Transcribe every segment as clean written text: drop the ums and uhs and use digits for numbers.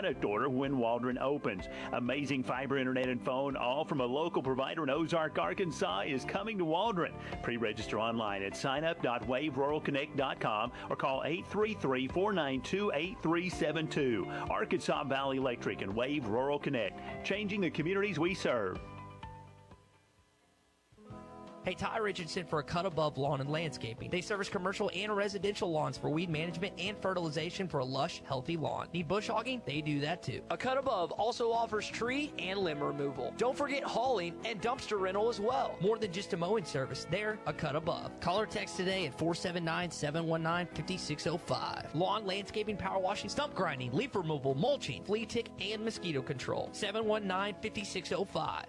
product order when Waldron opens. Amazing fiber internet and phone, all from a local provider in Ozark, Arkansas, is coming to Waldron. Pre-register online at signup.waveruralconnect.com or call 833-492-8372. Arkansas Valley Electric and Wave Rural Connect, changing the communities we serve. Hey, Ty Richardson for A Cut Above Lawn and Landscaping. They service commercial and residential lawns for weed management and fertilization for a lush, healthy lawn. Need bush hogging? They do that too. A Cut Above also offers tree and limb removal. Don't forget hauling and dumpster rental as well. More than just a mowing service, they're A Cut Above. Call or text today at 479-719-5605. Lawn, landscaping, power washing, stump grinding, leaf removal, mulching, flea tick, and mosquito control. 719-5605.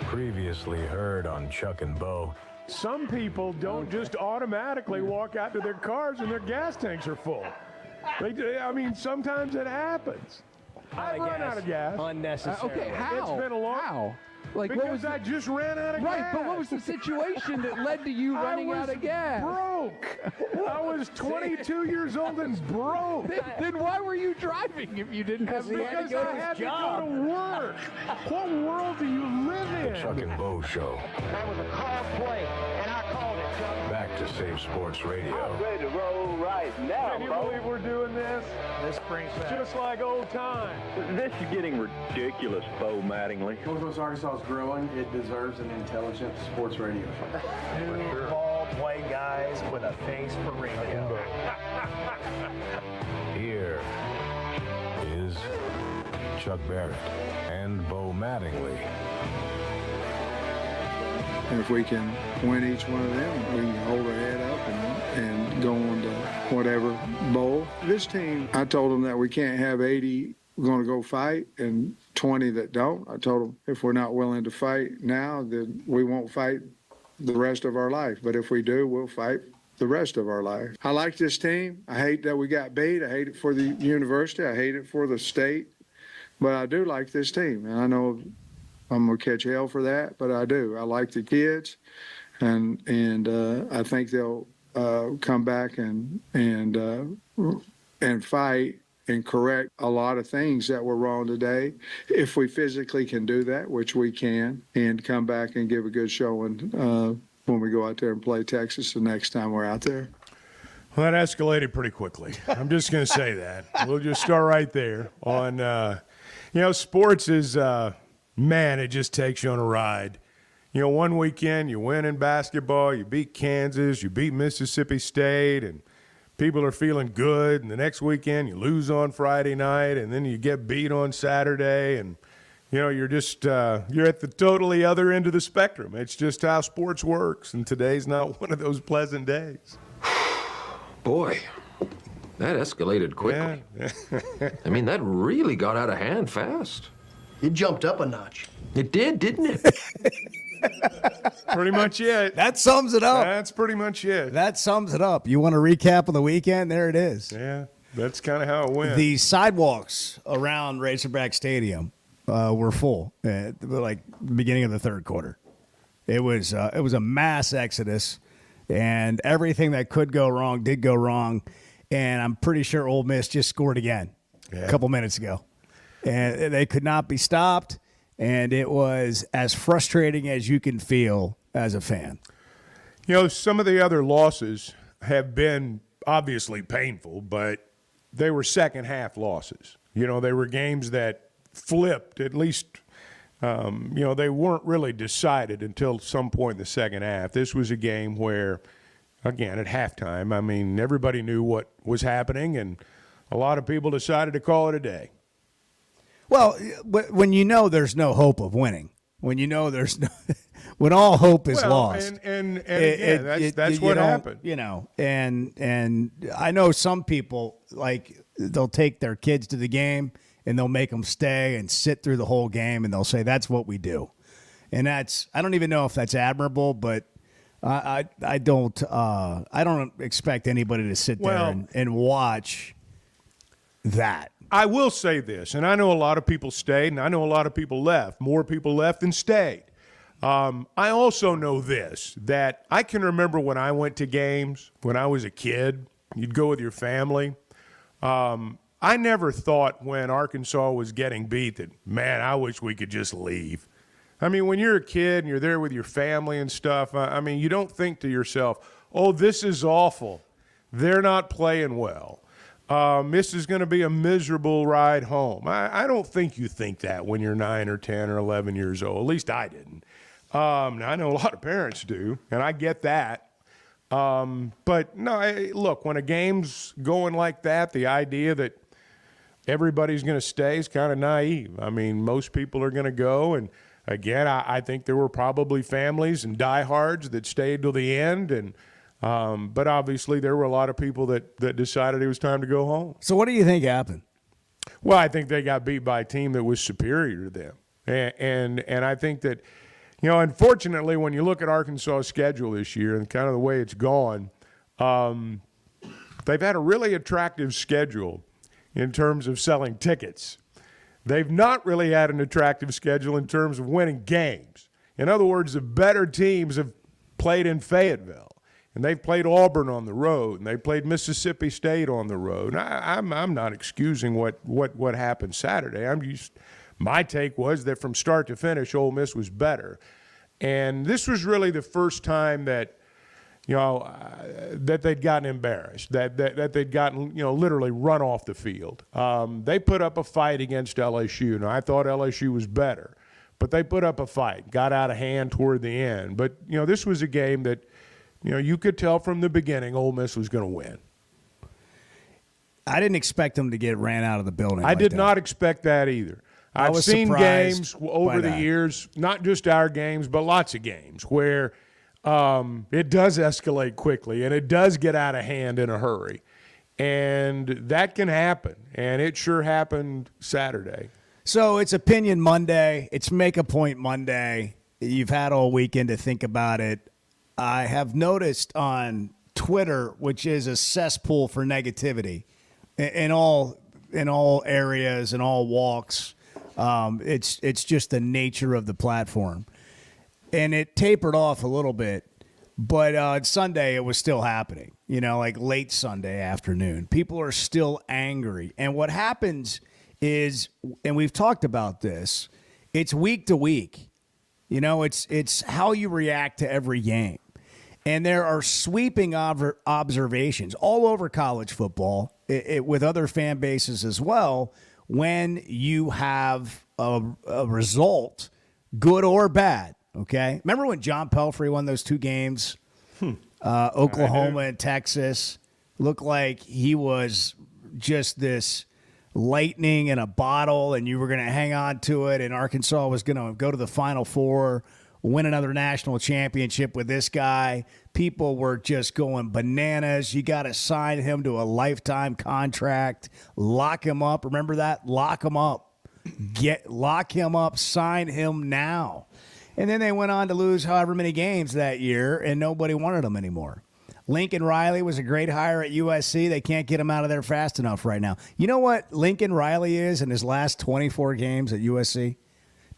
Previously heard on Chuck and Bo. Some people don't just automatically walk out to their cars and their gas tanks are full. Sometimes it happens. I run out of gas. Unnecessary. Okay, how? It's been a long... How? Because I just ran out of gas. Right, but what was the situation that led to you running out of gas? Broke. I was 22 years old and broke. Then why were you driving if you didn't have Because I had to go to work. What world do you live in? The Chuck and Bo Show. That was a call play, and I called it, Chuck. Back to Save Sports Radio. I'm ready to roll right now, Can you believe we're doing this? This brings back Just like old times. This is getting ridiculous, Bo Mattingly. Northwest Arkansas is growing. It deserves an intelligent sports radio show. two bald white guys with a face for radio. Here is Chuck Barrett and Bo Mattingly. And if we can win each one of them, we can hold our head up and go on to whatever bowl. This team, I told them that we can't have 80 going to go fight and 20 that don't. I told them if we're not willing to fight now, then we won't fight the rest of our life. But if we do, we'll fight the rest of our life. I like this team. I hate that we got beat. I hate it for the university. I hate it for the state. But I do like this team. And I know I'm going to catch hell for that, but I do. I like the kids, and I think they'll come back and fight and correct a lot of things that were wrong today, if we physically can do that, which we can, and come back and give a good showing when we go out there and play Texas the next time we're out there. Well, that escalated pretty quickly. I'm just going to say that. We'll just start right there on, sports is man, it just takes you on a ride. One weekend you win in basketball, you beat Kansas, you beat Mississippi State, and people are feeling good. And the next weekend you lose on Friday night, and then you get beat on Saturday, and you're just you're at the totally other end of the spectrum. It's just how sports works, and today's not one of those pleasant days. Boy, that escalated quickly. Yeah. That really got out of hand fast. It jumped up a notch. It did, didn't it? Pretty much it. That sums it up. That's pretty much it. That sums it up. You want a recap of the weekend? There it is. Yeah, that's kind of how it went. The sidewalks around Razorback Stadium were full at the beginning of the third quarter. It was a mass exodus, and everything that could go wrong did go wrong. And I'm pretty sure Ole Miss just scored again a couple minutes ago. And they could not be stopped, and it was as frustrating as you can feel as a fan. Some of the other losses have been obviously painful, but they were second-half losses. They were games that flipped, at least, they weren't really decided until some point in the second half. This was a game where, again, at halftime, everybody knew what was happening, and a lot of people decided to call it a day. Well, when there's no hope of winning, when when all hope is lost, and that's what happened. And I know some people they'll take their kids to the game and they'll make them stay and sit through the whole game, and they'll say that's what we do, and I don't even know if that's admirable, but I don't expect anybody to sit there and watch that. I will say this, and I know a lot of people stayed, and I know a lot of people left. More people left than stayed. I also know this, that I can remember when I went to games when I was a kid, You'd go with your family. I never thought when Arkansas was getting beat that, man, I wish we could just leave. I mean, when you're a kid and you're there with your family and stuff, I mean, you don't think to yourself, oh, this is awful. They're not playing well. This is going to be a miserable ride home. I don't think you think that when you're 9 or 10 or 11 years old. At least I didn't. Now, I know a lot of parents do, and I get that. But, no, look, when a game's going like that, the idea that everybody's going to stay is kind of naive. I mean, most people are going to go. And, again, I think there were probably families and diehards that stayed till the end. And but obviously there were a lot of people that decided it was time to go home. So what do you think happened? Well, I think they got beat by a team that was superior to them. And I think that, you know, unfortunately, when you look at Arkansas' schedule this year and kind of the way it's gone, they've had a really attractive schedule in terms of selling tickets. They've not really had an attractive schedule in terms of winning games. In other words, the better teams have played in Fayetteville, and they've played Auburn on the road, and they played Mississippi State on the road. And I'm not excusing what happened Saturday. My take was that from start to finish, Ole Miss was better. And this was really the first time that, you know, that they'd gotten embarrassed, that they'd gotten, you know, literally run off the field. They put up a fight against LSU. And I thought LSU was better, but they put up a fight, got out of hand toward the end. But, you know, this was a game that, you know, you could tell from the beginning Ole Miss was going to win. I didn't expect them to get ran out of the building. I did not expect that either. I've seen games over the years, not just our games, but lots of games where it does escalate quickly and it does get out of hand in a hurry. And that can happen, and it sure happened Saturday. So it's Opinion Monday. It's Make a Point Monday. You've had all weekend to think about it. I have noticed on Twitter, which is a cesspool for negativity in all areas, in all walks. It's just the nature of the platform. And it tapered off a little bit, but on Sunday it was still happening, you know, like late Sunday afternoon. People are still angry. And what happens is, and we've talked about this, it's week to week. You know, it's how you react to every game. And there are sweeping observations all over college football, with other fan bases as well, when you have a result, good or bad. Okay. Remember when John Pelfrey won those two games? Oklahoma and Texas. Looked like he was just this lightning in a bottle, and you were going to hang on to it, and Arkansas was going to go to the Final Four, win another national championship with this guy. People were just going bananas. You got to sign him to a lifetime contract. Lock him up. Remember that? Lock him up. Lock him up. Sign him now. And then they went on to lose however many games that year, and nobody wanted them anymore. Lincoln Riley was a great hire at USC. They can't get him out of there fast enough right now. You know what Lincoln Riley is in his last 24 games at USC?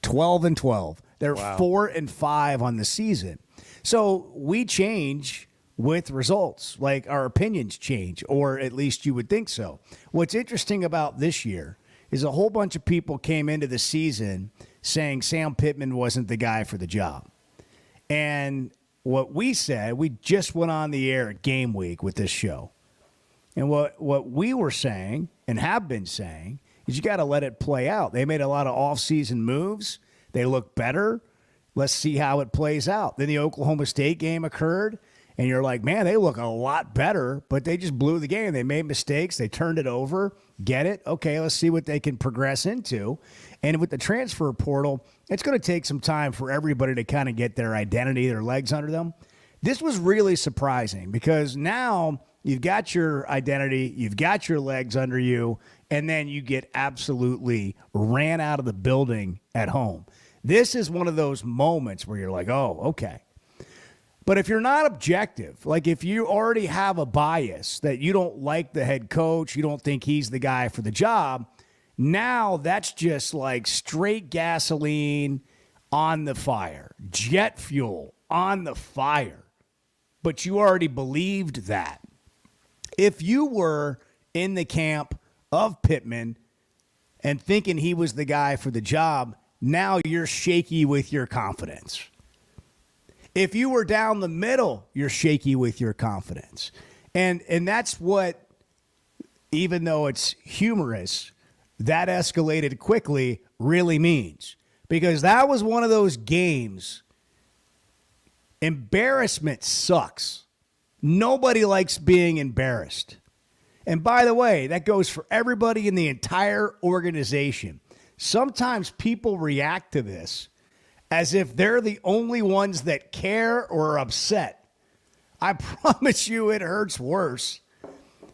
12-12. They're 4-5 on the season. So we change with results, like our opinions change, or at least you would think so. What's interesting about this year is a whole bunch of people came into the season saying Sam Pittman wasn't the guy for the job. And what we said, we just went on the air at Game Week with this show. And what we were saying and have been saying is you got to let it play out. They made a lot of offseason moves. They look better. Let's see how it plays out. Then the Oklahoma State game occurred, and you're like, man, they look a lot better, but they just blew the game. They made mistakes. They turned it over. Get it? Okay, let's see what they can progress into. And with the transfer portal, it's going to take some time for everybody to kind of get their identity, their legs under them. This was really surprising because now you've got your identity, you've got your legs under you, and then you get absolutely ran out of the building at home. This is one of those moments where you're like, oh, okay. But if you're not objective, like if you already have a bias that you don't like the head coach, you don't think he's the guy for the job, now that's just like straight gasoline on the fire, jet fuel on the fire. But you already believed that. if you were in the camp of Pittman and thinking he was the guy for the job, now you're shaky with your confidence. If you were down the middle, you're shaky with your confidence. And that's what, even though it's humorous, that escalated quickly really means. Because that was one of those games. Embarrassment sucks. Nobody likes being embarrassed. And by the way, that goes for everybody in the entire organization. Sometimes people react to this as if they're the only ones that care or are upset. I promise you it hurts worse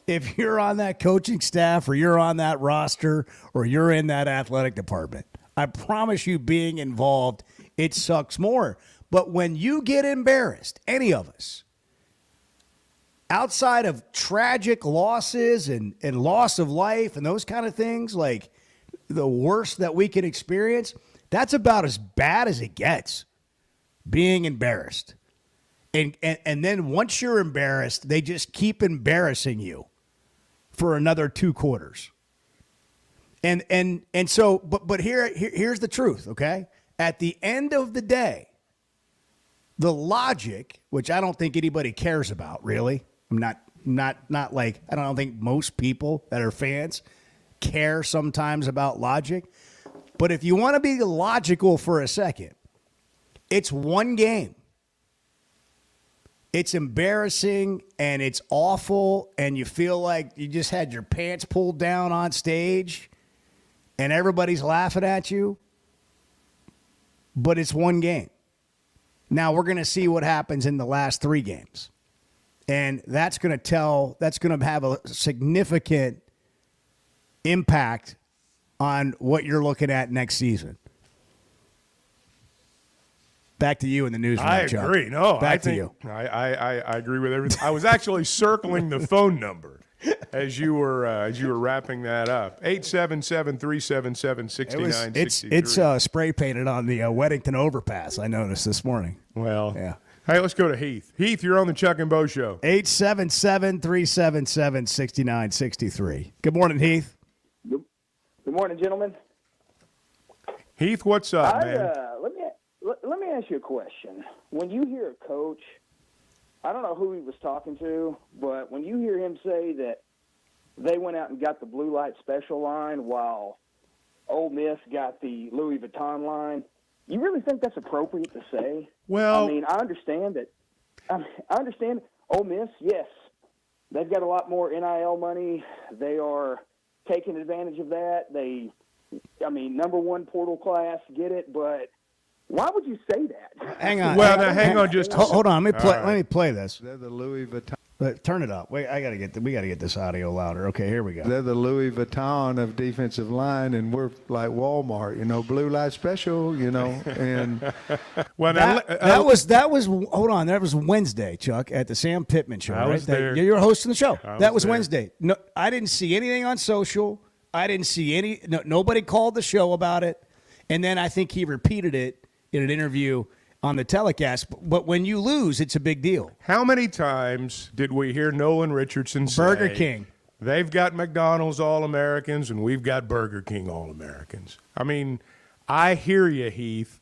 if you're on that coaching staff or you're on that roster or you're in that athletic department. I promise you being involved, it sucks more. But when you get embarrassed, any of us, outside of tragic losses and loss of life and those kind of things, like the worst that we can experience, that's about as bad as it gets, being embarrassed. And then once you're embarrassed, they just keep embarrassing you for another 2 quarters. And so, but here's the truth, okay? At the end of the day, the logic, which I don't think anybody cares about, really. I'm not like, I don't think most people that are fans care sometimes about logic. But if you want to be logical for a second, it's one game. It's embarrassing and it's awful and you feel like you just had your pants pulled down on stage and everybody's laughing at you. But it's one game. Now we're going to see what happens in the last 3 games. And that's going to have a significant impact on what you're looking at next season. Back to you in the newsroom. I agree. No, back to you. I agree with everything. I was actually circling the phone number as you were wrapping that up. 877-377-6963. It's spray painted on the Weddington overpass. I noticed this morning. Well, yeah. Hey, let's go to Heath. Heath, you're on the Chuck and Bo Show. 877-377-6963. Good morning, Heath. Good morning, gentlemen. Heath, what's up, man? Let me ask you a question. When you hear a coach, I don't know who he was talking to, but when you hear him say that they went out and got the blue light special line while Ole Miss got the Louis Vuitton line, you really think that's appropriate to say? Well, I mean, I understand that. I understand Ole Miss, yes, they've got a lot more NIL money. They are taking advantage of that. Number 1 portal class, get it, but why would you say that? Hang on. Well, now hang on just a second. Hold on. Let me play this. They're the Louis Vuitton. Turn it up. Wait, we got to get this audio louder. Okay, here we go. They're the Louis Vuitton of defensive line, and we're like Walmart, blue light special, and well, that was hold on, that was Wednesday, Chuck, at the Sam Pittman show. I was there. You're hosting the show. That was there. Wednesday. No, I didn't see anything on social. I didn't see nobody called the show about it, and then I think he repeated it in an interview on the telecast. But when you lose, it's a big deal. How many times did we hear Nolan Richardson say, Burger King, they've got McDonald's All-Americans and we've got Burger King All-Americans? I mean, I hear you, Heath.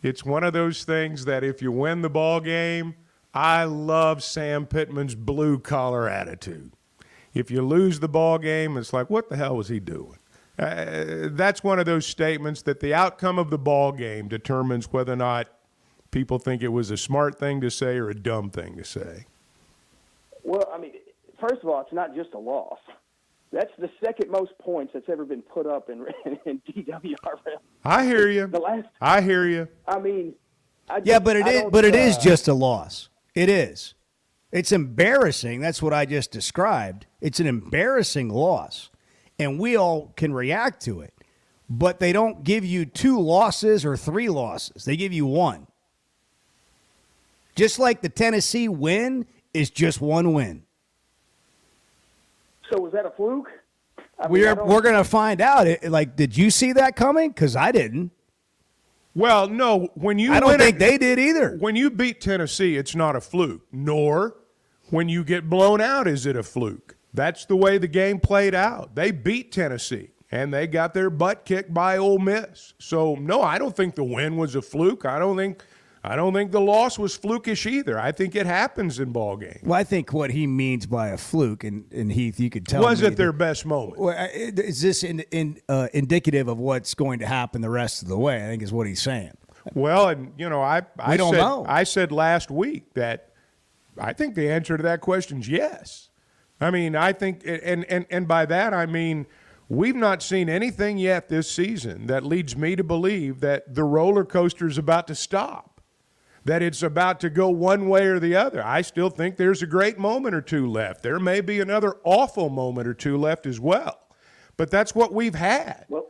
It's one of those things that if you win the ball game, I love Sam Pittman's blue-collar attitude. If you lose the ball game, it's like, what the hell was he doing? That's one of those statements that the outcome of the ball game determines whether or not people think it was a smart thing to say or a dumb thing to say. Well, I mean, first of all, it's not just a loss. That's the second most points that's ever been put up in DWRL. I hear you. I hear you. I mean, but it is just a loss. It is. It's embarrassing. That's what I just described. It's an embarrassing loss, and we all can react to it. But they don't give you 2 losses or 3 losses. They give you 1. Just like the Tennessee win is just 1 win. So was that a fluke? We're going to find out. Did you see that coming? Because I didn't. Well, no. I don't think they did either. When you beat Tennessee, it's not a fluke. Nor when you get blown out is it a fluke. That's the way the game played out. They beat Tennessee, and they got their butt kicked by Ole Miss. So, no, I don't think the win was a fluke. I don't think the loss was flukish either. I think it happens in ball games. Well, I think what he means by a fluke, and Heath, you could tell was me it their best moment? Is this indicative of what's going to happen the rest of the way? I think is what he's saying. Well, and, you know, I don't know. I said last week that I think the answer to that question is yes. I mean, I think, and by that I mean we've not seen anything yet this season that leads me to believe that the roller coaster is about to stop, that it's about to go one way or the other. I still think there's a great moment or two left. There may be another awful moment or two left as well, but that's what we've had. Well,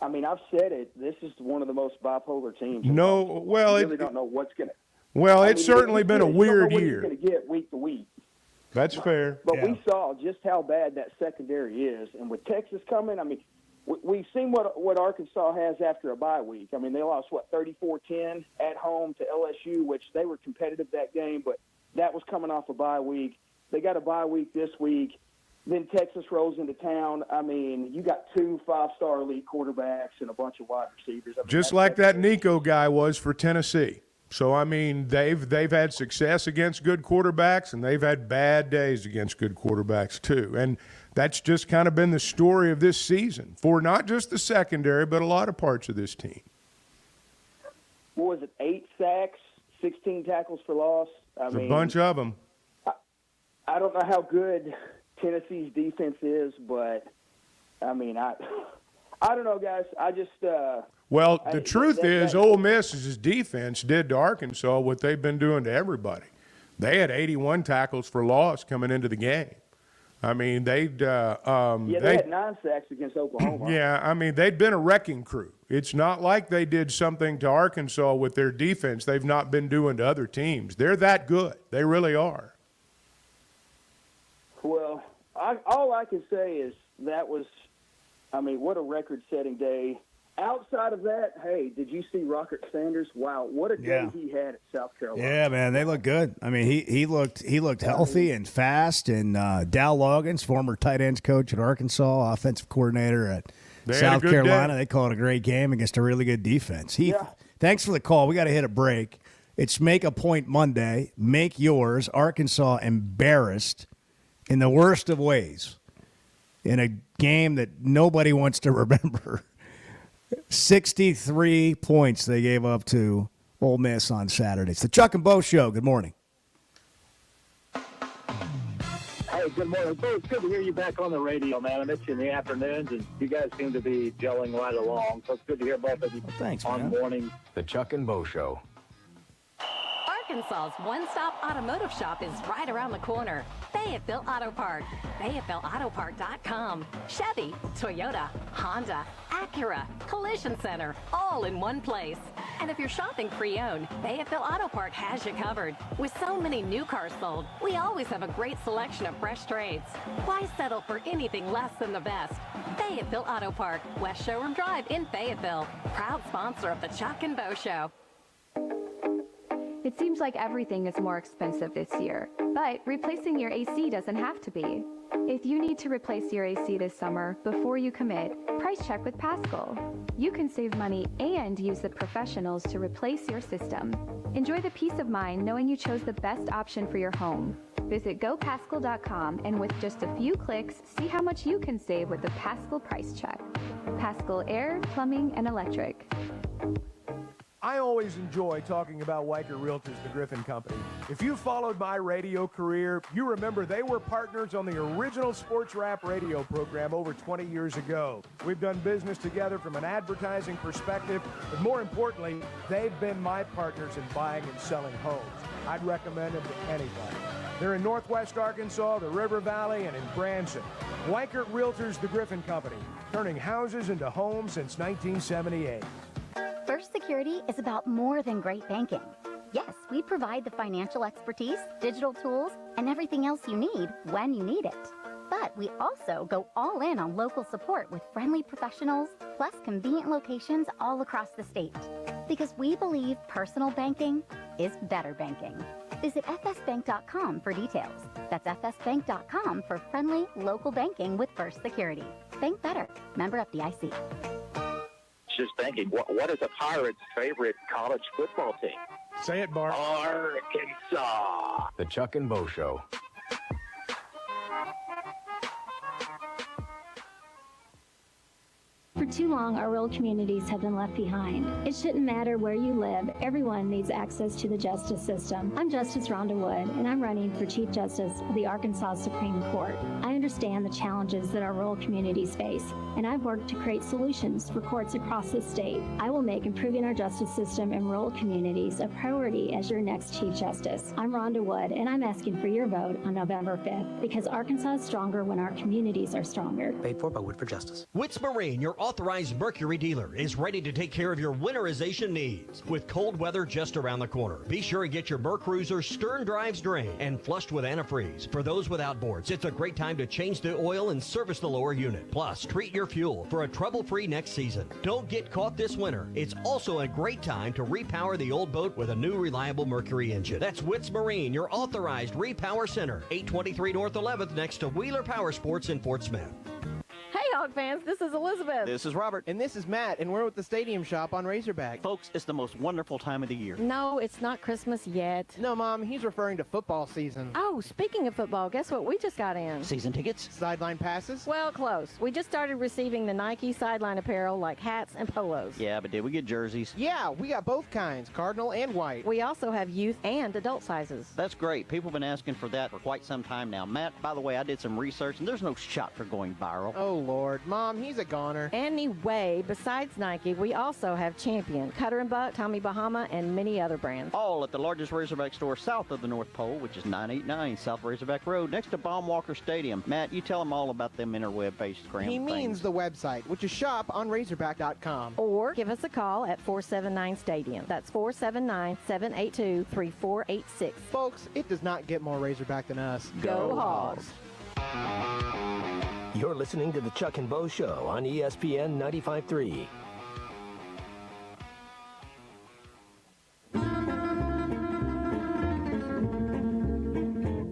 I mean, I've said it. This is one of the most bipolar teams. No, well, you really don't know what's going to. Well, it's certainly been a weird year. You're going to get week to week. That's fair. But we saw just how bad that secondary is. And with Texas coming, I mean, we've seen what Arkansas has after a bye week. I mean, they lost, 34-10 at home to LSU, which they were competitive that game, but that was coming off a bye week. They got a bye week this week. Then Texas rolls into town. I mean, you got 2 5-star elite quarterbacks and a bunch of wide receivers. I mean, just like that Nico guy was for Tennessee. So, I mean, they've had success against good quarterbacks, and they've had bad days against good quarterbacks too. And that's just kind of been the story of this season for not just the secondary, but a lot of parts of this team. What was it, 8 sacks, 16 tackles for loss? A bunch of them. I don't know how good Tennessee's defense is, but, I mean, I don't know, guys. I just well, the truth is Ole Miss's defense did to Arkansas what they've been doing to everybody. They had 81 tackles for loss coming into the game. I mean, they had 9 sacks against Oklahoma. Yeah, I mean, they'd been a wrecking crew. It's not like they did something to Arkansas with their defense they've not been doing to other teams. They're that good. They really are. Well, all I can say is that was, I mean, what a record-setting day. Outside of that, hey, did you see Rocket Sanders? Wow, what a day he had at South Carolina. Yeah, man, they look good. I mean, he looked healthy and fast. And Dal Loggins, former tight ends coach at Arkansas, offensive coordinator at South Carolina, they called it a great game against a really good defense. Thanks for the call. We got to hit a break. It's Make a Point Monday. Make yours. Arkansas embarrassed in the worst of ways in a game that nobody wants to remember. 63 points they gave up to Ole Miss on Saturday. It's the Chuck and Bo Show. Good morning. Hey, good morning. Bo, it's good to hear you back on the radio, man. I miss you in the afternoons, and you guys seem to be gelling right along. So it's good to hear both of you on mornings. The Chuck and Bo Show. Arkansas's one-stop automotive shop is right around the corner. Fayetteville Auto Park. FayettevilleAutoPark.com. Chevy, Toyota, Honda, Acura, Collision Center, all in one place. And if you're shopping pre-owned, Fayetteville Auto Park has you covered. With so many new cars sold, we always have a great selection of fresh trades. Why settle for anything less than the best? Fayetteville Auto Park, West Showroom Drive in Fayetteville. Proud sponsor of the Chuck and Bo Show. It seems like everything is more expensive this year, but replacing your AC doesn't have to be. If you need to replace your AC this summer, before you commit, price check with Paschal. You can save money and use the professionals to replace your system. Enjoy the peace of mind knowing you chose the best option for your home. Visit GoPaschal.com and with just a few clicks, see how much you can save with the Paschal price check. Paschal Air, Plumbing, and Electric. I always enjoy talking about Weicker Realtors, the Griffin Company. If you followed my radio career, you remember they were partners on the original sports rap radio program over 20 years ago. We've done business together from an advertising perspective, but more importantly, they've been my partners in buying and selling homes. I'd recommend them to anybody. They're in Northwest Arkansas, the River Valley, and in Branson. Weicker Realtors, the Griffin Company, turning houses into homes since 1978. First Security is about more than great banking. Yes, we provide the financial expertise, digital tools, and everything else you need when you need it. But we also go all in on local support with friendly professionals, plus convenient locations all across the state. Because we believe personal banking is better banking. Visit fsbank.com for details. That's fsbank.com for friendly, local banking with First Security. Bank better. Member FDIC. Just thinking, what is a Pirates' favorite college football team? Say it, Bart. Arkansas. The Chuck and Bo Show. For too long, our rural communities have been left behind. It shouldn't matter where you live. Everyone needs access to the justice system. I'm Justice Rhonda Wood, and I'm running for Chief Justice of the Arkansas Supreme Court. I understand the challenges that our rural communities face, and I've worked to create solutions for courts across the state. I will make improving our justice system in rural communities a priority as your next Chief Justice. I'm Rhonda Wood, and I'm asking for your vote on November 5th, because Arkansas is stronger when our communities are stronger. Paid for by Wood for Justice. Witz Marine, your authorized Mercury dealer, is ready to take care of your winterization needs. With cold weather just around the corner, be sure to get your Mercruiser stern drives drained and flushed with antifreeze. For those with outboards, it's a great time to change the oil and service the lower unit. Plus, treat your fuel for a trouble-free next season. Don't get caught this winter. It's also a great time to repower the old boat with a new reliable Mercury engine. That's Witz Marine, your authorized repower center, 823 North 11th next to Wheeler Power Sports in Fort Smith. Hey, Hog fans, this is Elizabeth. This is Robert. And this is Matt, and we're with the Stadium Shop on Razorback. Folks, it's the most wonderful time of the year. No, it's not Christmas yet. No, Mom, he's referring to football season. Oh, speaking of football, guess what we just got in? Season tickets? Sideline passes? Well, close. We just started receiving the Nike sideline apparel like hats and polos. Yeah, but did we get jerseys? Yeah, we got both kinds, cardinal and white. We also have youth and adult sizes. That's great. People have been asking for that for quite some time now. Matt, by the way, I did some research, and there's no shot for going viral. Oh, Lord. Mom, he's a goner. Anyway, besides Nike, we also have Champion, Cutter & Buck, Tommy Bahama, and many other brands. All at the largest Razorback store south of the North Pole, which is 989 South Razorback Road, next to Baumwalker Stadium. Matt, you tell them all about them interweb-based scram He means things. the website, which is shoponrazorback.com. Or give us a call at 479-STADIUM. That's 479-782-3486. Folks, it does not get more Razorback than us. Go Hogs! You're listening to the Chuck and Bo Show on ESPN 95.3.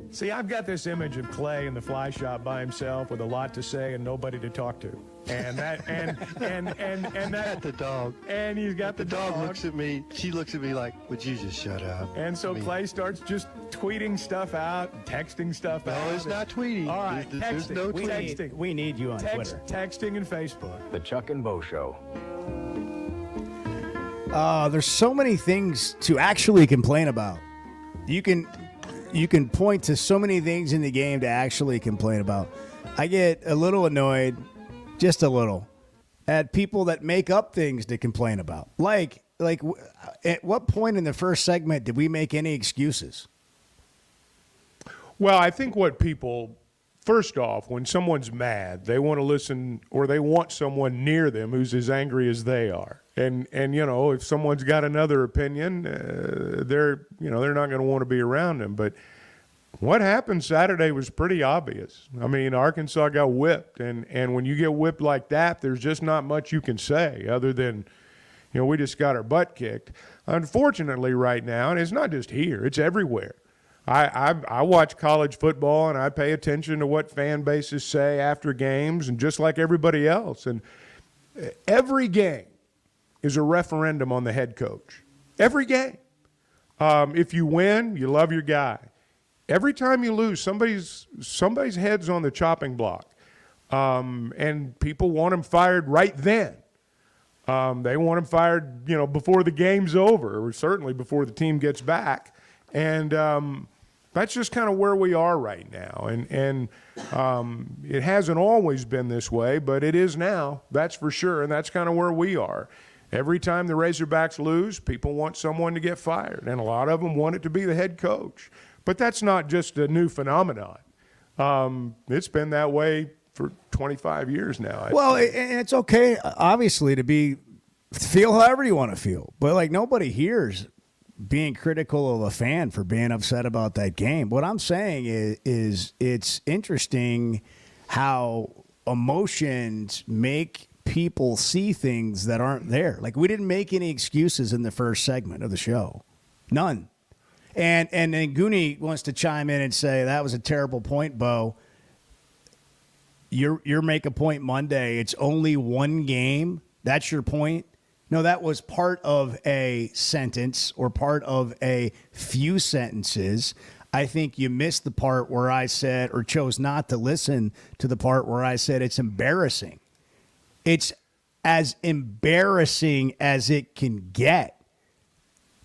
See, I've got this image of Clay in the fly shop by himself with a lot to say and nobody to talk to. And that and that the dog. And he's got the dog. Looks at me. She looks at me like, "Would you just shut up?" And so I mean, Clay starts just tweeting stuff out, texting stuff out. No, it's not tweeting. All right, there's no tweeting. We need you on Twitter. Texting and Facebook. The Chuck and Bo Show. There's so many things to actually complain about. You can point to so many things in the game to actually complain about. I get a little annoyed, just a little, at people that make up things to complain about. Like at what point in the first segment did we make any excuses? Well, I think what people, first off, when someone's mad, they want to listen or they want someone near them who's as angry as they are. And you know, if someone's got another opinion, they're not going to want to be around them. But what happened Saturday was pretty obvious. I mean, Arkansas got whipped, and when you get whipped like that, there's just not much you can say other than, you know, we just got our butt kicked. Unfortunately, right now, and it's not just here, it's everywhere. I watch college football, and I pay attention to what fan bases say after games, and just like everybody else. And every game is a referendum on the head coach. Every game. If you win, you love your guy. Every time you lose, somebody's head's on the chopping block, and people want him fired right then. They want him fired, before the game's over, or certainly before the team gets back. And that's just kind of where we are right now. And it hasn't always been this way, but it is now. That's for sure, and that's kind of where we are. Every time the Razorbacks lose, people want someone to get fired, and a lot of them want it to be the head coach. But that's not just a new phenomenon. It's been that way for 25 years now. Well, and it's okay, obviously, to feel however you want to feel. But, nobody hears being critical of a fan for being upset about that game. What I'm saying is it's interesting how emotions make people see things that aren't there. We didn't make any excuses in the first segment of the show. None. And then Goonie wants to chime in and say that was a terrible point, Bo. Your make a point Monday. It's only one game. That's your point. No, that was part of a sentence or part of a few sentences. I think you missed the part where I said, or chose not to listen to the part where I said it's embarrassing. It's as embarrassing as it can get,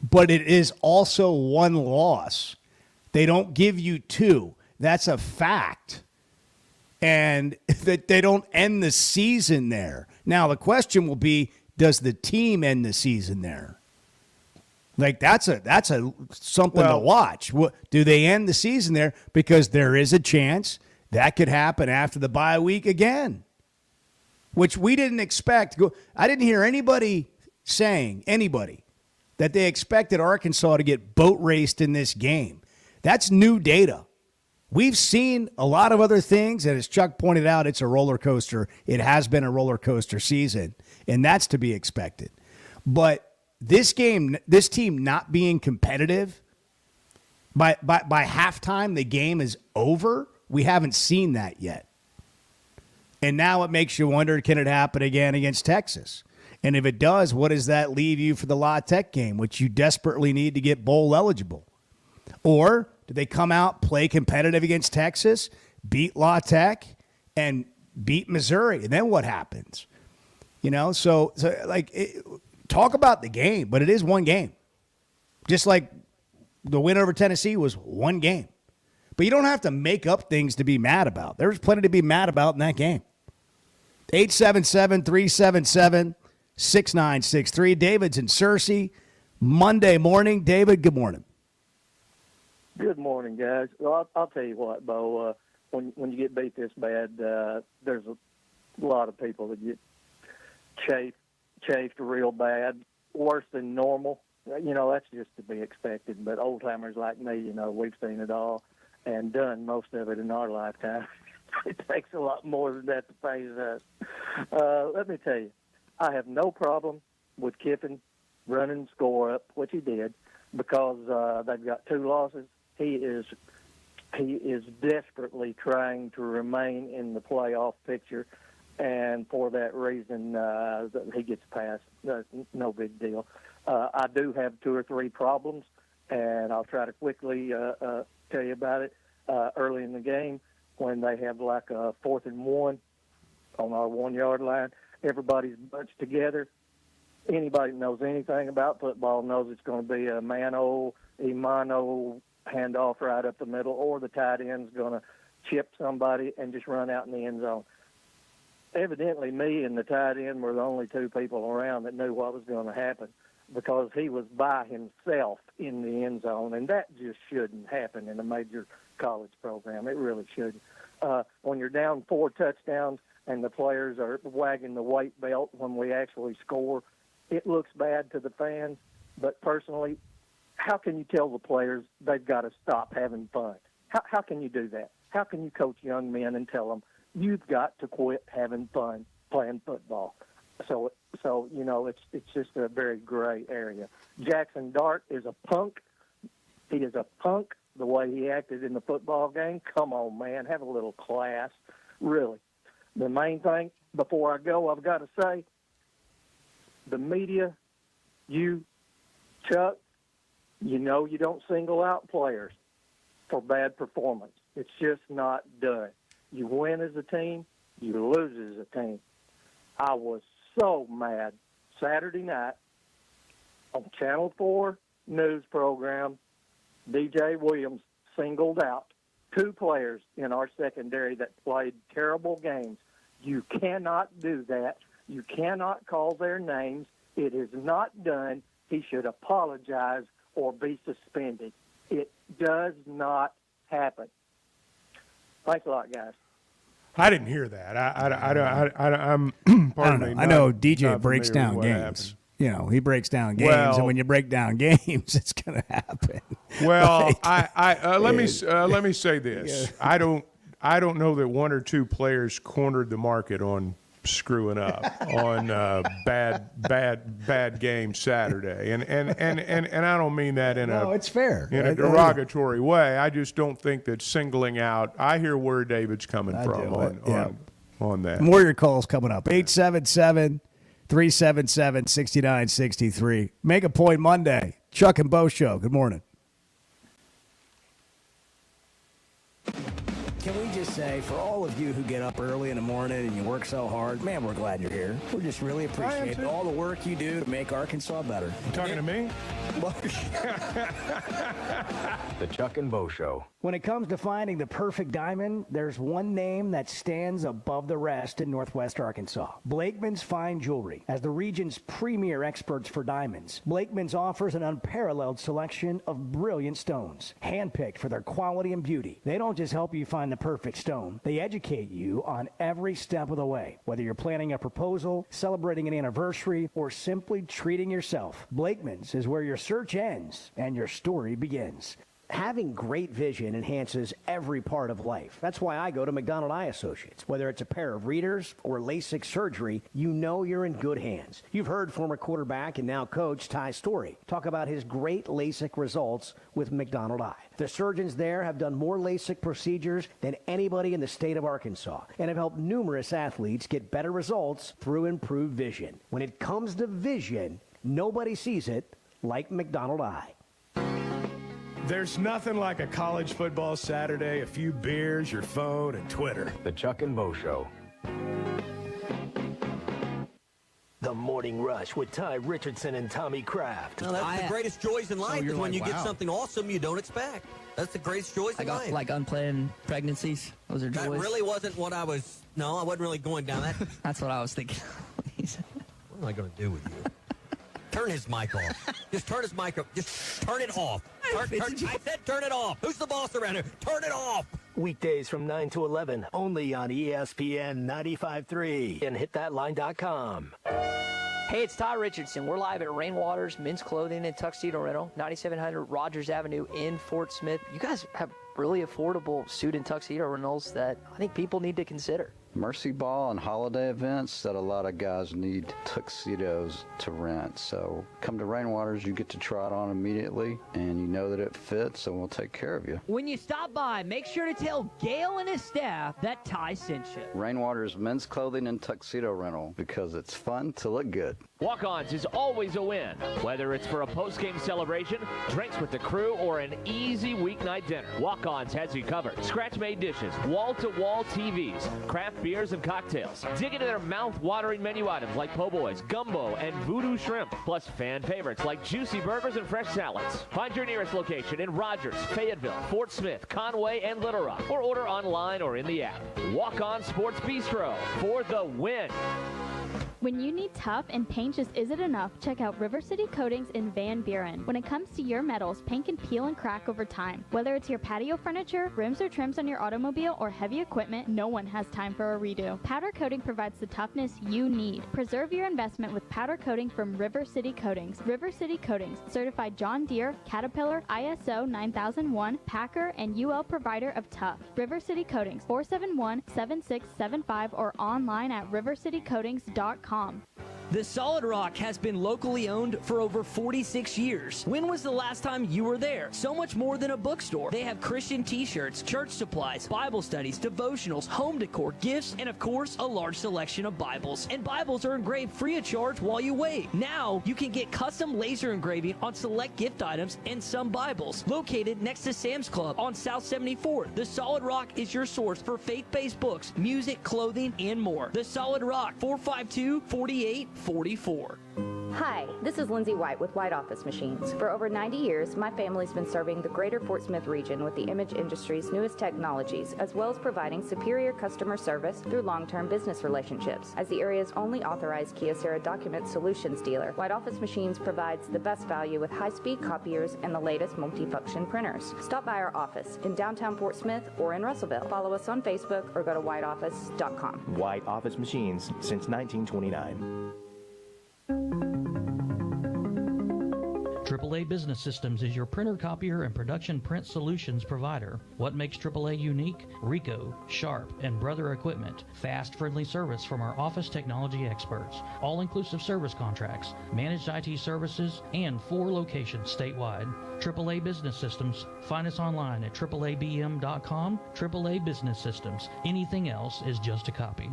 but it is also one loss. They don't give you two. That's a fact. And that they don't end the season there. Now, the question will be, does the team end the season there? Like, that's a something to watch. Do they end the season there? Because there is a chance that could happen after the bye week again, which we didn't expect. I didn't hear anybody that they expected Arkansas to get boat raced in this game. That's new data. We've seen a lot of other things, and as Chuck pointed out, it's a roller coaster. It has been a roller coaster season, and that's to be expected. But this game, this team not being competitive, by halftime, the game is over. We haven't seen that yet. And now it makes you wonder, can it happen again against Texas? And if it does, what does that leave you for the La Tech game, which you desperately need to get bowl eligible? Or do they come out, play competitive against Texas, beat La Tech, and beat Missouri? And then what happens? So talk about the game, but it is one game. Just like the win over Tennessee was one game. But you don't have to make up things to be mad about. There's plenty to be mad about in that game. 877-377-6963. David's in Searcy. Monday morning. David, good morning. Good morning, guys. Well, I'll tell you what, Bo. When you get beat this bad, there's a lot of people that get chafed real bad, worse than normal. That's just to be expected. But old timers like me, we've seen it all and done most of it in our lifetime. It takes a lot more than that to phase us. Let me tell you, I have no problem with Kiffin running score up, which he did, because they've got two losses. He is desperately trying to remain in the playoff picture, and for that reason, he gets past. No big deal. I do have two or three problems, and I'll try to quickly tell you about it. Early in the game, when they have like a 4th and 1 on our 1 yard line, everybody's bunched together. Anybody that knows anything about football knows it's going to be a mano handoff right up the middle, or the tight end's going to chip somebody and just run out in the end zone. Evidently, me and the tight end were the only two people around that knew what was going to happen, because he was by himself in the end zone, and that just shouldn't happen in a major college program. It really shouldn't. When you're down 4 touchdowns and the players are wagging the weight belt when we actually score, it looks bad to the fans. But personally, how can you tell the players they've got to stop having fun? How can you do that? How can you coach young men and tell them you've got to quit having fun playing football? So it's just a very gray area. Jackson Dart is a punk. He is a punk. The way he acted in the football game, come on, man, have a little class, really. The main thing, before I go, I've got to say, the media, you, Chuck, you don't single out players for bad performance. It's just not done. You win as a team, you lose as a team. I was so mad Saturday night on Channel 4 news program. DJ Williams singled out 2 players in our secondary that played terrible games. You cannot do that. You cannot call their names. It is not done. He should apologize or be suspended. It does not happen. Thanks a lot, guys. I didn't hear that. I'm pardon me. I know DJ breaks down games. He breaks down games, and when you break down games, it's going to happen. Well, let me say this. Yeah. I don't know that 1 or 2 players cornered the market on screwing up on bad game Saturday, and I don't mean that in it's fair. in a derogatory way. I just don't think that singling out. I hear where David's coming from on that. More of your calls coming up. 877-377-6963. Make a point Monday. Chuck and Bo Show. Good morning. Can we just say, for all of you who get up early in the morning and you work so hard, man, we're glad you're here. We just really appreciate all the work you do to make Arkansas better. You talking to me? The Chuck and Bo Show. When it comes to finding the perfect diamond, there's one name that stands above the rest in Northwest Arkansas. Blakeman's Fine Jewelry. As the region's premier experts for diamonds, Blakeman's offers an unparalleled selection of brilliant stones, handpicked for their quality and beauty. They don't just help you find the perfect stone, they educate you on every step of the way. Whether you're planning a proposal, celebrating an anniversary, or simply treating yourself, Blakeman's is where your search ends and your story begins. Having great vision enhances every part of life. That's why I go to McDonald Eye Associates. Whether it's a pair of readers or LASIK surgery, you know you're in good hands. You've heard former quarterback and now coach Ty Story talk about his great LASIK results with McDonald Eye. The surgeons there have done more LASIK procedures than anybody in the state of Arkansas and have helped numerous athletes get better results through improved vision. When it comes to vision, nobody sees it like McDonald Eye. There's nothing like a college football Saturday, a few beers, your phone, and Twitter. The Chuck and Bo Show. The Morning Rush with Ty Richardson and Tommy Kraft. No, that's the greatest joys in life is when you get something awesome you don't expect. That's the greatest joys in life. Like unplanned pregnancies. Those are joys. That really wasn't what I was. No, I wasn't really going down that. That's what I was thinking. What am I going to do with you? Turn his mic off. Just turn his mic off. Just turn it off. I said turn it off. Who's the boss around here? Turn it off. Weekdays from 9 to 11, only on ESPN 95.3 and hitthatline.com. Hey, it's Ty Richardson. We're live at Rainwater's Men's Clothing and Tuxedo Rental, 9700 Rogers Avenue in Fort Smith. You guys have really affordable suit and tuxedo rentals that I think people need to consider. Mercy Ball and holiday events that a lot of guys need tuxedos to rent. So come to Rainwater's, you get to try it on immediately, and you know that it fits, and we'll take care of you. When you stop by, make sure to tell Gail and his staff that Ty sent you. Rainwater's Men's Clothing and Tuxedo Rental, because it's fun to look good. Walk-Ons is always a win, whether it's for a post-game celebration, drinks with the crew, or an easy weeknight dinner. Walk-Ons has you covered. Scratch-made dishes, wall-to-wall TVs, craft beers and cocktails. Dig into their mouth-watering menu items like po' boys, gumbo, and voodoo shrimp, plus fan favorites like juicy burgers and fresh salads. Find your nearest location in Rogers, Fayetteville, Fort Smith, Conway, and Little Rock, or order online or in the app. Walk-On Sports Bistro for the win. When you need tough and paint just isn't enough, check out River City Coatings in Van Buren. When it comes to your metals, paint can peel and crack over time. Whether it's your patio furniture, rims or trims on your automobile, or heavy equipment, no one has time for a redo. Powder coating provides the toughness you need. Preserve your investment with powder coating from River City Coatings. River City Coatings, certified John Deere, Caterpillar, ISO 9001, Packer, and UL provider of tough. River City Coatings, 471-7675 or online at rivercitycoatings.com. The Solid Rock has been locally owned for over 46 years. When was the last time you were there? So much more than a bookstore. They have Christian t-shirts, church supplies, Bible studies, devotionals, home decor, gifts, and of course, a large selection of Bibles. And Bibles are engraved free of charge while you wait. Now, you can get custom laser engraving on select gift items and some Bibles. Located next to Sam's Club on South 74th, The Solid Rock is your source for faith-based books, music, clothing, and more. The Solid Rock, 452-4844. Hi, this is Lindsay White with White Office Machines. For over 90 years, my family's been serving the greater Fort Smith region with the image industry's newest technologies, as well as providing superior customer service through long-term business relationships. As the area's only authorized Kyocera document solutions dealer, White Office Machines provides the best value with high-speed copiers and the latest multifunction printers. Stop by our office in downtown Fort Smith or in Russellville. Follow us on Facebook or go to whiteoffice.com. White Office Machines since 1929. AAA Business Systems is your printer, copier, and production print solutions provider. What makes AAA unique? Ricoh, Sharp, and Brother Equipment. Fast, friendly service from our office technology experts. All-inclusive service contracts, managed IT services, and 4 locations statewide. AAA Business Systems. Find us online at AAABM.com. AAA Business Systems. Anything else is just a copy.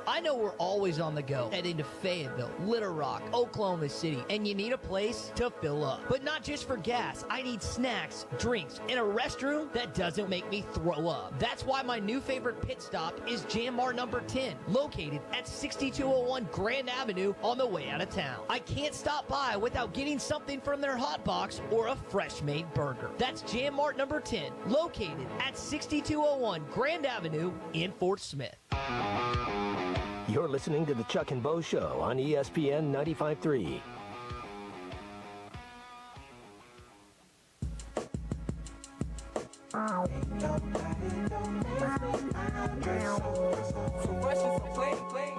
I know we're always on the go, heading to Fayetteville, Little Rock, Oklahoma City, and you need a place to fill up. But not just for gas. I need snacks, drinks, and a restroom that doesn't make me throw up. That's why my new favorite pit stop is Jam Mart number 10, located at 6201 Grand Avenue on the way out of town. I can't stop by without getting something from their hot box or a fresh-made burger. That's Jam Mart number 10, located at 6201 Grand Avenue in Fort Smith. You're listening to the Chuck and Bo Show on ESPN 95.3.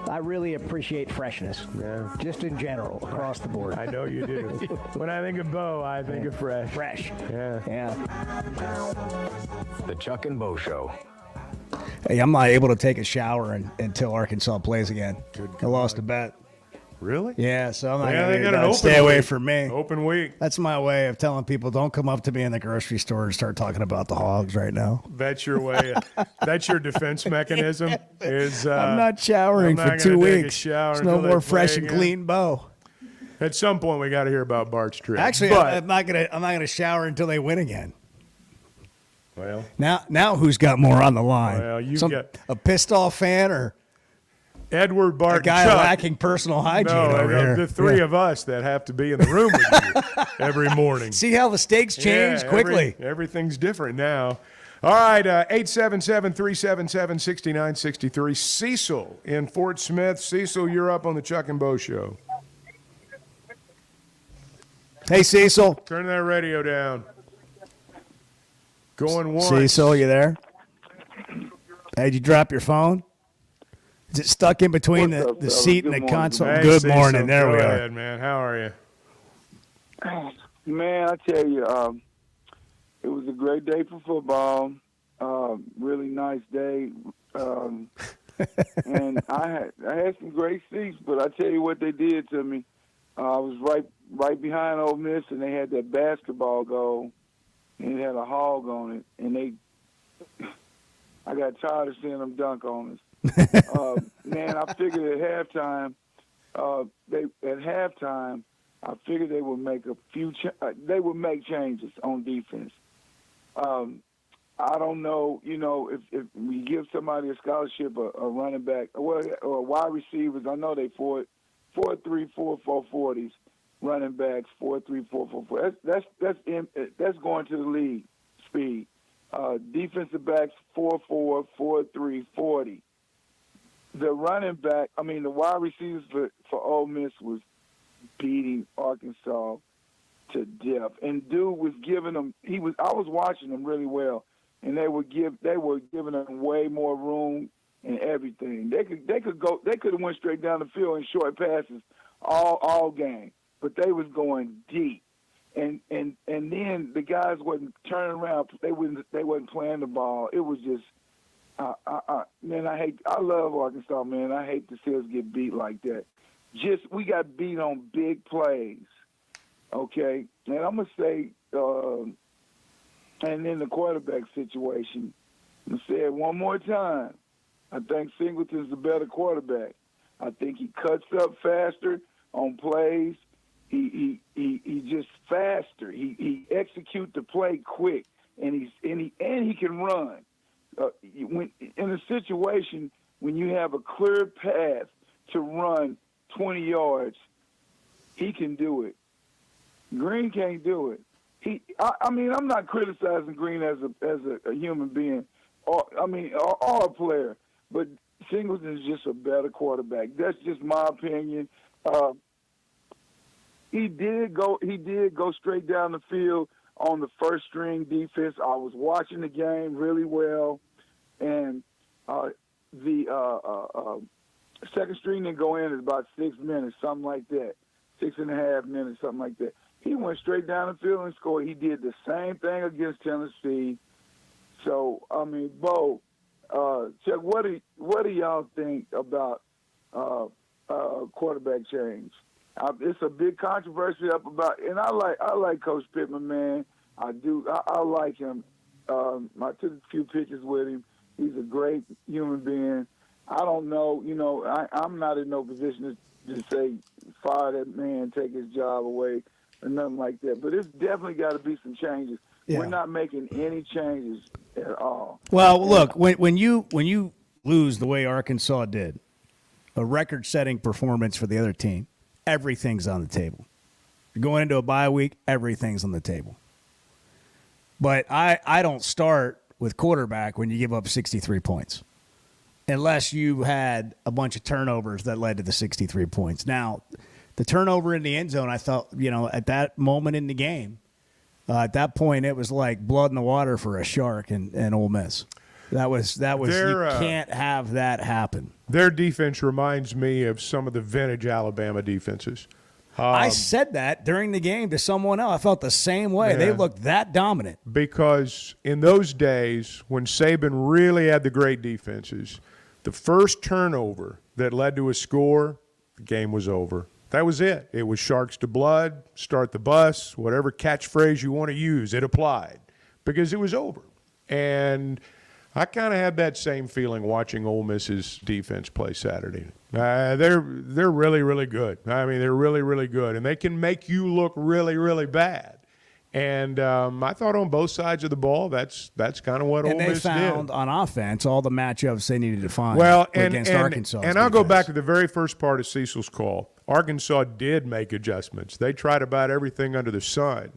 I really appreciate freshness. Yeah. Just in general, across the board. I know you do. When I think of Bo, I think of fresh. Fresh. Yeah. Yeah. The Chuck and Bo Show. Hey, I'm not able to take a shower until Arkansas plays again. I lost a bet. Really? Yeah, so I'm not Yeah, they got an going to open stay away week. from me. Open week. That's my way of telling people, don't come up to me in the grocery store and start talking about the Hogs right now. That's your way. That's your defense mechanism. Is I'm not showering I'm not for 2 gonna take a weeks. shower There's no until they more play fresh and again. clean Bo. At some point, we got to hear about Bart's trip. Actually, but, I'm not gonna shower until they win again. well, Now who's got more on the line? Well, you got- a pissed off fan or Edward, Bart, a guy and Chuck. lacking personal hygiene No, over here? the three Yeah. of us that have to be in the room with you every morning. See how the stakes change Yeah, quickly. Everything's different now. All right, 877-377-6963. Cecil in Fort Smith. Cecil, you're up on the Chuck and Bo Show. Hey, Cecil. Turn that radio down. Going once. Cecil, you there? Hey, did you drop your phone? Is it stuck in between the seat and the console? Hey, Good Cecil, morning. There go we are. ahead, man. How are you? Man, I tell you, it was a great day for football. Really nice day. And I had some great seats, but I tell you what they did to me. I was right behind Ole Miss, and they had that basketball goal, and it had a hog on it, and I got tired of seeing them dunk on us. Man, I figured at halftime, I figured they would make they would make changes on defense. I don't know, if we give somebody a scholarship, a running back, or wide receivers. I know they 4.3, 4.40s, running backs 4.3, 4.44. That's going to the league speed. Defensive backs 4.4, 4.3, 40. The wide receivers for Ole Miss was beating Arkansas to death, and dude was giving them. I was watching them really well, and they were giving them way more room and everything. They could have went straight down the field in short passes all game, but they was going deep. And then the guys wasn't turning around. They wasn't playing the ball. It was just, man, I love Arkansas, man. I hate to see us get beat like that. We got beat on big plays, okay? And I'm going to say, and then the quarterback situation, I'm going to say it one more time. I think Singleton's the better quarterback. I think he cuts up faster on plays. He just faster. He execute the play quick, and he can run. When in a situation when you have a clear path to run 20 yards, he can do it. Green can't do it. I'm not criticizing Green as a human being, or a player, but Singleton is just a better quarterback. That's just my opinion. He did go straight down the field on the first string defense. I was watching the game really well, and the second string didn't go in at about 6 minutes, something like that. 6.5 minutes, something like that. He went straight down the field and scored. He did the same thing against Tennessee. So, I mean, Bo, Chuck, what do y'all think about quarterback change? It's a big controversy up about, and I like Coach Pittman, man. I do. I like him. I took a few pictures with him. He's a great human being. I don't know. You know, I'm not in no position to say fire that man, take his job away, or nothing like that. But it's definitely got to be some changes. Yeah. We're not making any changes at all. Well, look, when you lose the way Arkansas did, a record-setting performance for the other team, everything's on the table. You're going into a bye week, everything's on the table. But I don't start with quarterback when you give up 63 points, unless you had a bunch of turnovers that led to the 63 points. Now, the turnover in the end zone, I thought, at that moment in the game, at that point, it was like blood in the water for a shark and Ole Miss. That was you can't have that happen. Their defense reminds me of some of the vintage Alabama defenses. I said that during the game to someone else. I felt the same way. Yeah. They looked that dominant. Because in those days, when Saban really had the great defenses, the first turnover that led to a score, the game was over. That was it. It was sharks to blood, start the bus, whatever catchphrase you want to use, it applied because it was over. And I kind of had that same feeling watching Ole Miss's defense play Saturday. They're really, really good. I mean, they're really, really good. And they can make you look really, really bad. And I thought on both sides of the ball, that's kind of what Ole Miss did. And they found on offense all the matchups they needed to find against Arkansas. And I'll go back to the very first part of Cecil's call. Arkansas did make adjustments. They tried about everything under the sun.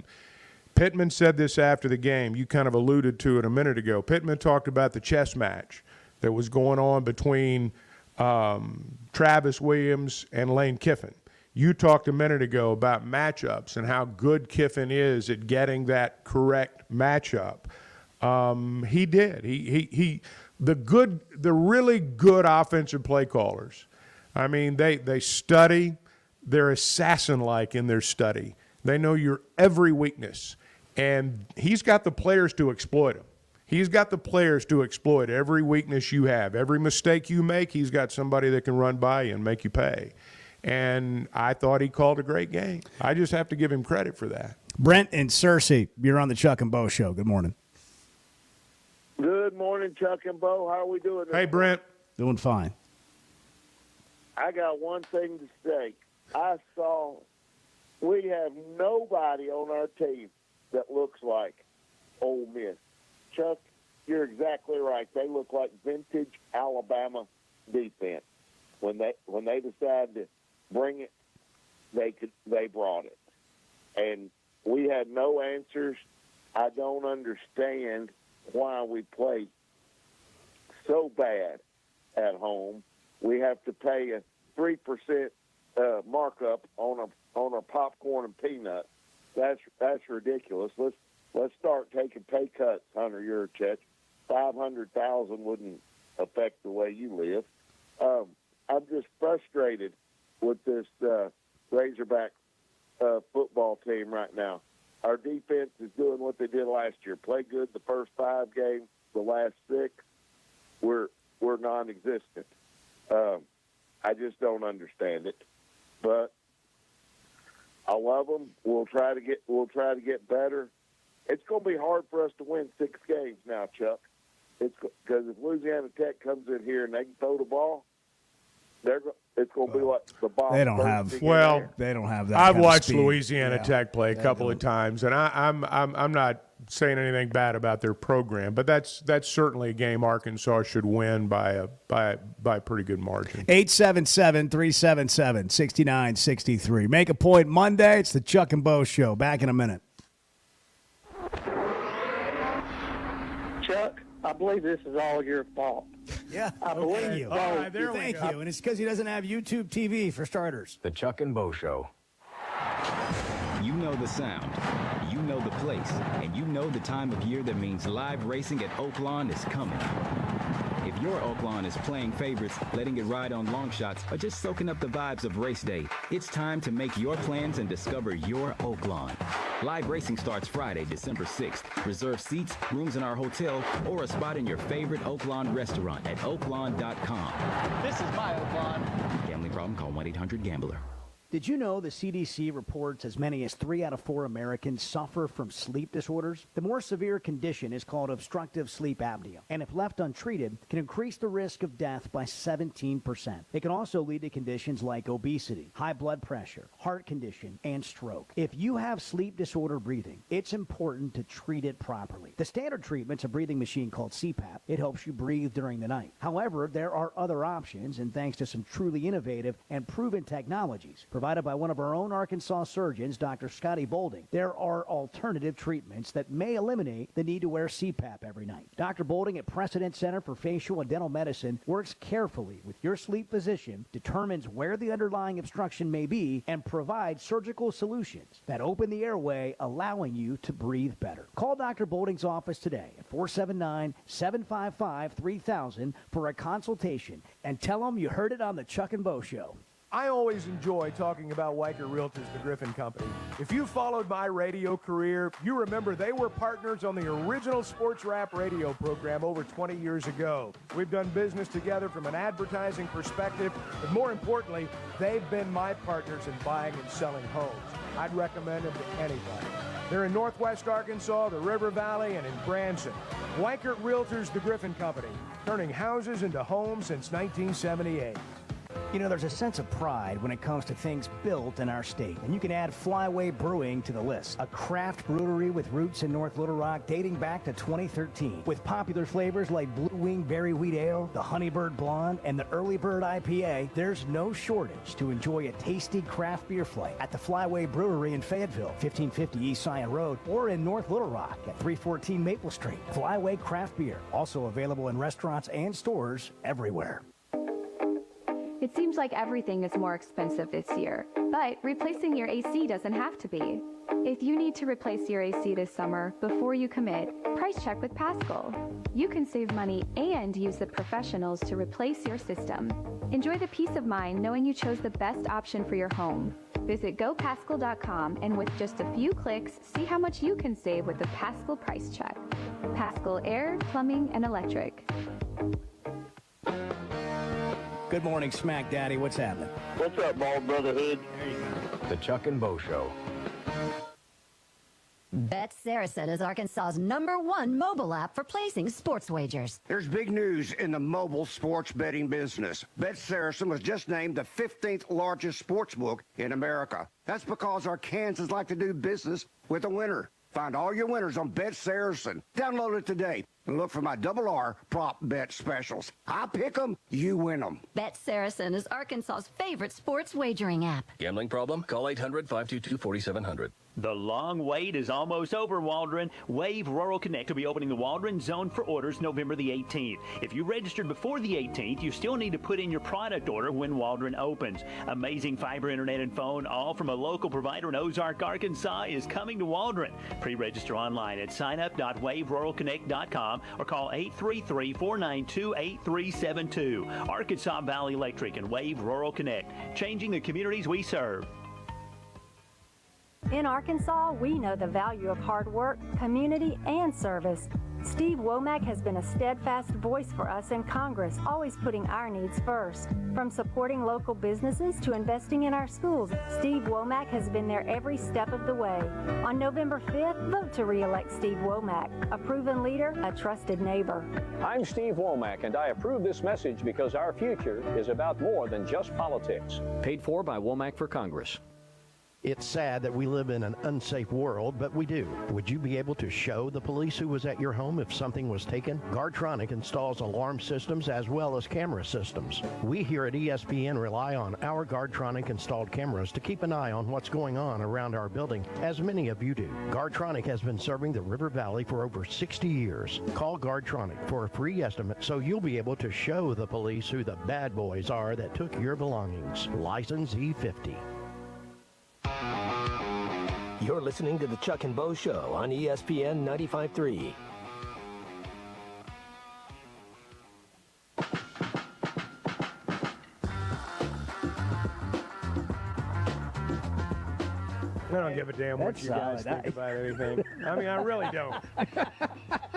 Pittman said this after the game. You kind of alluded to it a minute ago. Pittman talked about the chess match that was going on between Travis Williams and Lane Kiffin. You talked a minute ago about matchups and how good Kiffin is at getting that correct matchup. He did. The really good offensive play callers. I mean, they study. They're assassin-like in their study. They know your every weakness. And he's got the players to exploit them. He's got the players to exploit every weakness you have. Every mistake you make, he's got somebody that can run by you and make you pay. And I thought he called a great game. I just have to give him credit for that. Brent and Cersei, you're on the Chuck and Bo Show. Good morning. Good morning, Chuck and Bo. How are we doing? Hey, Brent. Doing fine. I got one thing to say. We have nobody on our team that looks like Ole Miss. Chuck, you're exactly right. They look like vintage Alabama defense. When they decided to bring it, they brought it. And we had no answers. I don't understand why we play so bad at home. We have to pay a 3% markup on a popcorn and peanut. That's ridiculous. Let's start taking pay cuts, Hunter Yurchek. 500,000 wouldn't affect the way you live. I'm just frustrated with this Razorback football team right now. Our defense is doing what they did last year. Play good the first 5 games. The last 6, we're non-existent. I just don't understand it. But I love them. We'll try to get better. It's going to be hard for us to win 6 games now, Chuck. It's because if Louisiana Tech comes in here and they can throw the ball, it's going to be like the ball. They don't have that. I've kind watched of speed. Louisiana Tech play a couple of times, and I'm not saying anything bad about their program, but that's certainly a game Arkansas should win by a pretty good margin. 877-377-6963. Make a point Monday. It's the Chuck and Bo Show. Back in a minute. Chuck, I believe this is all your fault. Yeah, I believe thank you. so. Thank you. And it's because he doesn't have YouTube TV for starters. The Chuck and Bo Show. You know the sound, you know the place, and you know the time of year that means live racing at Oaklawn is coming. If your Oaklawn is playing favorites, letting it ride on long shots, or just soaking up the vibes of race day, it's time to make your plans and discover your Oaklawn. Live racing starts Friday, December 6th. Reserve seats, rooms in our hotel, or a spot in your favorite Oaklawn restaurant at oaklawn.com. This is my Oaklawn. Gambling problem? Call 1-800-GAMBLER. Did you know the CDC reports as many as 3 out of 4 Americans suffer from sleep disorders? The more severe condition is called obstructive sleep apnea, and if left untreated, can increase the risk of death by 17%. It can also lead to conditions like obesity, high blood pressure, heart condition, and stroke. If you have sleep disorder breathing, it's important to treat it properly. The standard treatment's a breathing machine called CPAP. It helps you breathe during the night. However, there are other options, and thanks to some truly innovative and proven technologies provided by one of our own Arkansas surgeons, Dr. Scotty Bolding, there are alternative treatments that may eliminate the need to wear CPAP every night. Dr. Bolding at Precedent Center for Facial and Dental Medicine works carefully with your sleep physician, determines where the underlying obstruction may be, and provides surgical solutions that open the airway, allowing you to breathe better. Call Dr. Bolding's office today at 479-755-3000 for a consultation and tell them you heard it on the Chuck and Bo Show. I always enjoy talking about Weicker Realtors, the Griffin Company. If you followed my radio career, you remember they were partners on the original sports rap radio program over 20 years ago. We've done business together from an advertising perspective, but more importantly, they've been my partners in buying and selling homes. I'd recommend them to anybody. They're in Northwest Arkansas, the River Valley, and in Branson. Weicker Realtors, the Griffin Company, turning houses into homes since 1978. You know, there's a sense of pride when it comes to things built in our state, and you can add Flyway Brewing to the list, a craft brewery with roots in North Little Rock dating back to 2013. With popular flavors like Blue Wing Berry Wheat Ale, the Honeybird Blonde, and the Early Bird IPA, there's no shortage to enjoy a tasty craft beer flight at the Flyway Brewery in Fayetteville, 1550 East Zion Road, or in North Little Rock at 314 Maple Street. Flyway Craft Beer, also available in restaurants and stores everywhere. It seems like everything is more expensive this year, but replacing your AC doesn't have to be. If you need to replace your AC this summer, before you commit, price check with Paschal. You can save money and use the professionals to replace your system. Enjoy the peace of mind knowing you chose the best option for your home. Visit GoPaschal.com and with just a few clicks, see how much you can save with the Paschal price check. Paschal Air, Plumbing, and Electric. Good morning, Smack Daddy. What's happening? What's up, Bald Brotherhood? There you go. The Chuck and Bo Show. Bet Saracen is Arkansas's #1 mobile app for placing sports wagers. There's big news in the mobile sports betting business. Bet Saracen was just named the 15th largest sports book in America. That's because Arkansans like to do business with a winner. Find all your winners on Bet Saracen. Download it today and look for my RR prop bet specials. I pick them, you win them. Bet Saracen is Arkansas's favorite sports wagering app. Gambling problem? Call 800-522-4700. The long wait is almost over, Waldron. Wave Rural Connect will be opening the Waldron Zone for orders November the 18th. If you registered before the 18th, you still need to put in your product order when Waldron opens. Amazing fiber internet and phone, all from a local provider in Ozark, Arkansas, is coming to Waldron. Pre-register online at signup.waveruralconnect.com or call 833-492-8372. Arkansas Valley Electric and Wave Rural Connect, changing the communities we serve. In Arkansas, we know the value of hard work, community, and service. Steve Womack has been a steadfast voice for us in Congress, always putting our needs first. From supporting local businesses to investing in our schools, Steve Womack has been there every step of the way. On November 5th, vote to re-elect Steve Womack, a proven leader, a trusted neighbor. I'm Steve Womack, and I approve this message because our future is about more than just politics. Paid for by Womack for Congress. It's sad that we live in an unsafe world, but we do. Would you be able to show the police who was at your home if something was taken? Guardtronic installs alarm systems as well as camera systems. We here at ESPN rely on our Guardtronic installed cameras to keep an eye on what's going on around our building, as many of you do. Guardtronic has been serving the River Valley for over 60 years. Call Guardtronic for a free estimate so you'll be able to show the police who the bad boys are that took your belongings. License E50. You're listening to the Chuck and Bo Show on ESPN 95.3. I don't give a damn what That's you guys solid. think about anything. I mean, I really don't.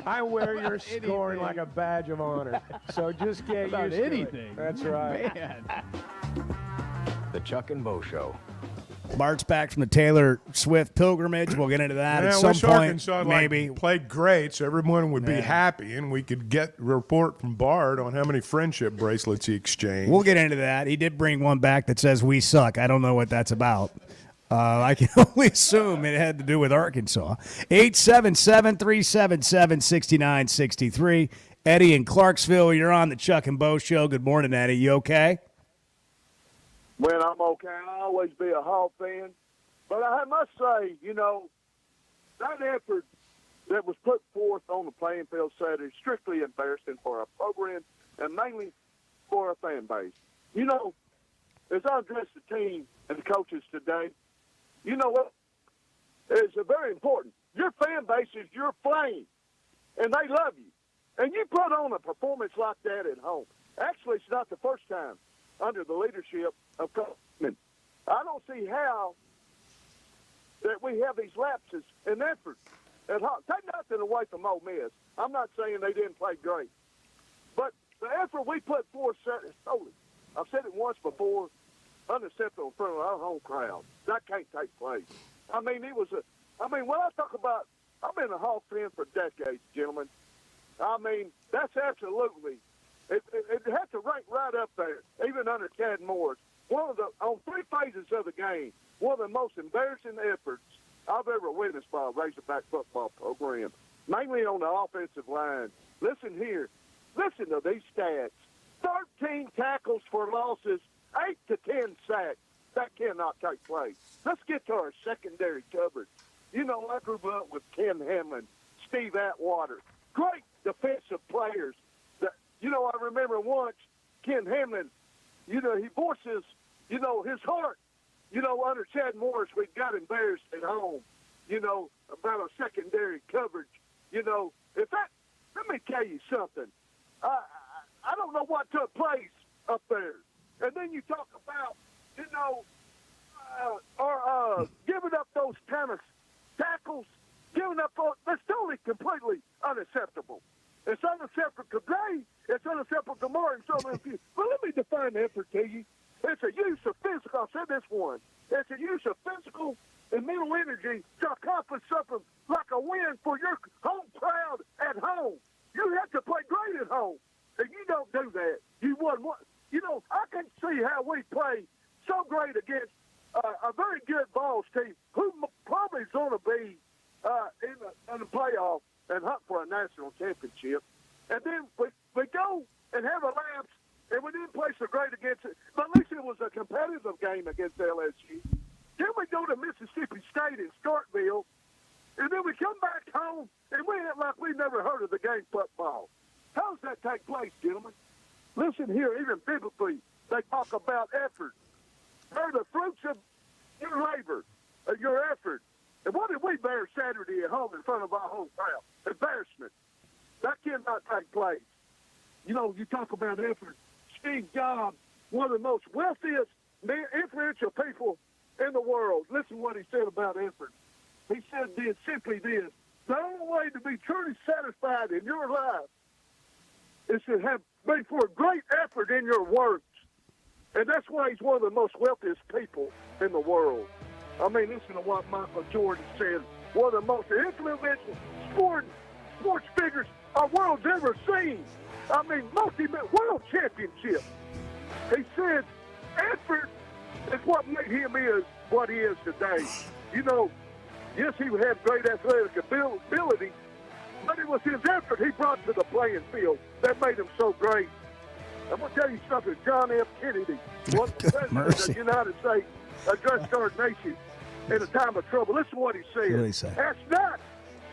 I wear your scoring like a badge of honor. So just get About used to anything. it. That's right. Man. The Chuck and Bo Show. Bart's back from the Taylor Swift pilgrimage. We'll get into that at I some wish point. Arkansas Maybe. played great, so everyone would be Yeah. happy, and we could get a report from Bart on how many friendship bracelets he exchanged. We'll get into that. He did bring one back that says "We suck." I don't know what that's about. I can only assume it had to do with Arkansas. 877-377-6963. Eddie in Clarksville, you're on the Chuck and Bo Show. Good morning, Eddie. You okay? Well, I'm okay. I'll always be a Hawk fan. But I must say, that effort that was put forth on the playing field Saturday is strictly embarrassing for our program and mainly for our fan base. As I address the team and the coaches today, you know what? It's very important. Your fan base is your flame, and they love you. And you put on a performance like that at home. Actually, it's not the first time under the leadership of Coach. I don't see how that we have these lapses in effort at home. Take nothing away from Ole Miss. I'm not saying they didn't play great. But the effort we put forth is totally, I've said it once before, unacceptable in front of our home crowd. That can't take place. I mean, when I talk about, I've been a Hawk fan for decades, gentlemen. I mean, that's absolutely, it has to rank right up there, even under Tad Morris. On three phases of the game, one of the most embarrassing efforts I've ever witnessed by a Razorback football program, mainly on the offensive line. Listen here. Listen to these stats. 13 tackles for losses, 8 to 10 sacks. That cannot take place. Let's get to our secondary coverage. I grew up with Ken Hamlin, Steve Atwater, great defensive players. I remember once Ken Hamlin, he voices, his heart, under Chad Morris, we got embarrassed at home, about our secondary coverage. Let me tell you something. I don't know what took place up there. And then you talk about, giving up those kind of tackles, that's totally, completely unacceptable. It's unacceptable today. It's unacceptable tomorrow. But let me define effort to you. It's a use of physical. I've said this one. It's a use of physical and mental energy to accomplish something like a win for your home crowd at home. You have to play great at home. And you don't do that. You won one. I can see how we play so great against a very good Vols team who probably is going to be in the playoff and hunt for a national championship. And then we go and have a lapse, and we didn't play so great against it. But at least it was a competitive game against LSU. Then we go to Mississippi State in Starkville, and then we come back home, and we act like we never heard of the game football. How does that take place, gentlemen? Listen here, even biblically, they talk about effort. They're the fruits of your labor, of your effort. And what did we bear Saturday at home in front of our home crowd? Embarrassment. That cannot take place. You talk about effort. Steve Jobs, one of the most wealthiest, influential people in the world. Listen what he said about effort. He said simply this. The only way to be truly satisfied in your life is to have made for a great effort in your works. And that's why he's one of the most wealthiest people in the world. I mean, listen to what Michael Jordan said. One of the most influential sports figures our world's ever seen. I mean, world championship. He said, effort is what made him is what he is today. Yes, he would have great athletic ability, but it was his effort he brought to the playing field that made him so great. I'm going to tell you something. John F. Kennedy was the president of the United States, addressed our nation in a time of trouble. Listen to what he said. What did he say? That's not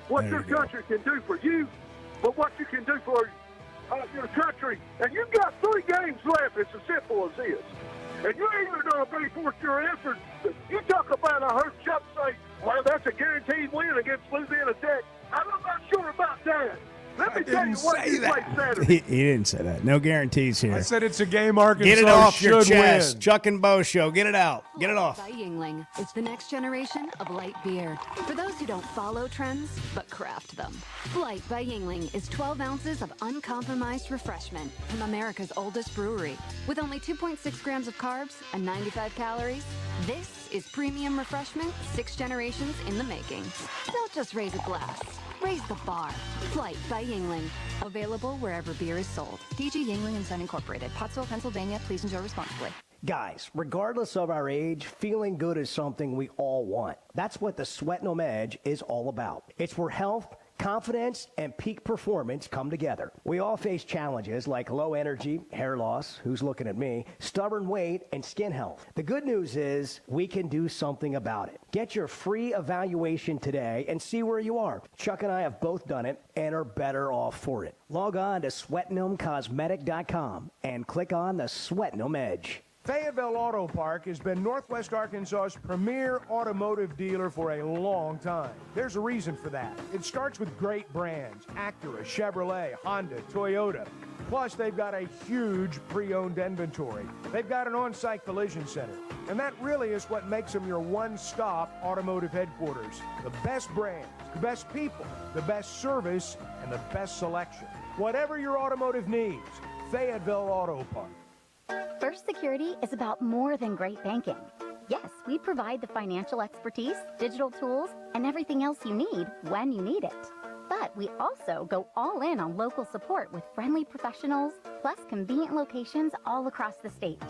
what your country can do for you, but what you can do for your country. And you've got 3 games left. It's as simple as this. And you're either going to be forced your effort. You talk about, I heard Chuck say, well, that's a guaranteed win against Louisiana Tech. I'm not sure about that. Let me tell you what he played Saturday. He didn't say that. No guarantees here. I said it's a game Arkansas Get it off should your chest. win. Chuck and Bo show. Get it out. Get it off. By Yingling. It's the next generation of light beer. For those who don't follow trends, but craft them. Flight by Yingling is 12 ounces of uncompromised refreshment from America's oldest brewery. With only 2.6 grams of carbs and 95 calories, this is premium refreshment 6 generations in the making. Don't just raise a glass. Raise the bar. Flight by Yingling. Available wherever beer is sold. DG Yingling and Son Incorporated. Pottsville, Pennsylvania. Please enjoy responsibly. Guys, regardless of our age, feeling good is something we all want. That's what the Sweating 'em Edge is all about. It's where health, confidence, and peak performance come together. We all face challenges like low energy, hair loss, who's looking at me, stubborn weight, and skin health. The good news is we can do something about it. Get your free evaluation today and see where you are. Chuck and I have both done it and are better off for it. Log on to sweatingthemcosmetic.com and click on the Sweating 'em Edge. Fayetteville Auto Park has been Northwest Arkansas's premier automotive dealer for a long time. There's a reason for that. It starts with great brands: Acura, Chevrolet, Honda, Toyota. Plus, they've got a huge pre-owned inventory. They've got an on-site collision center. And that really is what makes them your one-stop automotive headquarters. The best brands, the best people, the best service, and the best selection. Whatever your automotive needs, Fayetteville Auto Park. First Security is about more than great banking. Yes, we provide the financial expertise, digital tools, and everything else you need when you need it. But we also go all in on local support with friendly professionals, plus convenient locations all across the state.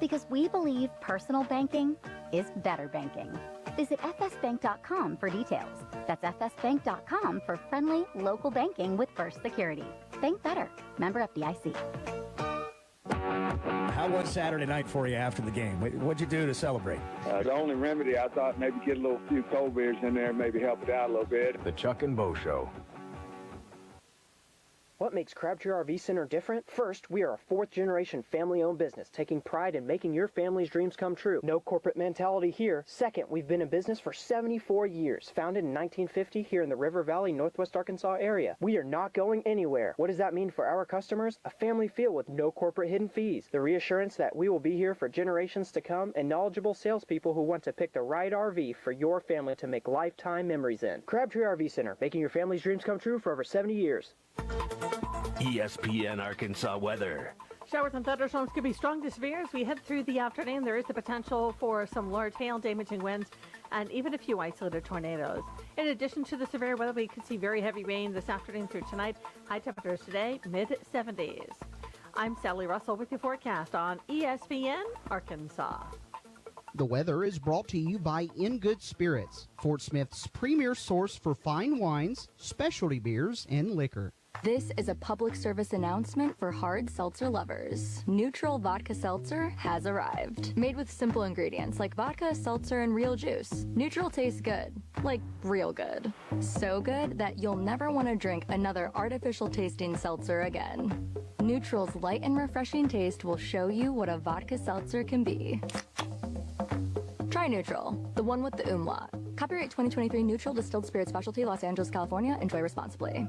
Because we believe personal banking is better banking. Visit fsbank.com for details. That's fsbank.com for friendly, local banking with First Security. Bank better. Member FDIC. How was Saturday night for you after the game? What'd you do to celebrate? The only remedy, I thought maybe get a few cold beers in there, maybe help it out a little bit. The Chuck and Bo Show. What makes Crabtree RV Center different? First, we are a fourth-generation family-owned business, taking pride in making your family's dreams come true. No corporate mentality here. Second, we've been in business for 74 years, founded in 1950 here in the River Valley, Northwest Arkansas area. We are not going anywhere. What does that mean for our customers? A family feel with no corporate hidden fees. The reassurance that we will be here for generations to come, and knowledgeable salespeople who want to pick the right RV for your family to make lifetime memories in. Crabtree RV Center, making your family's dreams come true for over 70 years. ESPN Arkansas weather. Showers and thunderstorms could be strong to severe as we head through the afternoon. There is the potential for some large hail, damaging winds, and even a few isolated tornadoes. In addition to the severe weather, we could see very heavy rain this afternoon through tonight. High temperatures today, mid-70s. I'm Sally Russell with your forecast on ESPN Arkansas. The weather is brought to you by In Good Spirits, Fort Smith's premier source for fine wines, specialty beers, and liquor. This is a public service announcement for hard seltzer lovers. Neutral Vodka Seltzer has arrived. Made with simple ingredients like vodka, seltzer, and real juice. Neutral tastes good. Like real good. So good that you'll never want to drink another artificial tasting seltzer again. Neutral's light and refreshing taste will show you what a vodka seltzer can be. Try Neutral, the one with the umlaut. Copyright 2023 Neutral Distilled Spirits Specialty, Los Angeles, California. Enjoy responsibly.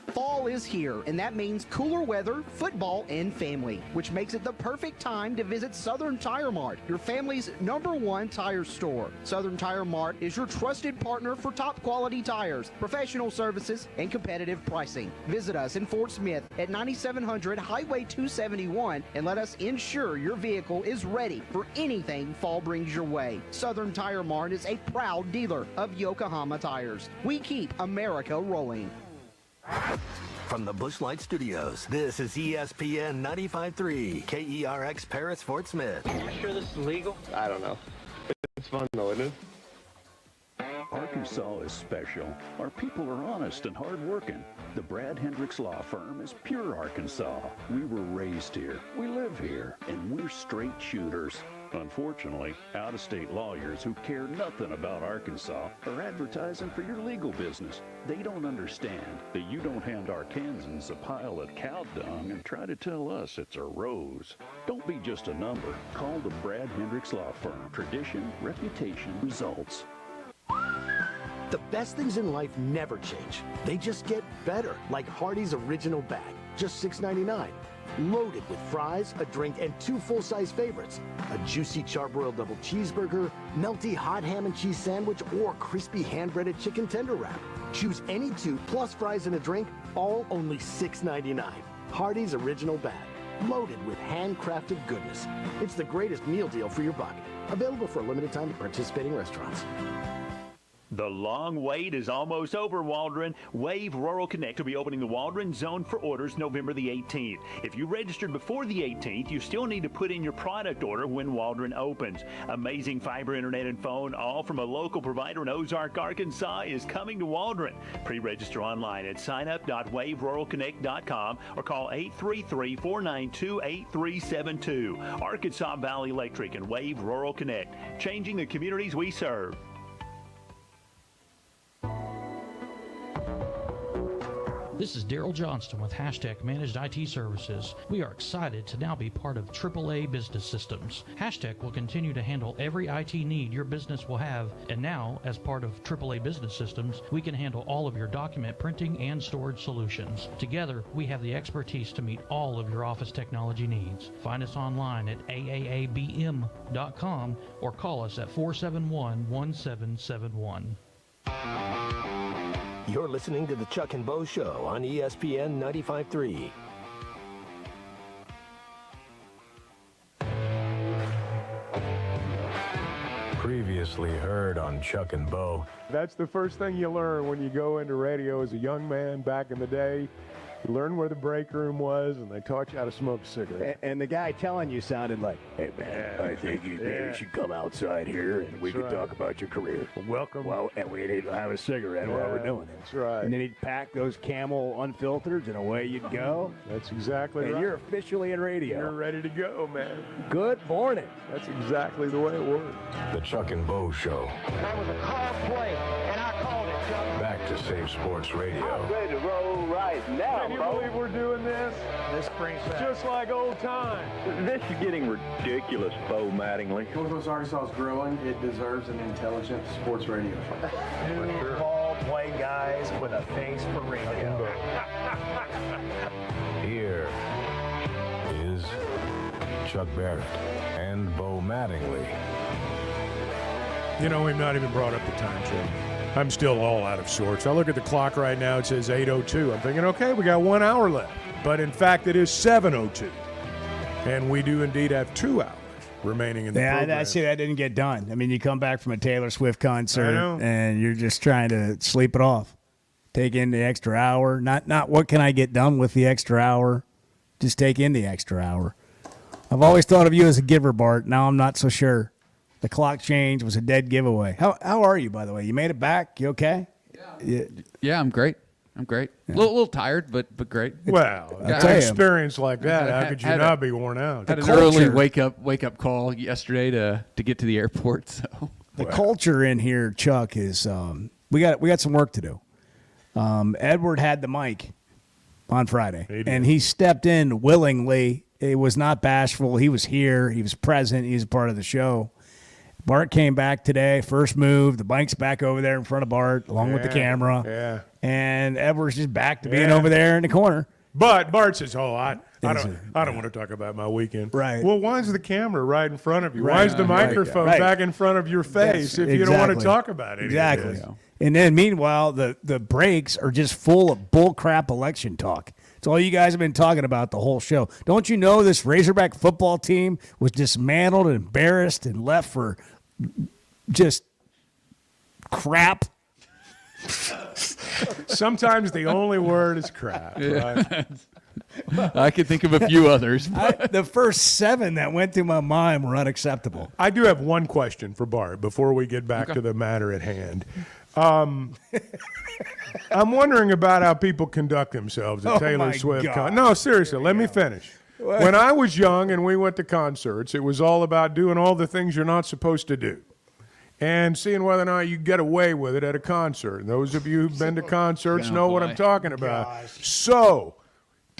Fall is here, and that means cooler weather, football, and family, which makes it the perfect time to visit Southern Tire Mart, your family's #1 tire store. Southern Tire Mart is your trusted partner for top quality tires, professional services, and competitive pricing. Visit us in Fort Smith at 9700 Highway 271 and let us ensure your vehicle is ready for anything fall brings your way. Southern Tire Mart is a proud dealer of Yokohama tires. We keep America rolling. From the Bushlight Studios, this is ESPN 95.3, KERX Paris, Fort Smith. Are you sure this is legal? I don't know. It's fun though, isn't it? Arkansas is special. Our people are honest and hardworking. The Brad Hendricks Law Firm is pure Arkansas. We were raised here, we live here, and we're straight shooters. Unfortunately, out-of-state lawyers who care nothing about Arkansas are advertising for your legal business. They don't understand that you don't hand Arkansans a pile of cow dung and try to tell us it's a rose. Don't be just a number. Call the Brad Hendricks Law Firm. Tradition, reputation, results. The best things in life never change. They just get better, like Hardee's Original Bag, just $6.99. Loaded with fries, a drink, and 2 full-size favorites. A juicy charbroiled double cheeseburger, melty hot ham and cheese sandwich, or crispy hand-breaded chicken tender wrap. Choose any 2 plus fries and a drink, all only $6.99. Hardee's Original Bag, loaded with handcrafted goodness. It's the greatest meal deal for your buck. Available for a limited time at participating restaurants. The long wait is almost over, Waldron. Wave Rural Connect will be opening the Waldron Zone for orders November the 18th. If you registered before the 18th, you still need to put in your product order when Waldron opens. Amazing fiber internet and phone, all from a local provider in Ozark, Arkansas, is coming to Waldron. Pre-register online at signup.waveruralconnect.com or call 833-492-8372. Arkansas Valley Electric and Wave Rural Connect, changing the communities we serve. This is Daryl Johnston with Hashtag Managed IT Services. We are excited to now be part of AAA Business Systems. Hashtag will continue to handle every IT need your business will have, and now, as part of AAA Business Systems, we can handle all of your document printing and storage solutions. Together, we have the expertise to meet all of your office technology needs. Find us online at aaabm.com or call us at 471-1771. You're listening to the Chuck and Bo Show on ESPN 95.3. Previously heard on Chuck and Bo. That's the first thing you learn when you go into radio as a young man back in the day. You learn where the break room was, and they taught you how to smoke a cigarette. And the guy telling you sounded like, hey, man, I think you should come outside here, and we can talk about your career. Welcome. Well, and we need to have a cigarette while we're doing it. That's right. And then he'd pack those Camel unfiltered, and away you'd go. That's exactly right. And you're officially in radio. You're ready to go, man. Good morning. That's exactly the way it works. The Chuck and Bo Show. That was a call play, and I called it, Chuck. Back to Safe Sports Radio. I'm ready to roll right now, Can you believe we're doing this? This brings back. Just like old times. This is getting ridiculous, Bo Mattingly. Northwest Arkansas is growing. It deserves an intelligent sports radio show. Two ball-playing guys with a face for radio. Here is Chuck Barrett and Bo Mattingly. You know, we've not even brought up the time change. I'm still all out of sorts. I look at the clock right now. It says 8:02. I'm thinking, okay, we got 1 hour left. But in fact, it is 7:02. And we do indeed have 2 hours remaining in the program. Yeah, I see that didn't get done. I mean, you come back from a Taylor Swift concert, and you're just trying to sleep it off. Take in the extra hour. Not what can I get done with the extra hour. Just take in the extra hour. I've always thought of you as a giver, Bart. Now I'm not so sure. The clock change was a dead giveaway. How are you, by the way? You made it back? You okay? Yeah, I'm great. I'm great. A little tired, but great. Well, an experience like that, how could you not be worn out? Had an early wake up call yesterday to get to the airport. So the culture in here, Chuck, is we got some work to do. Edward had the mic on Friday, and he stepped in willingly. It was not bashful. He was here. He was present. He was a part of the show. Bart came back today, first move. The bike's back over there in front of Bart, along with the camera. Yeah. And Edward's just back to being over there in the corner. But Bart says, I don't want to talk about my weekend. Right. Well, why is the camera right in front of you? Right. Why is the microphone back in front of your face if you don't want to talk about it? Exactly. And then meanwhile, the breaks are just full of bullcrap election talk. It's all you guys have been talking about the whole show. Don't you know this Razorback football team was dismantled and embarrassed and left for just crap? Sometimes the only word is crap. Right? I could think of a few others. The first 7 that went through my mind were unacceptable. I do have one question for Bart before we get back to the matter at hand. I'm wondering about how people conduct themselves at Taylor Swift. No, seriously, let me finish. What? When I was young and we went to concerts, it was all about doing all the things you're not supposed to do and seeing whether or not you get away with it at a concert. And those of you who've been to concerts know what I'm talking about. So,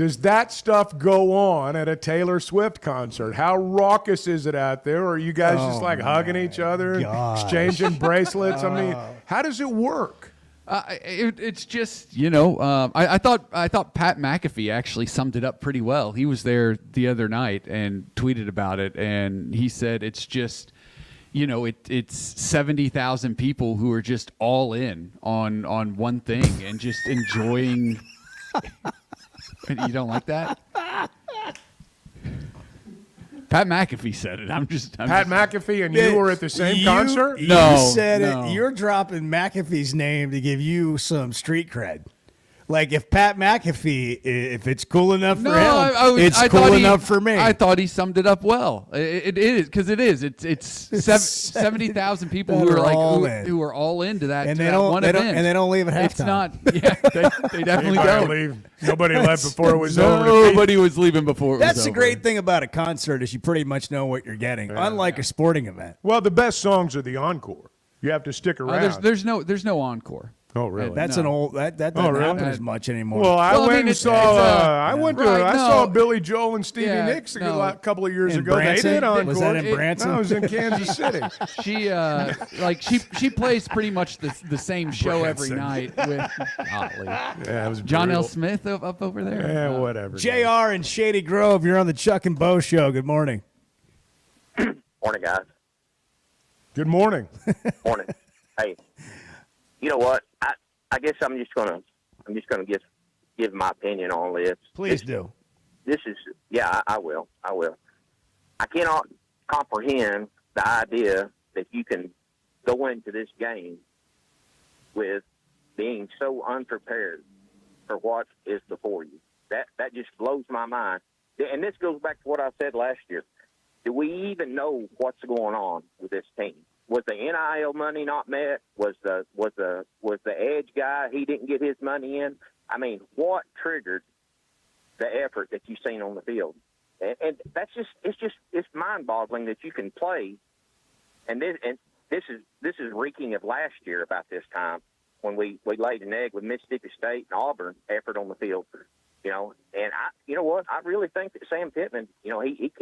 Does that stuff go on at a Taylor Swift concert? How raucous is it out there? Or are you guys just like hugging each other and exchanging bracelets? I mean, how does it work? It's just, I thought Pat McAfee actually summed it up pretty well. He was there the other night and tweeted about it, and he said it's just, it's 70,000 people who are just all in on one thing and just enjoying. You don't like that? Pat McAfee said it. Pat McAfee and you were at the same concert? You said it. You're dropping McAfee's name to give you some street cred. Like if Pat McAfee, if it's cool enough for him, it's cool enough for me. I thought he summed it up well. It is because it is. It's 70,000 people who are all into that. And to they that don't. one They event. don't. And they don't leave at halftime. It's not. Yeah, they definitely don't. Nobody left before it was over. Nobody was leaving before it was over. That's the great thing about a concert is you pretty much know what you're getting, unlike a sporting event. Well, the best songs are the encore. You have to stick around. There's no encore. Oh, really? That's an old that doesn't happen as much anymore. Well, I saw Billy Joel and Stevie Nicks a couple of years ago. Branson? They did encore. Was that in Branson? No, it was in Kansas City. She plays pretty much the same show every night with it was John L. brutal. Smith up over there. Yeah, whatever. JR in Shady Grove, you're on the Chuck and Bo show. Good morning. Morning, guys. Good morning. Morning. Hey, you know what? I guess I'm just gonna give my opinion on this. Please do. This is I will. I cannot comprehend the idea that you can go into this game with being so unprepared for what is before you. That just blows my mind. And this goes back to what I said last year. Do we even know what's going on with this team? Was the NIL money not met? Was the edge guy, he didn't get his money in? I mean, what triggered the effort that you've seen on the field? And that's it's mind-boggling that you can play. And this is reeking of last year about this time when we laid an egg with Mississippi State and Auburn effort on the field. And you know what? I really think that Sam Pittman, he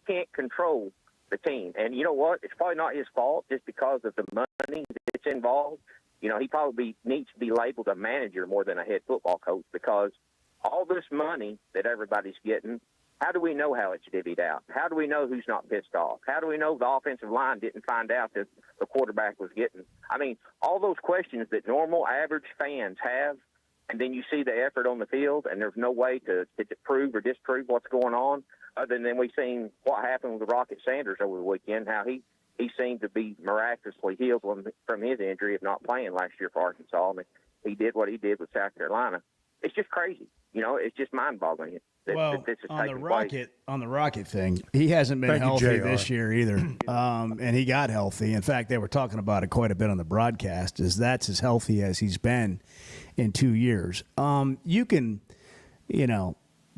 can't control the team. And you know what? It's probably not his fault just because of the money that's involved. He probably needs to be labeled a manager more than a head football coach because all this money that everybody's getting, how do we know how it's divvied out? How do we know who's not pissed off? How do we know the offensive line didn't find out that the quarterback was getting? I mean, all those questions that normal, average fans have, and then you see the effort on the field, and there's no way to prove or disprove what's going on, other than we've seen what happened with Rocket Sanders over the weekend, how he seemed to be miraculously healed from his injury of not playing last year for Arkansas. I mean, he did what he did with South Carolina. It's just crazy. It's just mind-boggling that this is taking place. On the Rocket thing, he hasn't been healthy this year either, and he got healthy. In fact, they were talking about it quite a bit on the broadcast, that's as healthy as he's been in 2 years. You can,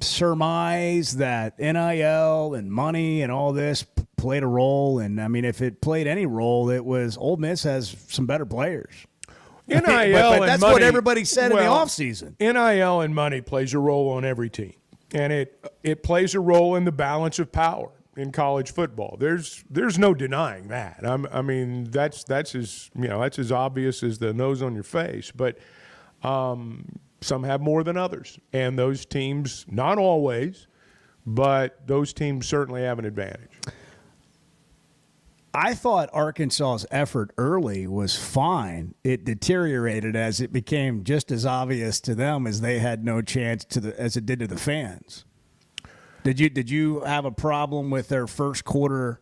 surmise that NIL and money and all this played a role. And, I mean, if it played any role, it was Ole Miss has some better players. NIL but and that's money, what everybody said in the offseason. NIL and money plays a role on every team. And it plays a role in the balance of power in college football. There's no denying that. I mean, that's as obvious as the nose on your face. But some have more than others. And those teams, not always, but those teams certainly have an advantage. I thought Arkansas's effort early was fine. It deteriorated as it became just as obvious to them as they had no chance as it did to the fans. Did you have a problem with their first quarter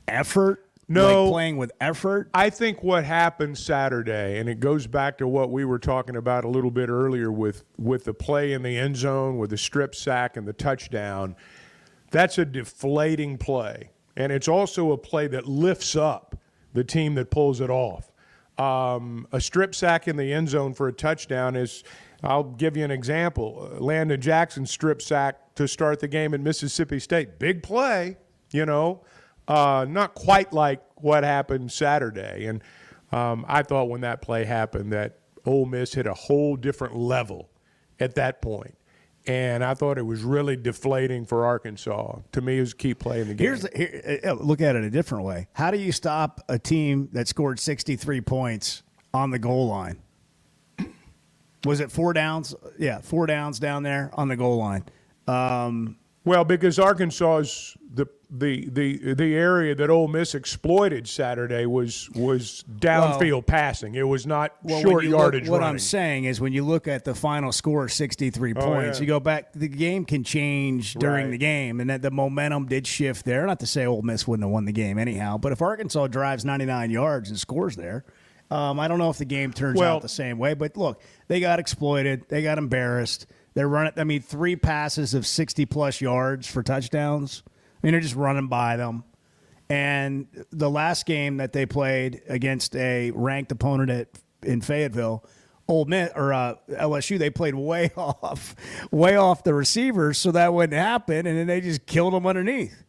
effort? No. Like playing with effort? I think what happened Saturday, and it goes back to what we were talking about a little bit earlier with the play in the end zone, with the strip sack and the touchdown, that's a deflating play. And it's also a play that lifts up the team that pulls it off. A strip sack in the end zone for a touchdown is, I'll give you an example. Landon Jackson's strip sack to start the game at Mississippi State. Big play, not quite like what happened Saturday. And I thought when that play happened that Ole Miss hit a whole different level at that point. And I thought it was really deflating for Arkansas. To me, it was a key play in the game. Look at it a different way. How do you stop a team that scored 63 points on the goal line? Was it 4 downs? Yeah, 4 downs down there on the goal line. Well, because Arkansas's the area that Ole Miss exploited Saturday was downfield passing. It was not short yardage What running. I'm saying is when you look at the final score, 63 points, you go back, the game can change during the game, and that the momentum did shift there. Not to say Ole Miss wouldn't have won the game anyhow, but if Arkansas drives 99 yards and scores there, I don't know if the game turns out the same way. But look, they got exploited. They got embarrassed. They're running, 3 passes of 60-plus yards for touchdowns. They're just running by them. And the last game that they played against a ranked opponent in Fayetteville, Ole Miss or LSU, they played way off the receivers, so that wouldn't happen, and then they just killed them underneath.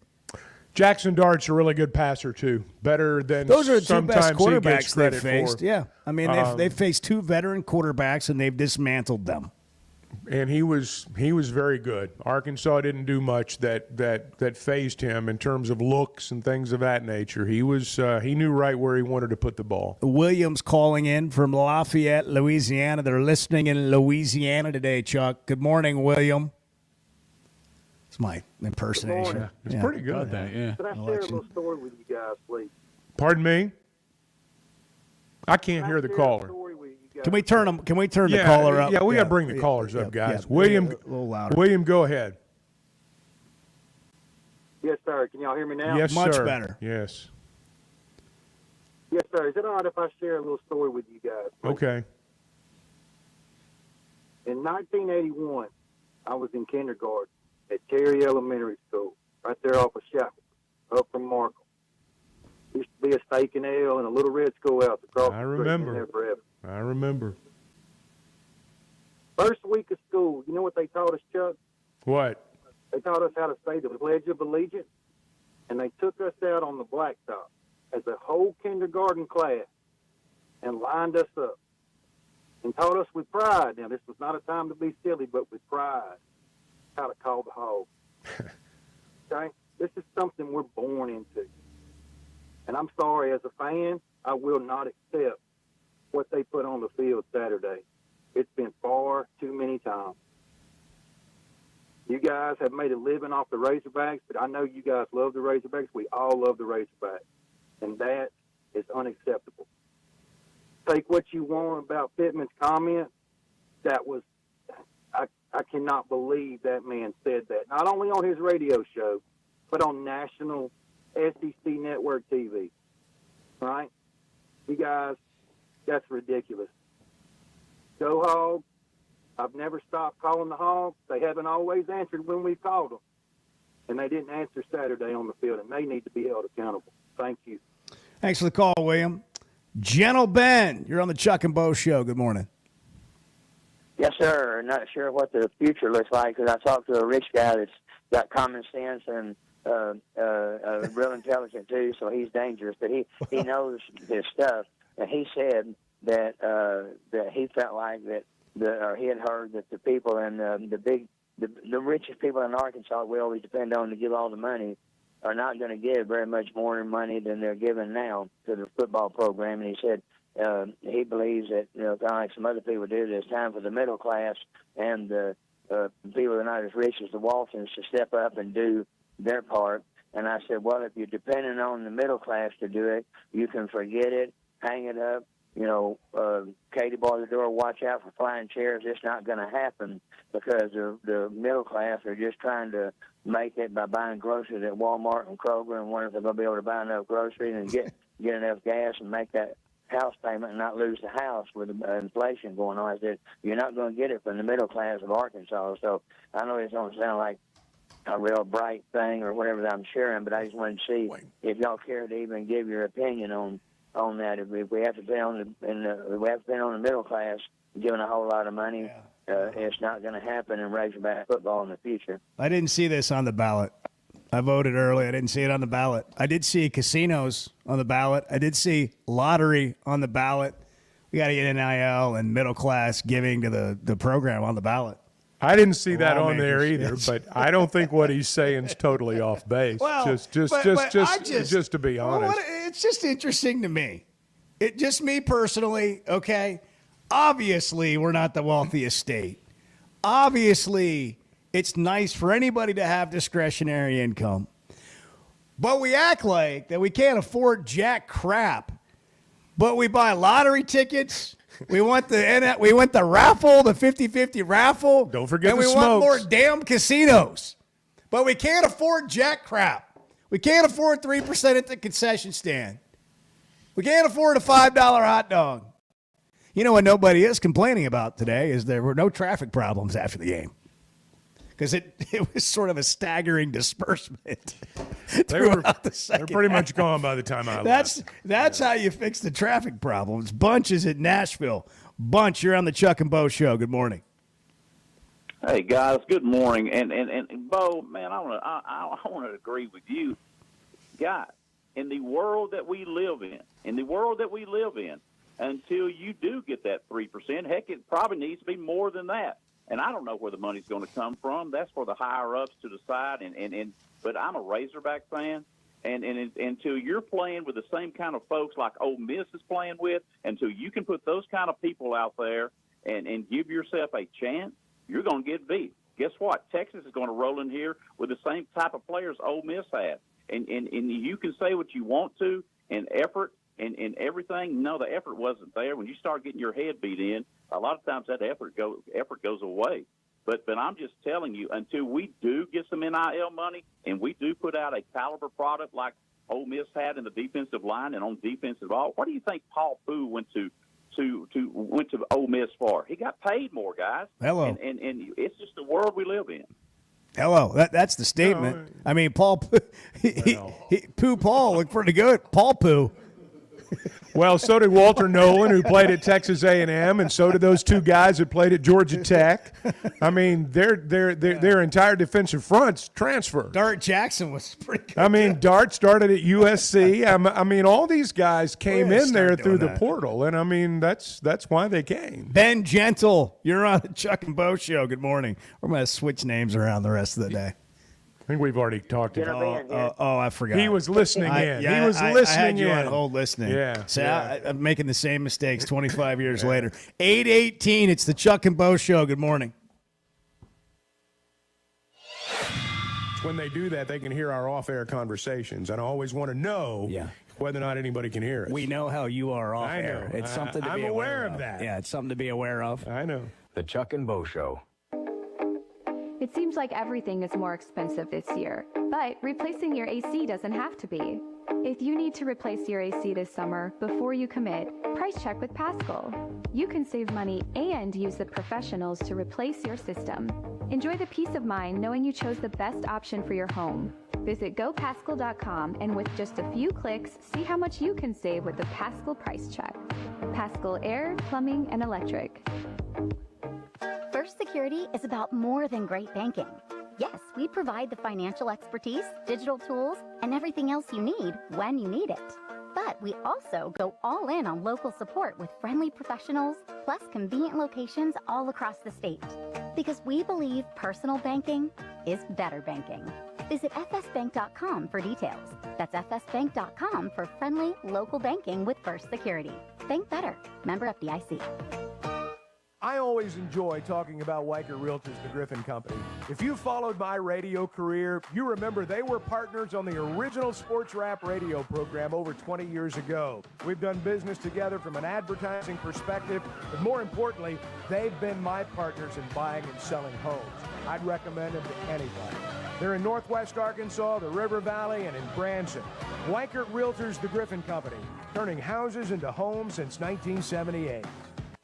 Jackson Dart's a really good passer too, better than those are the 2 sometimes best he gets quarterbacks they've credit faced. for. Yeah, they've faced 2 veteran quarterbacks and they've dismantled them. And he was very good. Arkansas didn't do much that fazed him in terms of looks and things of that nature. He knew right where he wanted to put the ball. Williams calling in from Lafayette, Louisiana. They're listening in Louisiana today, Chuck. Good morning, William. It's my impersonation. It's pretty good. Can I share a little story with you guys, please? Pardon me? I can't hear the caller. Can we turn the caller up? Yeah, we got to bring the callers up, guys. Yeah, William, a little louder. William, go ahead. Yes, sir. Can y'all hear me now? Yes, Much sir. better. Yes. Yes, sir. Is it all right if I share a little story with you guys? Okay. In 1981, I was in kindergarten at Terry Elementary School, right there off of Shackleton, up from Markham. Used to be a steak and ale and a little red schoolhouse across I the street. remember. Been there forever. I remember. First week of school, you know what they taught us, Chuck? What? They taught us how to say the Pledge of Allegiance, and they took us out on the blacktop as a whole kindergarten class and lined us up and taught us with pride. Now, this was not a time to be silly, but with pride, how to call the hog. Okay? This is something we're born into. And I'm sorry, as a fan, I will not accept what they put on the field Saturday. It's been far too many times. You guys have made a living off the Razorbacks, but I know you guys love the Razorbacks. We all love the Razorbacks. And that is unacceptable. Take what you want about Pittman's comment. That was, I cannot believe that man said that. Not only on his radio show, but on national SEC network TV. Right? You guys, that's ridiculous. Go Hogs. I've never stopped calling the Hogs. They haven't always answered when we've called them. And they didn't answer Saturday on the field, and they need to be held accountable. Thank you. Thanks for the call, William. Gentle Ben, you're on the Chuck and Bo Show. Good morning. Yes, sir. Not sure what the future looks like because I talked to a rich guy that's got common sense and real intelligent too, so he's dangerous. But he knows his stuff, and he said that that he felt like that he had heard that the people in the richest people in Arkansas we always depend on to give all the money are not going to give very much more money than they're giving now to the football program. And he said he believes that, kind of like some other people do, that it's time for the middle class and the people that are not as rich as the Waltons to step up and do their part. And I said, well, if you're depending on the middle class to do it, you can forget it, hang it up. Katie bar the door, watch out for flying chairs. It's not going to happen because the middle class are just trying to make it by buying groceries at Walmart and Kroger and wonder if they're going to be able to buy enough groceries and get enough gas and make that house payment and not lose the house with inflation going on. I said, you're not going to get it from the middle class of Arkansas. So I know it don't sound like a real bright thing or whatever that I'm sharing, but I just wanted to see if y'all care to even give your opinion on that. If we have to pay on the middle class, giving a whole lot of money, it's not going to happen in Razorback football in the future. I didn't see this on the ballot. I voted early. I didn't see it on the ballot. I did see casinos on the ballot. I did see lottery on the ballot. We got to get NIL and middle class giving to the program on the ballot. I didn't see that on Lawmakers, there either, yes. but I don't think what he's saying is totally off base. Well, just to be well, honest. it's just interesting to me. It just me personally, okay? Obviously, we're not the wealthiest state. Obviously, it's nice for anybody to have discretionary income. But we act like that we can't afford jack crap. But we buy lottery tickets. We want the raffle, the 50-50 raffle. Don't forget and the we want smokes. more damn casinos. But we can't afford jack crap. We can't afford 3% at the concession stand. We can't afford a $5 hot dog. You know what nobody is complaining about today is there were no traffic problems after the game. Because it was sort of a staggering disbursement. They're the pretty much gone by the time I left. That's how you fix the traffic problems. Bunch is at Nashville. Bunch, you're on the Chuck and Bo Show. Good morning. Hey guys, good morning. And Bo, man, I want to agree with you, guys. In the world that we live in, until you do get that 3%, heck, it probably needs to be more than that. And I don't know where the money's going to come from. That's for the higher ups to decide. But I'm a Razorback fan, and until you're playing with the same kind of folks like Ole Miss is playing with, until you can put those kind of people out there and give yourself a chance, you're going to get beat. Guess what? Texas is going to roll in here with the same type of players Ole Miss had. And you can say what you want to, and effort and everything. No, the effort wasn't there. When you start getting your head beat in, a lot of times that effort goes away. But I'm just telling you, until we do get some NIL money and we do put out a caliber product like Ole Miss had in the defensive line and on defensive ball, what do you think Paul Pugh went to Ole Miss for? He got paid more, guys. Hello. And it's just the world we live in. Hello. That's the statement. I mean, Paul Pooh Paul looked pretty good. Paul Pooh. Well, so did Walter Nolan, who played at Texas A&M, and so did those two guys that played at Georgia Tech. I mean, their entire defensive fronts transferred. Dart Jackson was pretty good. I mean, Dart started at USC. I mean, all these guys came in there through the portal, and I mean, that's why they came. Ben Gentle, you're on the Chuck and Bo Show. Good morning. We're going to switch names around the rest of the day. I think we've already talked about it. I forgot. He was listening in. Yeah, he was listening I had you in. on hold listening. Yeah. So yeah. I'm making the same mistakes 25 years later. 8:18, it's the Chuck and Bo Show. Good morning. When they do that, they can hear our off-air conversations, and I always want to know whether or not anybody can hear us. We know how you are off I know. air. It's something to I'm be aware of that. Yeah, it's something to be aware of. I know. The Chuck and Bo Show. It seems like everything is more expensive this year, but replacing your AC doesn't have to be. If you need to replace your AC this summer, before you commit, price check with Pascal. You can save money and use the professionals to replace your system. Enjoy the peace of mind knowing you chose the best option for your home. Visit gopascal.com and with just a few clicks, see how much you can save with the Pascal price check. Pascal Air, Plumbing, and Electric. First Security is about more than great banking. Yes, we provide the financial expertise, digital tools, and everything else you need when you need it. But we also go all in on local support with friendly professionals, plus convenient locations all across the state. Because we believe personal banking is better banking. Visit fsbank.com for details. That's fsbank.com for friendly local banking with First Security. Bank better. Member FDIC. I always enjoy talking about Weichert Realtors, the Griffin Company. If you followed my radio career, you remember they were partners on the original sports rap radio program over 20 years ago. We've done business together from an advertising perspective, but more importantly, they've been my partners in buying and selling homes. I'd recommend them to anybody. They're in Northwest Arkansas, the River Valley, and in Branson. Weichert Realtors, the Griffin Company, turning houses into homes since 1978.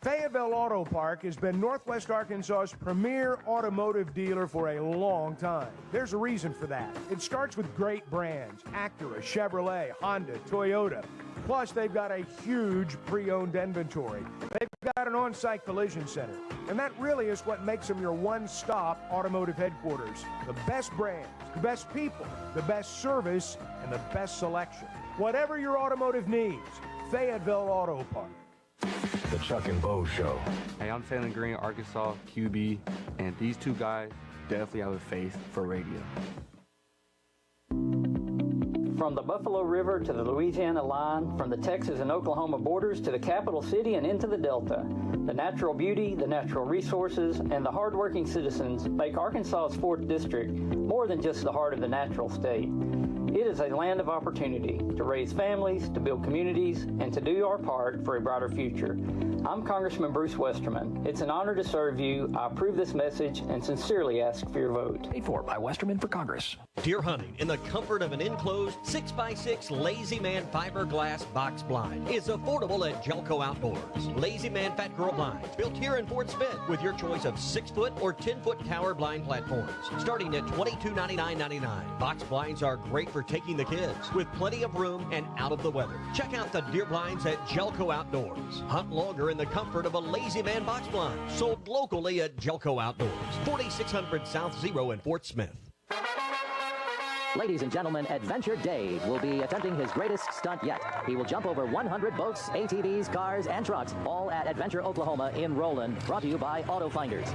Fayetteville Auto Park has been Northwest Arkansas's premier automotive dealer for a long time. There's a reason for that. It starts with great brands: Acura, Chevrolet, Honda, Toyota. Plus, they've got a huge pre-owned inventory. They've got an on-site collision center. And that really is what makes them your one-stop automotive headquarters. The best brands, the best people, the best service, and the best selection. Whatever your automotive needs, Fayetteville Auto Park. The Chuck and Bo Show. Hey, I'm Taylor Green, Arkansas, QB, and these two guys definitely have a face for radio. From the Buffalo River to the Louisiana line, from the Texas and Oklahoma borders to the capital city and into the Delta, the natural beauty, the natural resources, and the hardworking citizens make Arkansas's 4th District more than just the heart of the natural state. It is a land of opportunity to raise families, to build communities, and to do our part for a brighter future. I'm Congressman Bruce Westerman. It's an honor to serve you. I approve this message and sincerely ask for your vote. Paid for by Westerman for Congress. Deer hunting in the comfort of an enclosed 6x6 Lazy Man fiberglass box blind is affordable at Jelco Outdoors. Lazy Man Fat Girl blinds, built here in Fort Smith with your choice of 6-foot or 10-foot tower blind platforms, starting at $22.99.99. Box blinds are great for taking the kids, with plenty of room and out of the weather. Check out the deer blinds at Jelco Outdoors. Hunt longer in the comfort of a Lazy Man box blind, sold locally at Jelco Outdoors, 4600 South Zero in Fort Smith. Ladies and gentlemen, Adventure Dave will be attempting his greatest stunt yet. He will jump over 100 boats, ATVs, cars, and trucks, all at Adventure Oklahoma in Roland, brought to you by Auto Finders.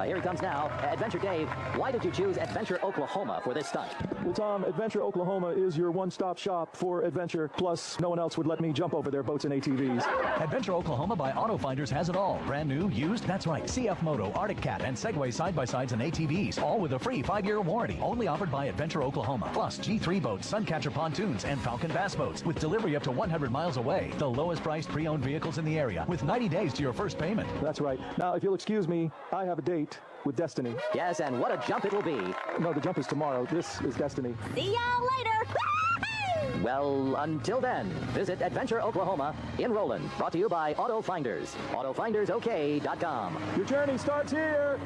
Here he comes now. Adventure Dave, why did you choose Adventure Oklahoma for this stunt? Well, Tom, Adventure Oklahoma is your one-stop shop for adventure, plus no one else would let me jump over their boats and ATVs. Adventure Oklahoma by Auto Finders has it all. Brand new, used, that's right. CF Moto, Arctic Cat, and Segway side-by-sides and ATVs, all with a free 5-year warranty. Only offered by Adventure Oklahoma. Plus G3 boats, Suncatcher pontoons, and Falcon bass boats with delivery up to 100 miles away. The lowest priced pre-owned vehicles in the area with 90 days to your first payment. That's right. Now, if you'll excuse me, I have a date with Destiny. Yes, and what a jump it will be. No, the jump is tomorrow. This is Destiny. See y'all later. Well, until then, visit Adventure Oklahoma in Roland. Brought to you by Auto Finders. AutoFindersOK.com. Your journey starts here.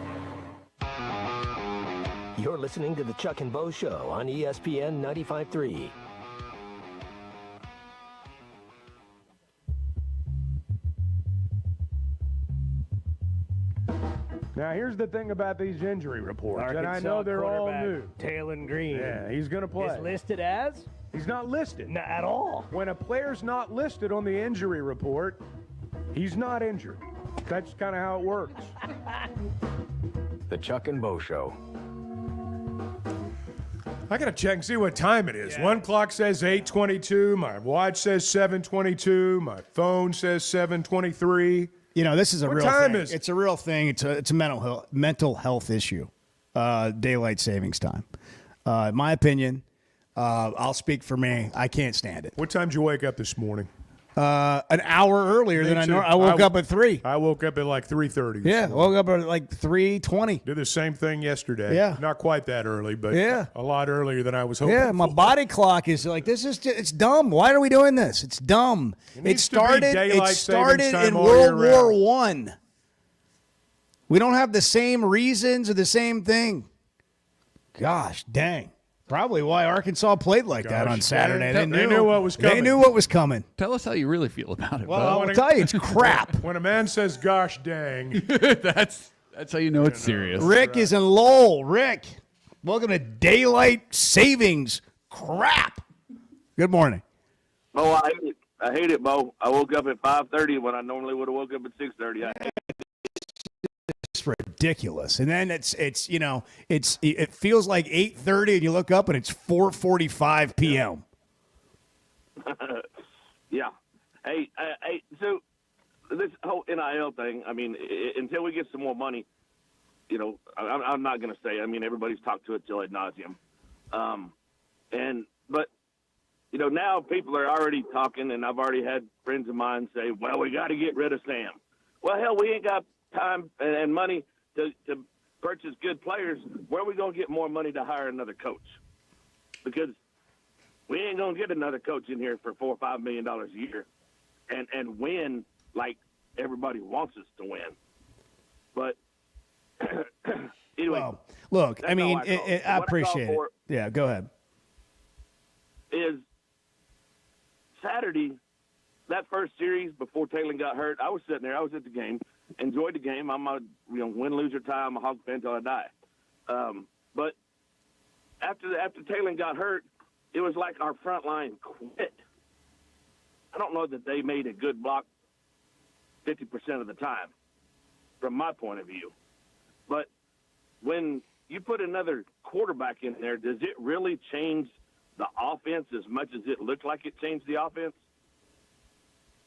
You're listening to the Chuck and Bo Show on ESPN 95.3. Now, here's the thing about these injury reports, and I know they're all new. Taylor Green. Yeah, he's going to play. Is listed as? He's not listed. Not at all. When a player's not listed on the injury report, he's not injured. That's kind of how it works. The Chuck and Bo Show. I got to check and see what time it is. Yeah. One clock says 8:22. My watch says 7:22. My phone says 7:23. You know, this is a what real time thing. Is it's a real thing. It's a mental health issue. Daylight savings time. In my opinion, I'll speak for me. I can't stand it. What time did you wake up this morning? An hour earlier than I know. I woke up at 3. I woke up at like 3:30. Yeah, woke up at like 3:20. Did the same thing yesterday. Yeah. Not quite that early, but a lot earlier than I was hoping. Yeah, my body clock is like, it's dumb. Why are we doing this? It's dumb. It started in World War I. We don't have the same reasons or the same thing. Gosh, dang. Probably why Arkansas played like that on Saturday. They knew what was coming. They knew what was coming. Tell us how you really feel about it. Well, I'll tell you, it's crap. When a man says, gosh dang. That's how you know it's serious. Rick is in Lowell. Rick, welcome to Daylight Savings. Crap. Good morning. Bo, I hate it, Bo. I woke up at 5:30 when I normally would have woke up at 6:30. I hate it. It's ridiculous. And then it feels like 8:30 and you look up and it's 4:45 p.m. Yeah. Hey, so this whole NIL thing, I mean, until we get some more money, I'm not going to say. I mean, everybody's talked to it till ad nauseum. But now people are already talking, and I've already had friends of mine say, well, we got to get rid of Sam. Well, hell, we ain't got time and money to purchase good players. Where are we going to get more money to hire another coach? Because we ain't going to get another coach in here for $4 or $5 million a year and win like everybody wants us to win. But anyway. Well, look, I mean, I appreciate it. Yeah, go ahead. Is Saturday, that first series before Taylor got hurt, I was sitting there. I was at the game. Enjoyed the game. I'm a win, lose, or tie. I'm a Hawk fan until I die. But after Taylor got hurt, it was like our front line quit. I don't know that they made a good block 50% of the time, from my point of view. But when you put another quarterback in there, does it really change the offense as much as it looked like it changed the offense?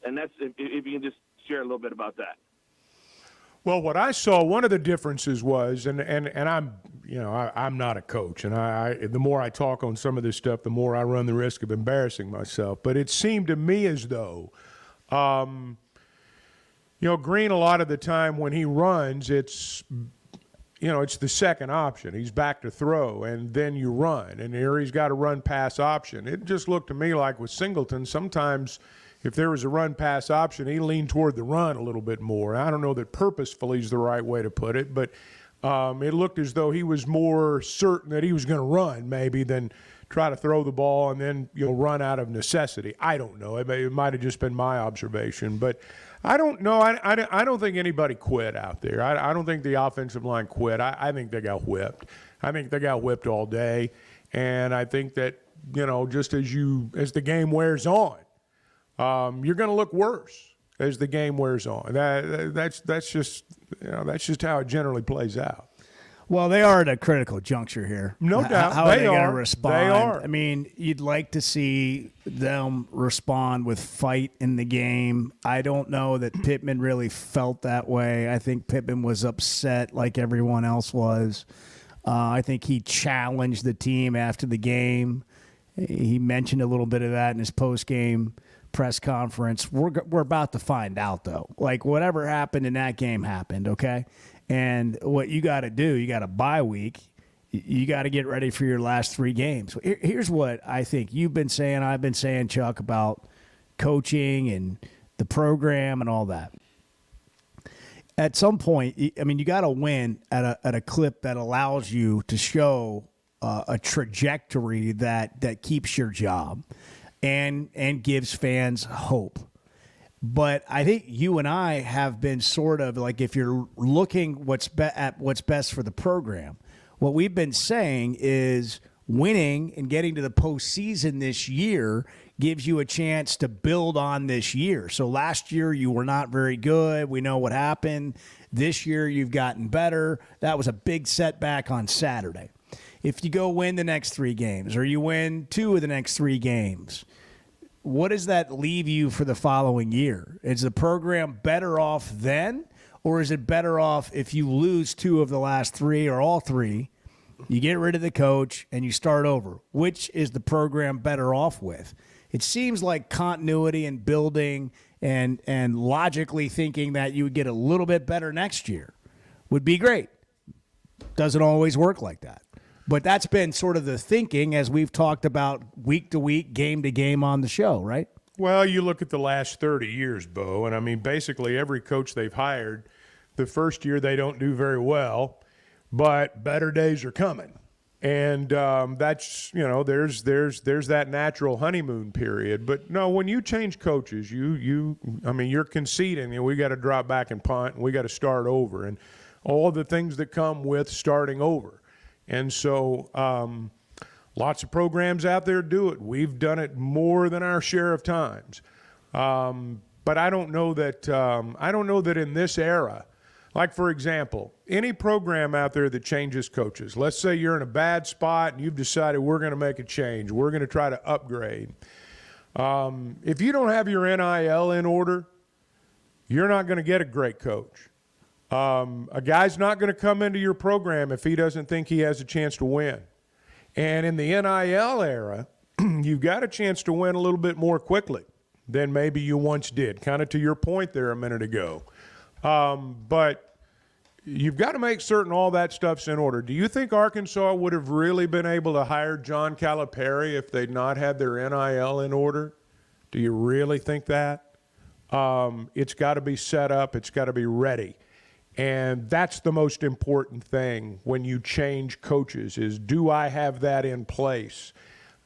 And that's if you can just share a little bit about that. Well, what I saw, one of the differences was, and I'm not a coach, and the more I talk on some of this stuff, the more I run the risk of embarrassing myself. But it seemed to me as though, Green, a lot of the time when he runs, it's the second option. He's back to throw, and then you run, and here he's got a run-pass option. It just looked to me like with Singleton, sometimes if there was a run-pass option, he leaned toward the run a little bit more. I don't know that purposefully is the right way to put it, but it looked as though he was more certain that he was going to run maybe than try to throw the ball and then run out of necessity. I don't know. It might have just been my observation, but I don't know. I don't think anybody quit out there. I don't think the offensive line quit. I think they got whipped. I think they got whipped all day, and I think that just as the game wears on, you're going to look worse as the game wears on. That's just how it generally plays out. Well, they are at a critical juncture here. No doubt. How are they going to respond? They are. I mean, you'd like to see them respond with fight in the game. I don't know that Pittman really felt that way. I think Pittman was upset like everyone else was. I think he challenged the team after the game. He mentioned a little bit of that in his post-game press conference. We're about to find out, though. Like, whatever happened in that game happened, okay? And what you got to do, you got a bye week. You got to get ready for your last 3 games. Here's what I think you've been saying, I've been saying, Chuck, about coaching and the program and all that. At some point, I mean, you got to win at a clip that allows you to show a trajectory that keeps your job and gives fans hope. But I think you and I have been sort of like, if you're looking at what's best for the program, what we've been saying is winning and getting to the postseason this year gives you a chance to build on this year. So last year you were not very good. We know what happened. This year you've gotten better. That was a big setback on Saturday. If you go win the next 3 games or you win 2 of the next 3 games, what does that leave you for the following year? Is the program better off then, or is it better off if you lose 2 of the last 3 or all 3, you get rid of the coach and you start over? Which is the program better off with? It seems like continuity and building and logically thinking that you would get a little bit better next year would be great. Doesn't always work like that. But that's been sort of the thinking as we've talked about week to week, game to game on the show, right? Well, you look at the last 30 years, Bo, and I mean, basically every coach they've hired, the first year they don't do very well, but better days are coming. And that's, there's that natural honeymoon period. But no, when you change coaches, you're conceding, we got to drop back and punt, and we got to start over, and all the things that come with starting over. And so lots of programs out there do it. We've done it more than our share of times. But I don't know that in this era, like, for example, any program out there that changes coaches, let's say you're in a bad spot and you've decided we're going to make a change. We're going to try to upgrade. If you don't have your NIL in order, you're not going to get a great coach. A guy's not going to come into your program if he doesn't think he has a chance to win. And in the NIL era, you've got a chance to win a little bit more quickly than maybe you once did, kind of to your point there a minute ago. But you've got to make certain all that stuff's in order. Do you think Arkansas would have really been able to hire John Calipari if they'd not had their NIL in order? Do you really think that? It's got to be set up. It's got to be ready. And that's the most important thing when you change coaches is, do I have that in place?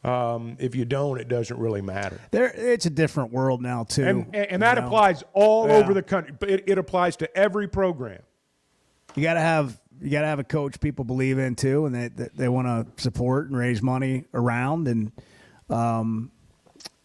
If you don't, it doesn't really matter. It's a different world now, too. And that applies all over the country. It applies to every program. You got to have a coach people believe in, too, and they want to support and raise money around, and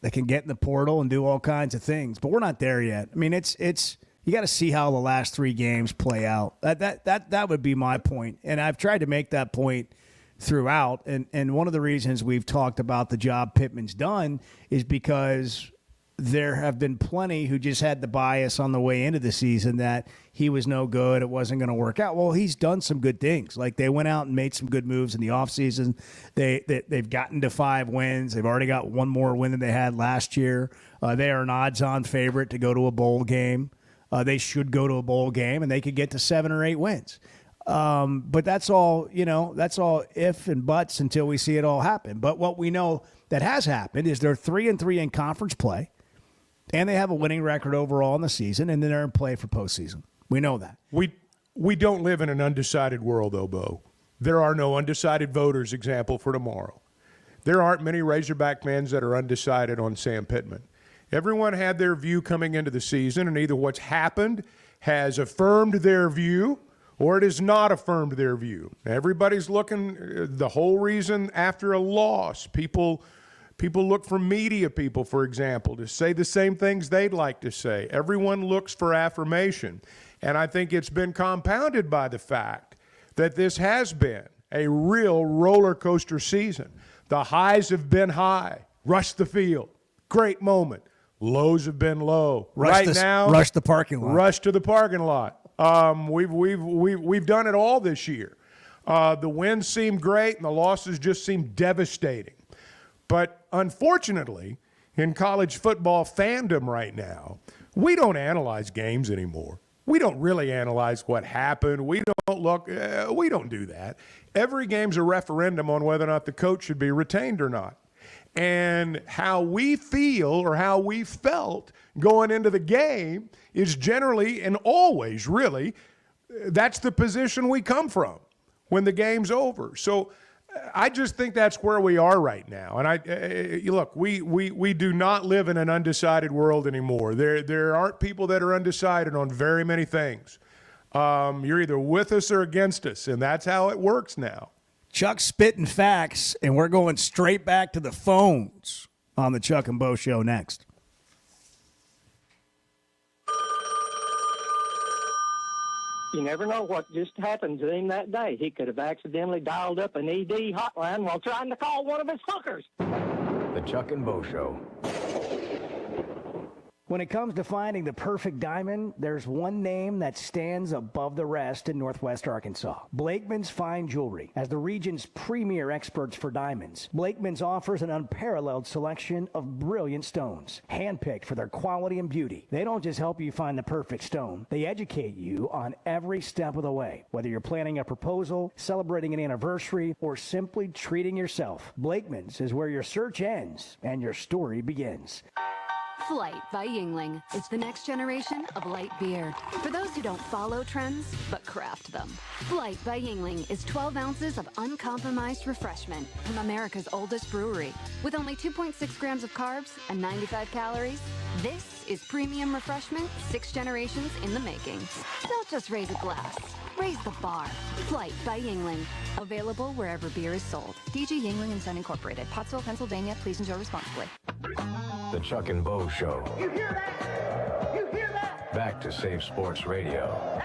they can get in the portal and do all kinds of things. But we're not there yet. I mean, it's You got to see how the last 3 games play out. That would be my point. And I've tried to make that point throughout. And one of the reasons we've talked about the job Pittman's done is because there have been plenty who just had the bias on the way into the season that he was no good, it wasn't going to work out. Well, he's done some good things. Like, they went out and made some good moves in the offseason. They've gotten to 5 wins. They've already got one more win than they had last year. They are an odds-on favorite to go to a bowl game. They should go to a bowl game, and they could get to 7 or 8 wins. But that's all, that's all if and buts until we see it all happen. But what we know that has happened is they're 3-3 in conference play, and they have a winning record overall in the season, and then they're in play for postseason. We know that. We don't live in an undecided world, though, Bo. There are no undecided voters, example, for tomorrow. There aren't many Razorback fans that are undecided on Sam Pittman. Everyone had their view coming into the season, and either what's happened has affirmed their view or it has not affirmed their view. Everybody's looking, the whole reason after a loss, people look for media people, for example, to say the same things they'd like to say. Everyone looks for affirmation. And I think it's been compounded by the fact that this has been a real roller coaster season. The highs have been high. Rush the field. Great moment. Lows have been low. Rush the parking lot. Rush to the parking lot. We've done it all this year. The wins seem great, and the losses just seem devastating. But unfortunately, in college football fandom right now, we don't analyze games anymore. We don't really analyze what happened. We don't do that. Every game's a referendum on whether or not the coach should be retained or not. And how we feel or how we felt going into the game is generally and always really, that's the position we come from when the game's over. So I just think that's where we are right now. And look, we do not live in an undecided world anymore. There aren't people that are undecided on very many things. You're either with us or against us, and that's how it works now. Chuck's spitting facts, and we're going straight back to the phones on the Chuck and Bo Show next. You never know what just happened to him that day. He could have accidentally dialed up an ED hotline while trying to call one of his hookers. The Chuck and Bo Show. When it comes to finding the perfect diamond, there's one name that stands above the rest in Northwest Arkansas. Blakeman's Fine Jewelry. As the region's premier experts for diamonds, Blakeman's offers an unparalleled selection of brilliant stones, handpicked for their quality and beauty. They don't just help you find the perfect stone, they educate you on every step of the way. Whether you're planning a proposal, celebrating an anniversary, or simply treating yourself, Blakeman's is where your search ends and your story begins. Flight by Yingling is the next generation of light beer. For those who don't follow trends, but craft them. Flight by Yingling is 12 ounces of uncompromised refreshment from America's oldest brewery. With only 2.6 grams of carbs and 95 calories, this is premium refreshment 6 generations in the making. Don't just raise a glass, raise the bar. Flight by Yingling. Available wherever beer is sold. DG Yingling and Son Incorporated, Pottsville, Pennsylvania. Please enjoy responsibly. The Chuck and Bo Show. You hear that? You hear that? Back to Save Sports Radio.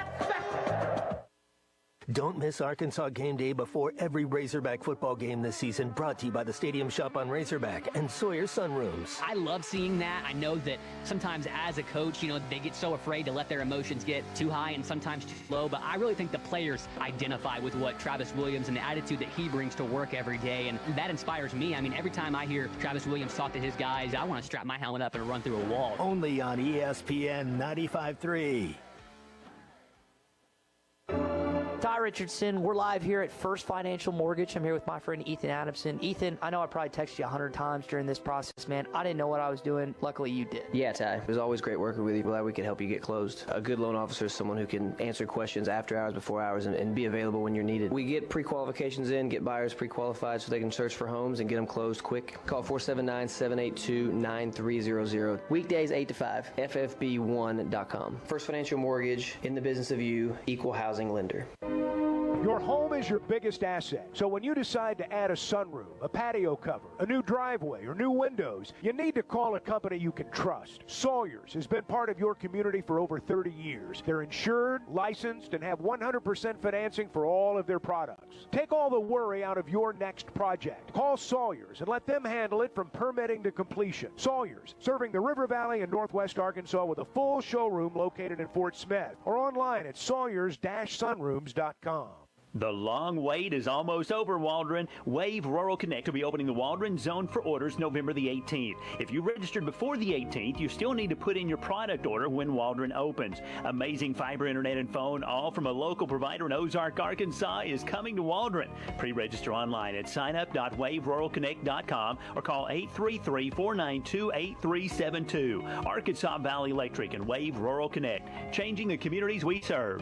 Don't miss Arkansas Game Day before every Razorback football game this season, brought to you by the Stadium Shop on Razorback and Sawyer Sunrooms. I love seeing that. I know that sometimes as a coach, they get so afraid to let their emotions get too high and sometimes too low, but I really think the players identify with what Travis Williams and the attitude that he brings to work every day, and that inspires me. I mean, every time I hear Travis Williams talk to his guys, I want to strap my helmet up and run through a wall. Only on ESPN 95.3. Ty Richardson, we're live here at First Financial Mortgage. I'm here with my friend Ethan Adamson. Ethan, I know I probably texted you 100 times during this process, man. I didn't know what I was doing. Luckily, you did. Yeah, Ty. It was always great working with you. Glad we could help you get closed. A good loan officer is someone who can answer questions after hours, before hours, and be available when you're needed. We get pre-qualifications in, get buyers pre-qualified so they can search for homes and get them closed quick. Call 479-782-9300. Weekdays 8 to 5. FFB1.com. First Financial Mortgage, in the business of you, equal housing lender. Your Your home is your biggest asset. So when you decide to add a sunroom, a patio cover, a new driveway, or new windows, you need to call a company you can trust. Sawyers has been part of your community for over 30 years. They're insured, licensed, and have 100% financing for all of their products. Take all the worry out of your next project. Call Sawyers and let them handle it from permitting to completion. Sawyers, serving the River Valley and Northwest Arkansas with a full showroom located in Fort Smith or online at sawyers-sunrooms.com. The long wait is almost over, Waldron. Wave Rural Connect will be opening the Waldron Zone for orders November the 18th. If you registered before the 18th, you still need to put in your product order when Waldron opens. Amazing fiber internet and phone, all from a local provider in Ozark, Arkansas, is coming to Waldron. Pre-register online at signup.waveruralconnect.com or call 833-492-8372. Arkansas Valley Electric and Wave Rural Connect, changing the communities we serve.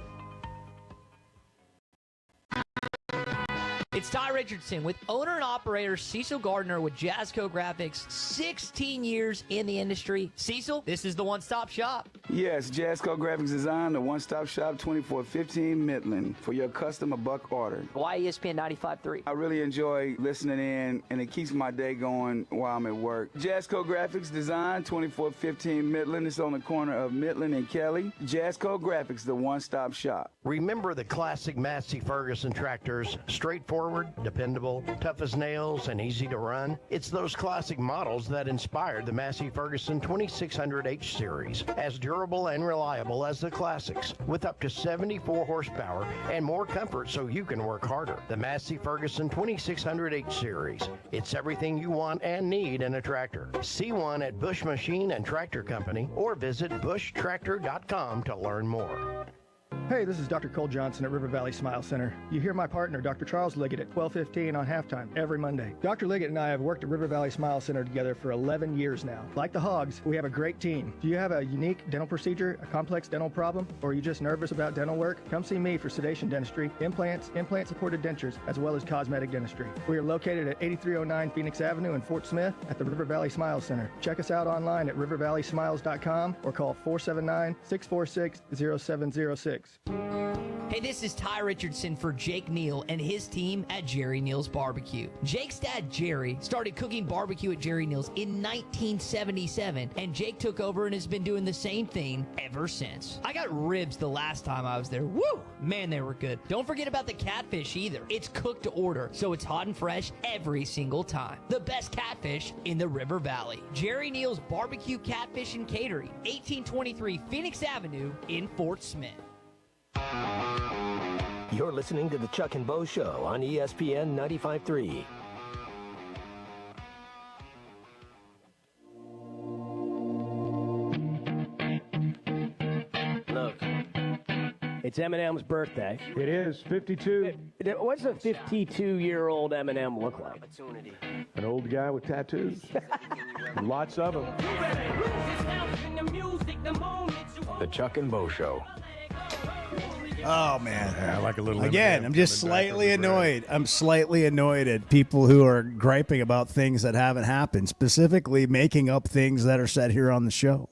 It's Ty Richardson with owner and operator Cecil Gardner with Jazzco Graphics, 16 years in the industry. Cecil, this is the one-stop shop. Yes, Jazzco Graphics Design, the one-stop shop, 2415 Midland, for your custom or buck order. Why ESPN 95.3? I really enjoy listening in, and it keeps my day going while I'm at work. Jazzco Graphics Design, 2415 Midland. It's on the corner of Midland and Kelly. Jazzco Graphics, the one-stop shop. Remember the classic Massey Ferguson tractors, straightforward, dependable, tough as nails, and easy to run? It's those classic models that inspired the Massey Ferguson 2600H series, as durable and reliable as the classics, with up to 74 horsepower and more comfort so you can work harder. The Massey Ferguson 2600H series. It's everything you want and need in a tractor. See one at Bush Machine and Tractor Company or visit bushtractor.com to learn more. Hey, this is Dr. Cole Johnson at River Valley Smile Center. You hear my partner, Dr. Charles Liggett, at 12:15 on halftime every Monday. Dr. Liggett and I have worked at River Valley Smile Center together for 11 years now. Like the Hogs, we have a great team. Do you have a unique dental procedure, a complex dental problem, or are you just nervous about dental work? Come see me for sedation dentistry, implants, implant-supported dentures, as well as cosmetic dentistry. We are located at 8309 Phoenix Avenue in Fort Smith at the River Valley Smile Center. Check us out online at rivervalleysmiles.com or call 479-646-0706. Hey, this is Ty Richardson for Jake Neal and his team at Jerry Neal's Barbecue. Jake's dad, Jerry, started cooking barbecue at Jerry Neal's in 1977, and Jake took over and has been doing the same thing ever since. I got ribs the last time I was there. Woo! Man, they were good. Don't forget about the catfish either. It's cooked to order, so it's hot and fresh every single time. The best catfish in the River Valley. Jerry Neal's Barbecue, Catfish, and Catering, 1823 Phoenix Avenue in Fort Smith. You're listening to the Chuck and Bo Show on ESPN 95.3. Look, it's Eminem's birthday. It is 52. What's a 52-year-old Eminem look like? An old guy with tattoos. Lots of them. The Chuck and Bo Show. Oh, man. Yeah, I like a little Again, Eminem I'm just coming back slightly from the break. annoyed. I'm slightly annoyed at people who are griping about things that haven't happened, specifically making up things that are said here on the show.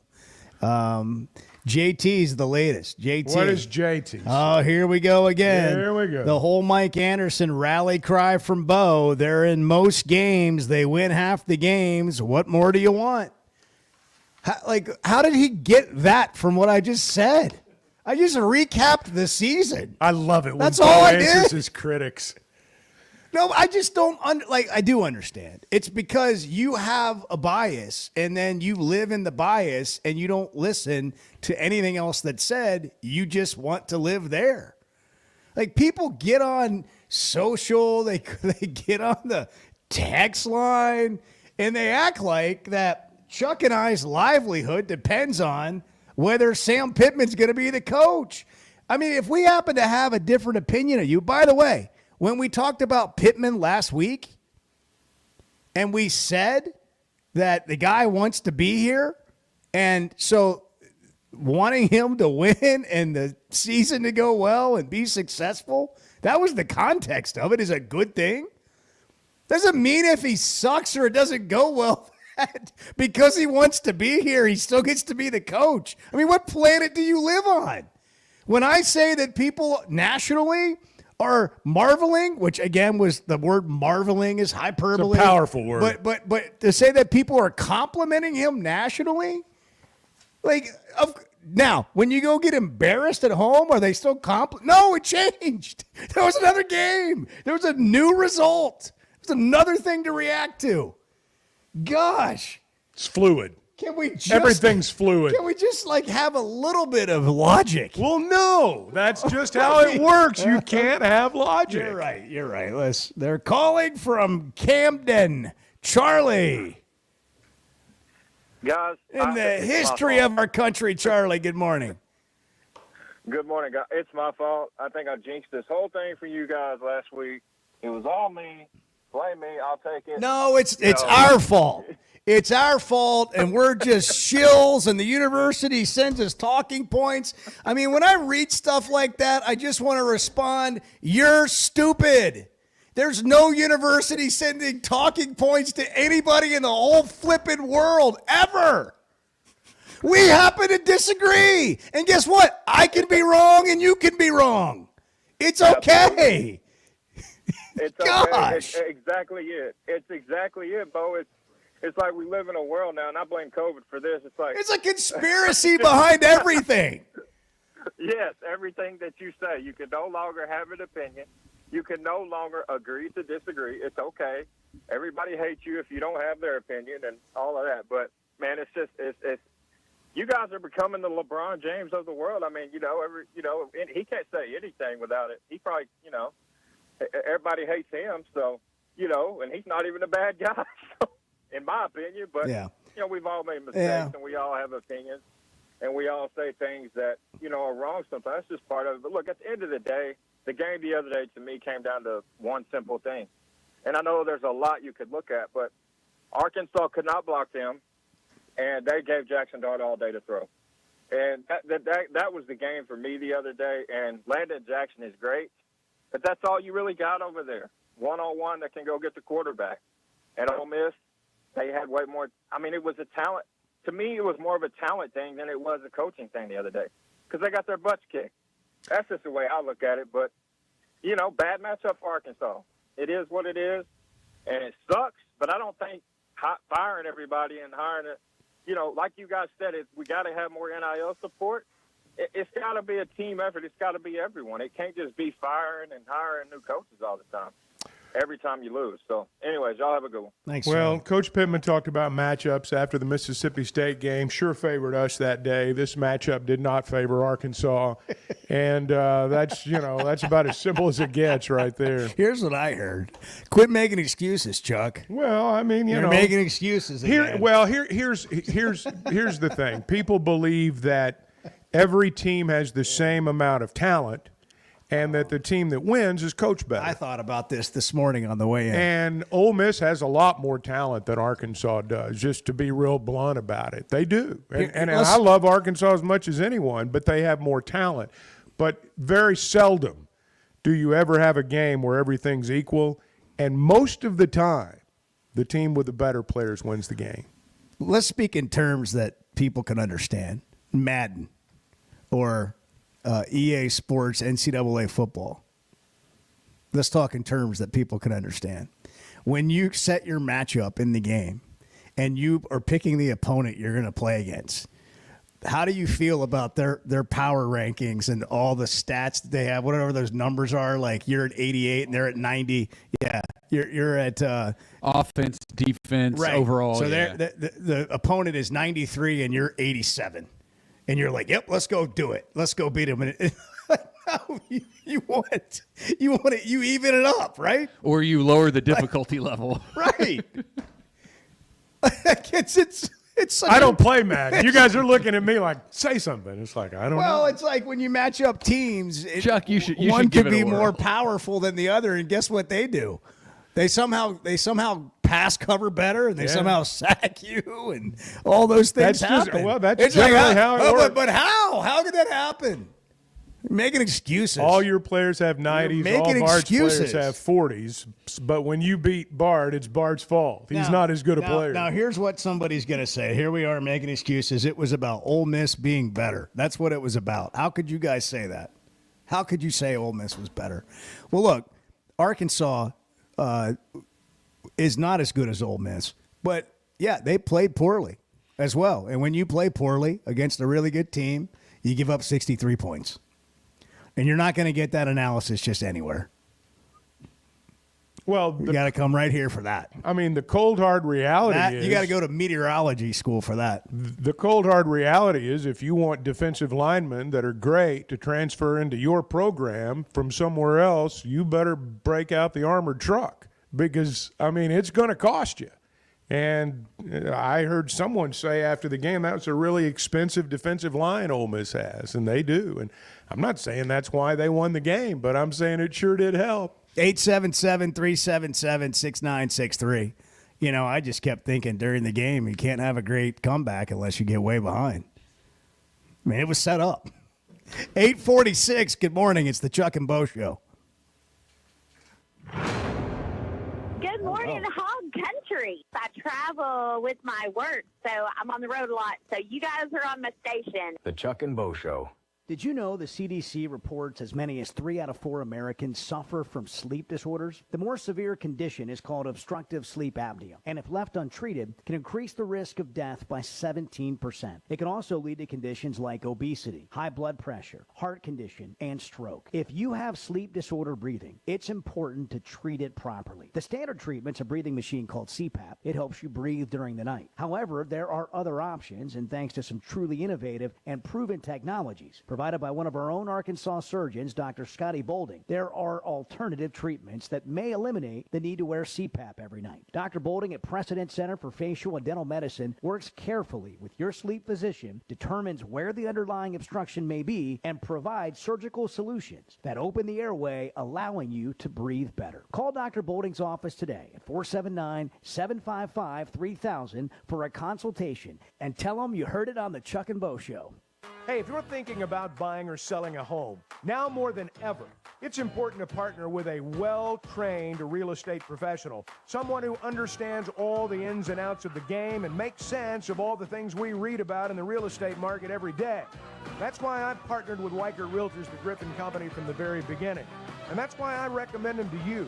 JT's the latest. JT. What is JT? Oh, here we go again. Here we go. The whole Mike Anderson rally cry from Bo. They're in most games. They win half the games. What more do you want? How did he get that from what I just said? I just recapped the season. I love it when That's Bo all I answers did. his critics. No, I just don't I do understand. It's because you have a bias and then you live in the bias and you don't listen to anything else that's said. You just want to live there. Like, people get on social, they get on the text line, and they act like that Chuck and I's livelihood depends on whether Sam Pittman's going to be the coach. I mean, if we happen to have a different opinion of you, by the way, when we talked about Pittman last week and we said that the guy wants to be here, and so wanting him to win and the season to go well and be successful, that was the context of it, is a good thing. Doesn't mean if he sucks or it doesn't go well, because he wants to be here, he still gets to be the coach. I mean, what planet do you live on? When I say that people nationally are marveling, which again was the word marveling is hyperbole. It's a powerful word. But to say that people are complimenting him nationally, now when you go get embarrassed at home, are they still No, it changed. There was another game. There was a new result. There's another thing to react to. Gosh, it's fluid. Can we just, everything's fluid. Can we just have a little bit of logic? Well, no, that's just how it works. You can't have logic. You're right. They're calling from Camden. Charlie. Guys, in the history of our country, Charlie, good morning. Good morning, guys. It's my fault. I think I jinxed this whole thing for you guys last week. It was all me. Blame me. I'll take it. No, it's our fault. It's our fault, and we're just shills, and the university sends us talking points. I mean, when I read stuff like that, I just want to respond, you're stupid. There's no university sending talking points to anybody in the whole flippin' world, ever. We happen to disagree. And guess what? I can be wrong, and you can be wrong. It's okay. It's Gosh. Okay. It's exactly it. It's exactly it, Bo. It's like we live in a world now, and I blame COVID for this. It's a conspiracy behind everything. Yes, everything that you say. You can no longer have an opinion. You can no longer agree to disagree. It's okay. Everybody hates you if you don't have their opinion and all of that. But, man, it's you guys are becoming the LeBron James of the world. I mean, he can't say anything without it. He probably, everybody hates him. So, and he's not even a bad guy. So, in my opinion, but we've all made mistakes and we all have opinions and we all say things that, are wrong sometimes. It's just part of it. But look, at the end of the day, the game the other day to me came down to one simple thing. And I know there's a lot you could look at, but Arkansas could not block them and they gave Jackson Dart all day to throw. And that was the game for me the other day. And Landon Jackson is great, but that's all you really got over there. One-on-one that can go get the quarterback. At Ole Miss, they had way more. I mean, it was a talent. To me, it was more of a talent thing than it was a coaching thing the other day because they got their butts kicked. That's just the way I look at it. But, bad matchup for Arkansas. It is what it is, and it sucks. But I don't think firing everybody and hiring it, like you guys said, we got to have more NIL support. It's got to be a team effort. It's got to be everyone. It can't just be firing and hiring new coaches all the time. Every time you lose. So, anyways, y'all have a good one. Thanks. Well, Coach Pittman talked about matchups after the Mississippi State game. Sure favored us that day. This matchup did not favor Arkansas, and that's about as simple as it gets right there. Here's what I heard: quit making excuses, Chuck. Well, I mean, you're making excuses again. Here's the thing: people believe that every team has the same amount of talent. And that the team that wins is coached better. I thought about this morning on the way in. And Ole Miss has a lot more talent than Arkansas does, just to be real blunt about it. They do. And I love Arkansas as much as anyone, but they have more talent. But very seldom do you ever have a game where everything's equal. And most of the time, the team with the better players wins the game. Let's speak in terms that people can understand. Madden or EA Sports, NCAA football. Let's talk in terms that people can understand. When you set your matchup in the game and you are picking the opponent you're going to play against, how do you feel about their power rankings and all the stats that they have, whatever those numbers are? Like you're at 88 and they're at 90. Yeah, you're at offense, defense, right. overall. So the opponent is 93 and you're 87. And you're like, yep, let's go do it. Let's go beat him. And no, you even it up, right? Or you lower the difficulty level. Right. It's I don't play Madden. You guys are looking at me like, say something. It's like, I don't know. Well, it's like when you match up teams, Chuck, you should one give could it a be whirl. more powerful than the other, and guess what they do? They somehow pass cover better, and they somehow sack you, and all those things happen. That's generally how it works. But how? How could that happen? You're making excuses. All your players have 90s. All Bart's players have 40s. But when you beat Bart, it's Bart's fault. He's not as good a player. Now, here's what somebody's going to say. Here we are making excuses. It was about Ole Miss being better. That's what it was about. How could you guys say that? How could you say Ole Miss was better? Well, look, Arkansas is not as good as Ole Miss, but yeah, they played poorly as well. And when you play poorly against a really good team, you give up 63 points. And you're not going to get that analysis just anywhere. Well, you got to come right here for that. I mean, the cold hard reality is you got to go to meteorology school for that. The cold hard reality is if you want defensive linemen that are great to transfer into your program from somewhere else, you better break out the armored truck because, I mean, it's going to cost you. And I heard someone say after the game that was a really expensive defensive line Ole Miss has, and they do. And I'm not saying that's why they won the game, but I'm saying it sure did help. 877-377-6963. You know, I just kept thinking during the game, you can't have a great comeback unless you get way behind. I mean, it was set up. 846, good morning. It's the Chuck and Bo Show. Good morning, Hog Country. I travel with my work, so I'm on the road a lot. So you guys are on my station. The Chuck and Bo Show. Did you know the CDC reports as many as 3 out of 4 Americans suffer from sleep disorders? The more severe condition is called obstructive sleep apnea, and if left untreated, can increase the risk of death by 17%. It can also lead to conditions like obesity, high blood pressure, heart condition, and stroke. If you have sleep disorder breathing, it's important to treat it properly. The standard treatment's a breathing machine called CPAP. It helps you breathe during the night. However, there are other options, and thanks to some truly innovative and proven technologies provided by one of our own Arkansas surgeons, Dr. Scotty Bolding, there are alternative treatments that may eliminate the need to wear CPAP every night. Dr. Bolding at Precedent Center for Facial and Dental Medicine works carefully with your sleep physician, determines where the underlying obstruction may be, and provides surgical solutions that open the airway, allowing you to breathe better. Call Dr. Bolding's office today at 479-755-3000 for a consultation and tell them you heard it on the Chuck and Bo Show. Hey, if you're thinking about buying or selling a home, now more than ever, it's important to partner with a well-trained real estate professional, someone who understands all the ins and outs of the game and makes sense of all the things we read about in the real estate market every day. That's why I've partnered with Weichert Realtors, the Griffin Company, from the very beginning. And that's why I recommend them to you.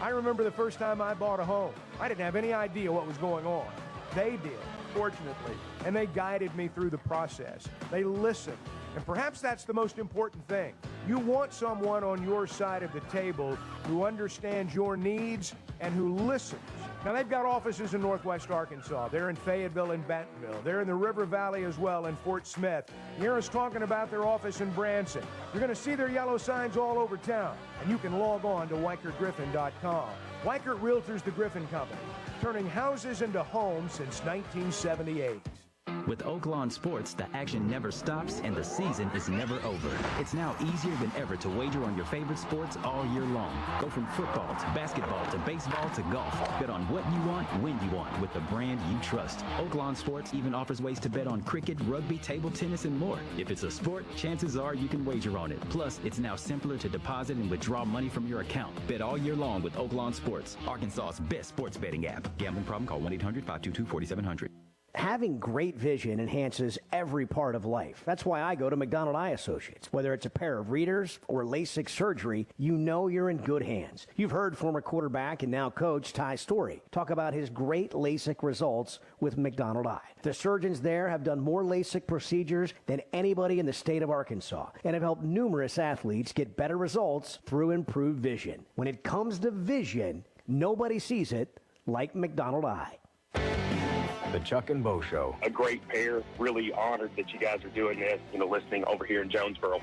I remember the first time I bought a home. I didn't have any idea what was going on. They did, fortunately, and they guided me through the process. They listened, and perhaps that's the most important thing. You want someone on your side of the table who understands your needs and who listens. Now, they've got offices in Northwest Arkansas. They're in Fayetteville and Bentonville. They're in the River Valley as well in Fort Smith. You hear us talking about their office in Branson. You're going to see their yellow signs all over town, and you can log on to WeichertGriffin.com. Weichert Realtors, the Griffin Company, turning houses into homes since 1978. With Oaklawn Sports, the action never stops and the season is never over. It's now easier than ever to wager on your favorite sports all year long. Go from football to basketball to baseball to golf. Bet on what you want, when you want, with the brand you trust. Oaklawn Sports even offers ways to bet on cricket, rugby, table tennis, and more. If it's a sport, chances are you can wager on it. Plus, it's now simpler to deposit and withdraw money from your account. Bet all year long with Oaklawn Sports, Arkansas's best sports betting app. Gambling problem? Call 1-800-522-4700. Having great vision enhances every part of life. That's why I go to McDonald Eye Associates. Whether it's a pair of readers or LASIK surgery, you know you're in good hands. You've heard former quarterback and now coach Ty Story talk about his great LASIK results with McDonald Eye. The surgeons there have done more LASIK procedures than anybody in the state of Arkansas and have helped numerous athletes get better results through improved vision. When it comes to vision, nobody sees it like McDonald Eye. The Chuck and Bo Show. A great pair. Really honored that you guys are doing this, listening over here in Jonesboro.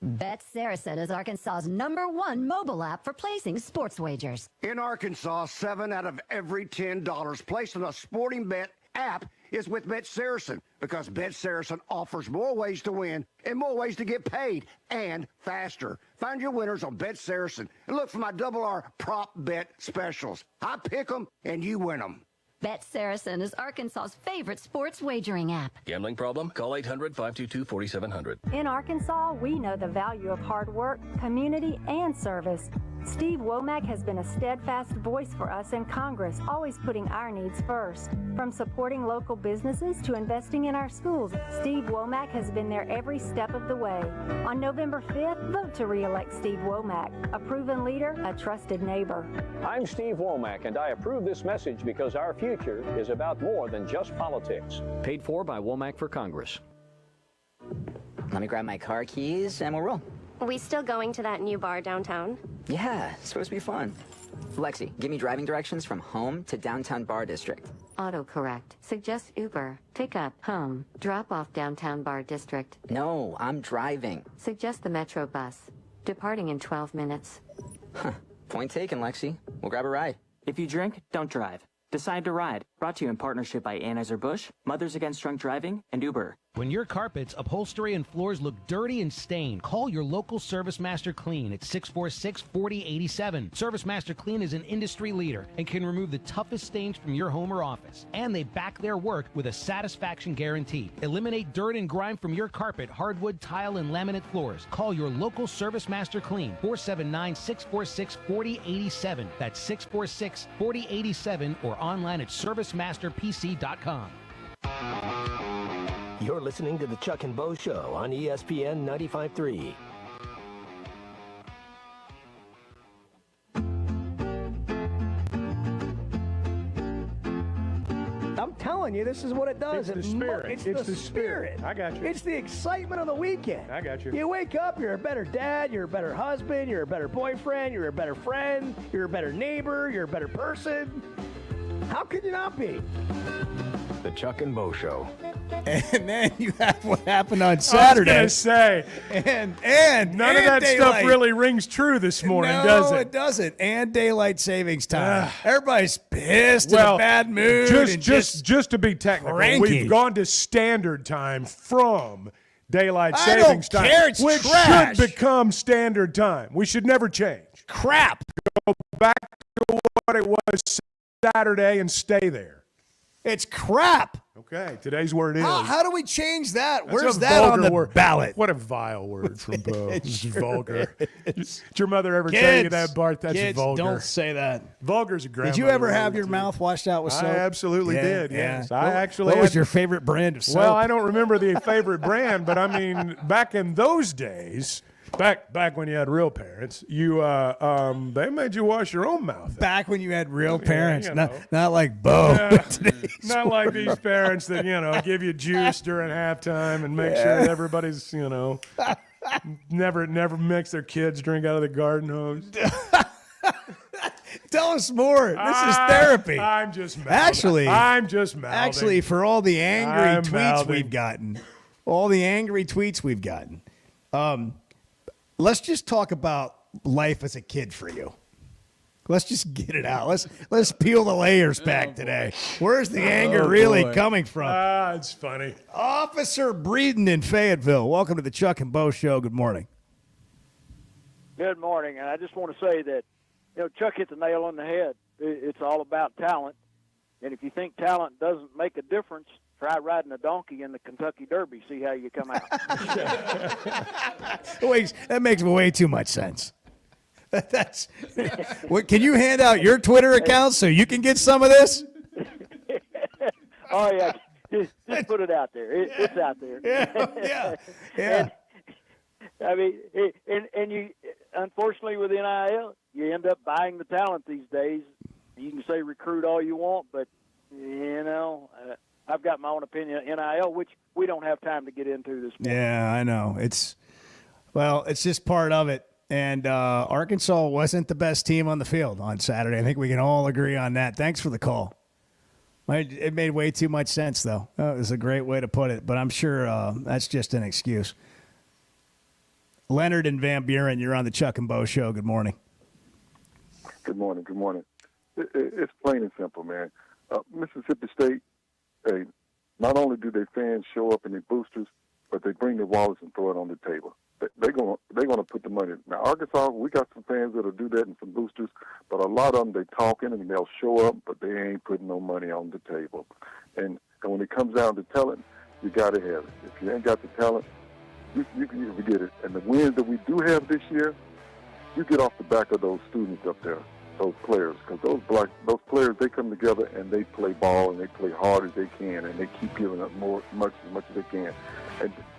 Bet Saracen is Arkansas's #1 mobile app for placing sports wagers. In Arkansas, 7 out of every $10 placed on a sporting bet app is with Bet Saracen, because Bet Saracen offers more ways to win and more ways to get paid, and faster. Find your winners on Bet Saracen and look for my R prop bet specials. I pick them and you win them. Bet Saracen is Arkansas's favorite sports wagering app. Gambling problem? Call 800-522-4700. In Arkansas, we know the value of hard work, community, and service. Steve Womack has been a steadfast voice for us in Congress, always putting our needs first. From supporting local businesses to investing in our schools, Steve Womack has been there every step of the way. On November 5th, vote to re-elect Steve Womack, a proven leader, a trusted neighbor. I'm Steve Womack, and I approve this message because our future is about more than just politics. Paid for by Womack for Congress. Let me grab my car keys and we'll roll. We still going to that new bar downtown? Yeah, it's supposed to be fun. Lexi, give me driving directions from home to downtown bar district. Autocorrect. Suggest Uber. Pick up. Home. Drop off downtown bar district. No, I'm driving. Suggest the Metro bus. Departing in 12 minutes. Huh. Point taken, Lexi. We'll grab a ride. If you drink, don't drive. Decide to ride. Brought to you in partnership by Anheuser-Busch, Mothers Against Drunk Driving, and Uber. When your carpets, upholstery, and floors look dirty and stained, call your local Service Master Clean at 646-4087. Service Master Clean is an industry leader and can remove the toughest stains from your home or office. And they back their work with a satisfaction guarantee. Eliminate dirt and grime from your carpet, hardwood, tile, and laminate floors. Call your local Service Master Clean, 479-646-4087. That's 646-4087 or online at servicemasterpc.com. You're listening to the Chuck and Bo Show on ESPN 95.3. I'm telling you, this is what it does. It's the spirit. It's It's the the spirit. spirit. I got you. It's the excitement of the weekend. I got you. You wake up, you're a better dad, you're a better husband, you're a better boyfriend, you're a better friend, you're a better neighbor, you're a better person. How could you not be? The Chuck and Bo Show. And then you have what happened on Saturday. I was going to say. And none of that daylight. stuff really rings true this morning, no, does it doesn't. And daylight savings time. Ugh. Everybody's pissed in a bad mood. and Just to be technical, cranky. we've gone to standard time from daylight I savings don't time, care, it's which trash. should become standard time. We should never change. Crap. Go back to what it was Saturday and stay there. It's crap. Okay, today's word is. How do we change that? That's Where's a that on vulgar the word. ballot? What a vile word from Bo. It's It sure vulgar. is. Did your mother ever tell you Kids, that, Bart? That's kids, vulgar. don't say that. Vulgar's a grammar. Did you ever have word, your too. mouth washed out with soap? I absolutely did, yes. I actually What was had- your favorite brand of soap? Well, I don't remember the favorite brand, but I mean, back in those days, back when you had real parents, you they made you wash your own mouth. Back when you had real Yeah, parents, you know. not like Bo. Yeah. Today's Not like these world. parents that, give you juice during halftime and make sure that everybody's, never makes their kids drink out of the garden hose. Tell us more. This is therapy. I'm just mouthing. Actually, mouthing. Actually, for all the angry I'm tweets mouthing. we've gotten, let's just talk about life as a kid for you. Let's just get it out. Let's peel the layers back today. Where's the anger really coming from? It's funny. Officer Breeden in Fayetteville. Welcome to the Chuck and Bo Show. Good morning. Good morning. And I just want to say that, Chuck hit the nail on the head. It's all about talent. And if you think talent doesn't make a difference, try riding a donkey in the Kentucky Derby. See how you come out. Wait, that makes way too much sense. That's. What, can you hand out your Twitter account so you can get some of this? Oh, yeah. Just put it out there. It's out there. Yeah. And, I mean, and you, unfortunately, with NIL, you end up buying the talent these days. You can say recruit all you want, but, I've got my own opinion of NIL, which we don't have time to get into this morning. Yeah, I know. It's just part of it. And Arkansas wasn't the best team on the field on Saturday. I think we can all agree on that. Thanks for the call. It made way too much sense, though. It was a great way to put it, but I'm sure that's just an excuse. Leonard and Van Buren, you're on the Chuck and Bo Show. Good morning. Good morning. Good morning. It's plain and simple, man. Mississippi State, not only do their fans show up in their boosters, but they bring their wallets and throw it on the table. They're going to put the money. Now, Arkansas, we got some fans that'll do that and some boosters, but a lot of them, they talking and they'll show up, but they ain't putting no money on the table. And when it comes down to talent, you got to have it. If you ain't got the talent, you can forget it. And the wins that we do have this year, you get off the back of those students up there, those players, because those players, they come together and they play ball and they play hard as they can, and they keep giving up as much as they can.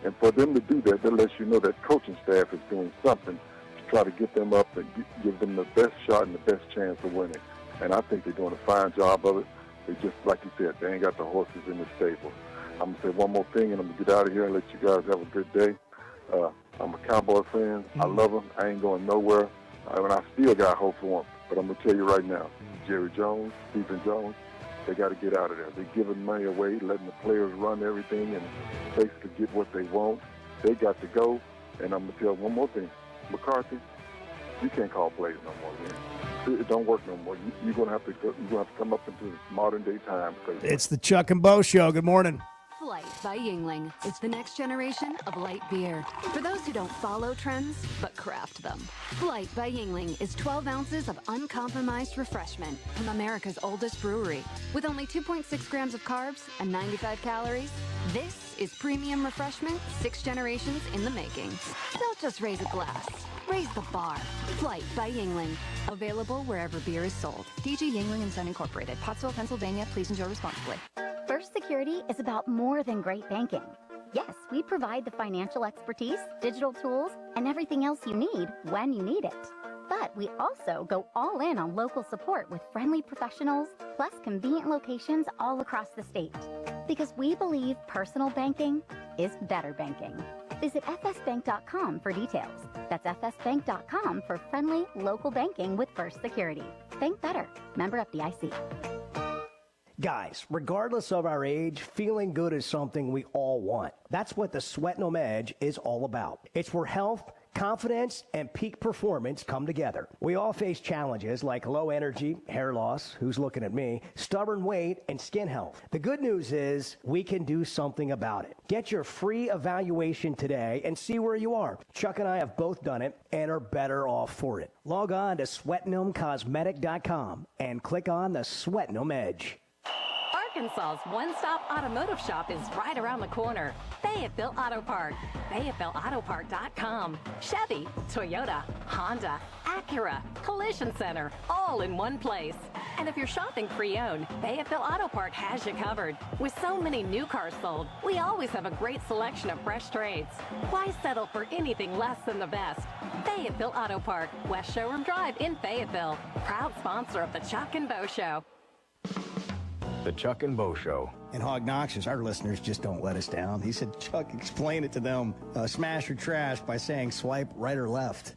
And for them to do that lets you know that coaching staff is doing something to try to get them up and give them the best shot and the best chance of winning. And I think they're doing a fine job of it. They just, like you said, they ain't got the horses in the stable. I'm going to say one more thing, and I'm going to get out of here and let you guys have a good day. I'm a Cowboy fan. I love them. I ain't going nowhere. And I still got hope for them. But I'm going to tell you right now, Jerry Jones, Stephen Jones, they got to get out of there. They're giving money away, letting the players run everything and basically get what they want. They got to go. And I'm going to tell one more thing. McCarthy, you can't call plays no more, man. It don't work no more. You're going to have to come up into modern day time. It's the Chuck and Bo Show. Good morning. Flight by Yingling. It's the next generation of light beer. For those who don't follow trends, but craft them. Flight by Yingling is 12 ounces of uncompromised refreshment from America's oldest brewery. With only 2.6 grams of carbs and 95 calories, this is premium refreshment 6 generations in the making. Don't just raise a glass. Raise the bar. Flight by Yingling. Available wherever beer is sold. DG Yingling and Son Incorporated. Pottsville, Pennsylvania. Please enjoy responsibly. First Security is about more than great banking. Yes, we provide the financial expertise, digital tools, and everything else you need when you need it. But we also go all in on local support with friendly professionals, plus convenient locations all across the state. Because we believe personal banking is better banking. Visit fsbank.com for details. That's fsbank.com for friendly local banking with First Security. Bank better. Member FDIC. Guys, regardless of our age, feeling good is something we all want. That's what the Sweating 'em Edge is all about. It's where health, confidence, and peak performance come together. We all face challenges like low energy, hair loss, who's looking at me, stubborn weight, and skin health. The good news is we can do something about it. Get your free evaluation today and see where you are. Chuck and I have both done it and are better off for it. Log on to sweating'emcosmetic.com and click on the Sweating 'em Edge. Arkansas's one-stop automotive shop is right around the corner. Fayetteville Auto Park. FayettevilleAutoPark.com. Chevy, Toyota, Honda, Acura, Collision Center, all in one place. And if you're shopping pre-owned, Fayetteville Auto Park has you covered. With so many new cars sold, we always have a great selection of fresh trades. Why settle for anything less than the best? Fayetteville Auto Park, West Showroom Drive in Fayetteville. Proud sponsor of the Chuck and Bo Show. The Chuck and Bo Show. And Hog Noxious, our listeners just don't let us down. He said, Chuck, explain it to them. Smash or trash by saying swipe right or left.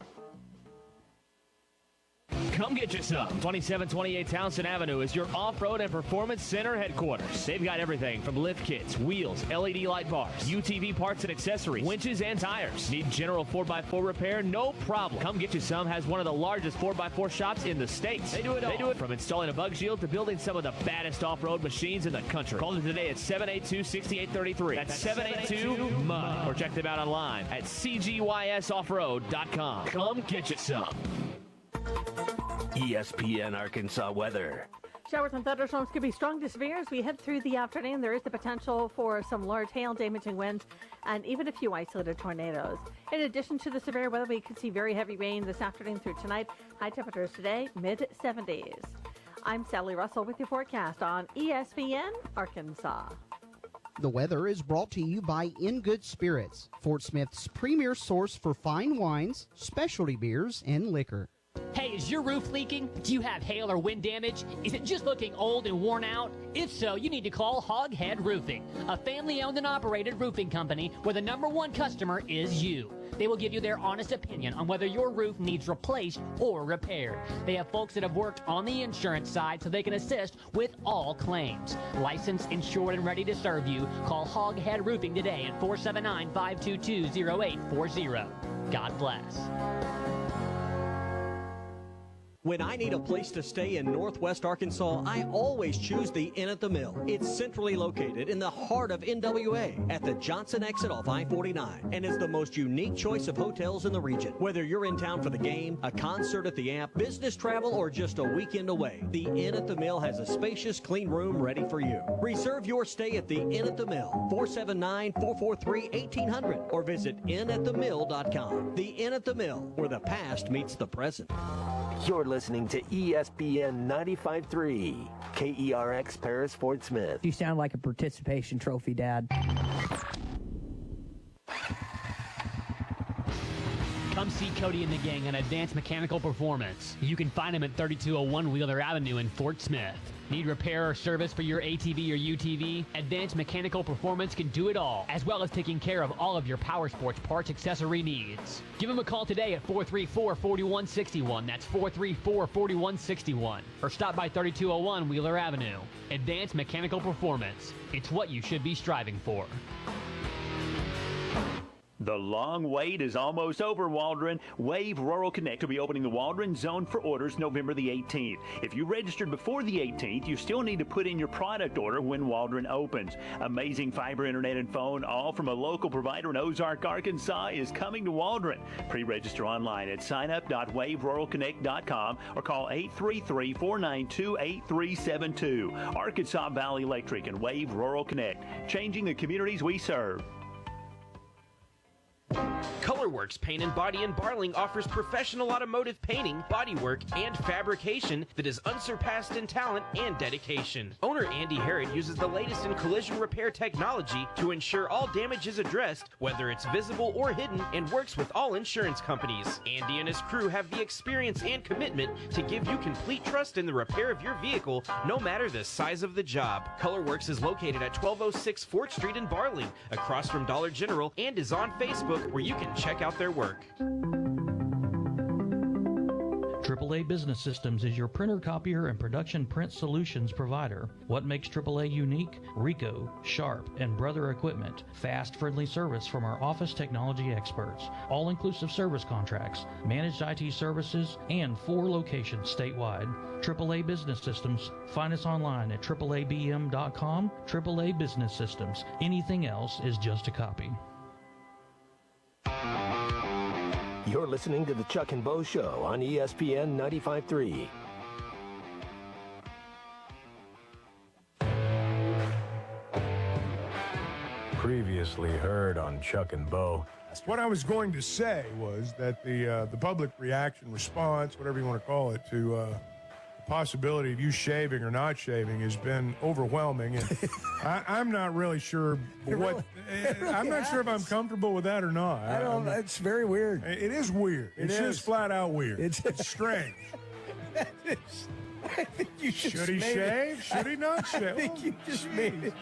Come get you some. 2728 Townsend Avenue is your off-road and performance center headquarters. They've got everything from lift kits, wheels, LED light bars, UTV parts and accessories, winches and tires. Need general 4x4 repair? No problem. Come Get You Some has one of the largest 4x4 shops in the States. They do it all. They do it from installing a bug shield to building some of the baddest off-road machines in the country. Call them today at 782-6833. That's 782-MUD. Or check them out online at cgysoffroad.com. Come get you some. ESPN Arkansas weather. Showers and thunderstorms could be strong to severe as we head through the afternoon. There is the potential for some large hail, damaging winds, and even a few isolated tornadoes. In addition to the severe weather, we could see very heavy rain this afternoon through tonight. High temperatures today, mid-70s. I'm Sally Russell with your forecast on ESPN Arkansas. The weather is brought to you by In Good Spirits, Fort Smith's premier source for fine wines, specialty beers, and liquor. Hey, is your roof leaking? Do you have hail or wind damage? Is it just looking old and worn out? If so, you need to call Hoghead Roofing, a family-owned and operated roofing company where the #1 customer is you. They will give you their honest opinion on whether your roof needs replaced or repaired. They have folks that have worked on the insurance side so they can assist with all claims. Licensed, insured, and ready to serve you. Call Hoghead Roofing today at 479-522-0840. God bless. When I need a place to stay in Northwest Arkansas, I always choose the Inn at the Mill. It's centrally located in the heart of NWA at the Johnson exit off I-49 and is the most unique choice of hotels in the region. Whether you're in town for the game, a concert at the Amp, business travel, or just a weekend away, the Inn at the Mill has a spacious, clean room ready for you. Reserve your stay at the Inn at the Mill, 479-443-1800, or visit innatthemill.com. The Inn at the Mill, where the past meets the present. You're listening to ESPN 95.3, KERX Paris Fort Smith. You sound like a participation trophy, Dad. Come see Cody and the gang on Advanced Mechanical Performance. You can find them at 3201 Wheeler Avenue in Fort Smith. Need repair or service for your ATV or UTV? Advanced Mechanical Performance can do it all, as well as taking care of all of your power sports parts accessory needs. Give them a call today at 434-4161. That's 434-4161. Or stop by 3201 Wheeler Avenue. Advanced Mechanical Performance. It's what you should be striving for. The long wait is almost over, Waldron. Wave Rural Connect will be opening the Waldron Zone for orders November the 18th. If you registered before the 18th, you still need to put in your product order when Waldron opens. Amazing fiber internet and phone, all from a local provider in Ozark, Arkansas, is coming to Waldron. Pre-register online at signup.waveruralconnect.com or call 833-492-8372. Arkansas Valley Electric and Wave Rural Connect, changing the communities we serve. Colorworks Paint and Body in Barling offers professional automotive painting, bodywork, and fabrication that is unsurpassed in talent and dedication. Owner Andy Harrod uses the latest in collision repair technology to ensure all damage is addressed, whether it's visible or hidden, and works with all insurance companies. Andy and his crew have the experience and commitment to give you complete trust in the repair of your vehicle, no matter the size of the job. Colorworks is located at 1206 4th Street in Barling, across from Dollar General, and is on Facebook, where you can check out their work. AAA Business Systems is your printer, copier, and production print solutions provider. What makes AAA unique? Ricoh, Sharp, and Brother Equipment. Fast, friendly service from our office technology experts. All-inclusive service contracts, managed IT services, and 4 locations statewide. AAA Business Systems. Find us online at AAABM.com. AAA Business Systems. Anything else is just a copy. You're listening to the Chuck and Bo Show on ESPN 95.3. Previously heard on Chuck and Bo. What I was going to say was that the public reaction, response, whatever you want to call it, to the possibility of you shaving or not shaving has been overwhelming, and I'm not really sure what. I'm not sure if I'm comfortable with that or not. I don't. It's very weird. It is weird. It's just flat out weird. It's strange. I think you Should he shave? Should he not shave? I think you just made it.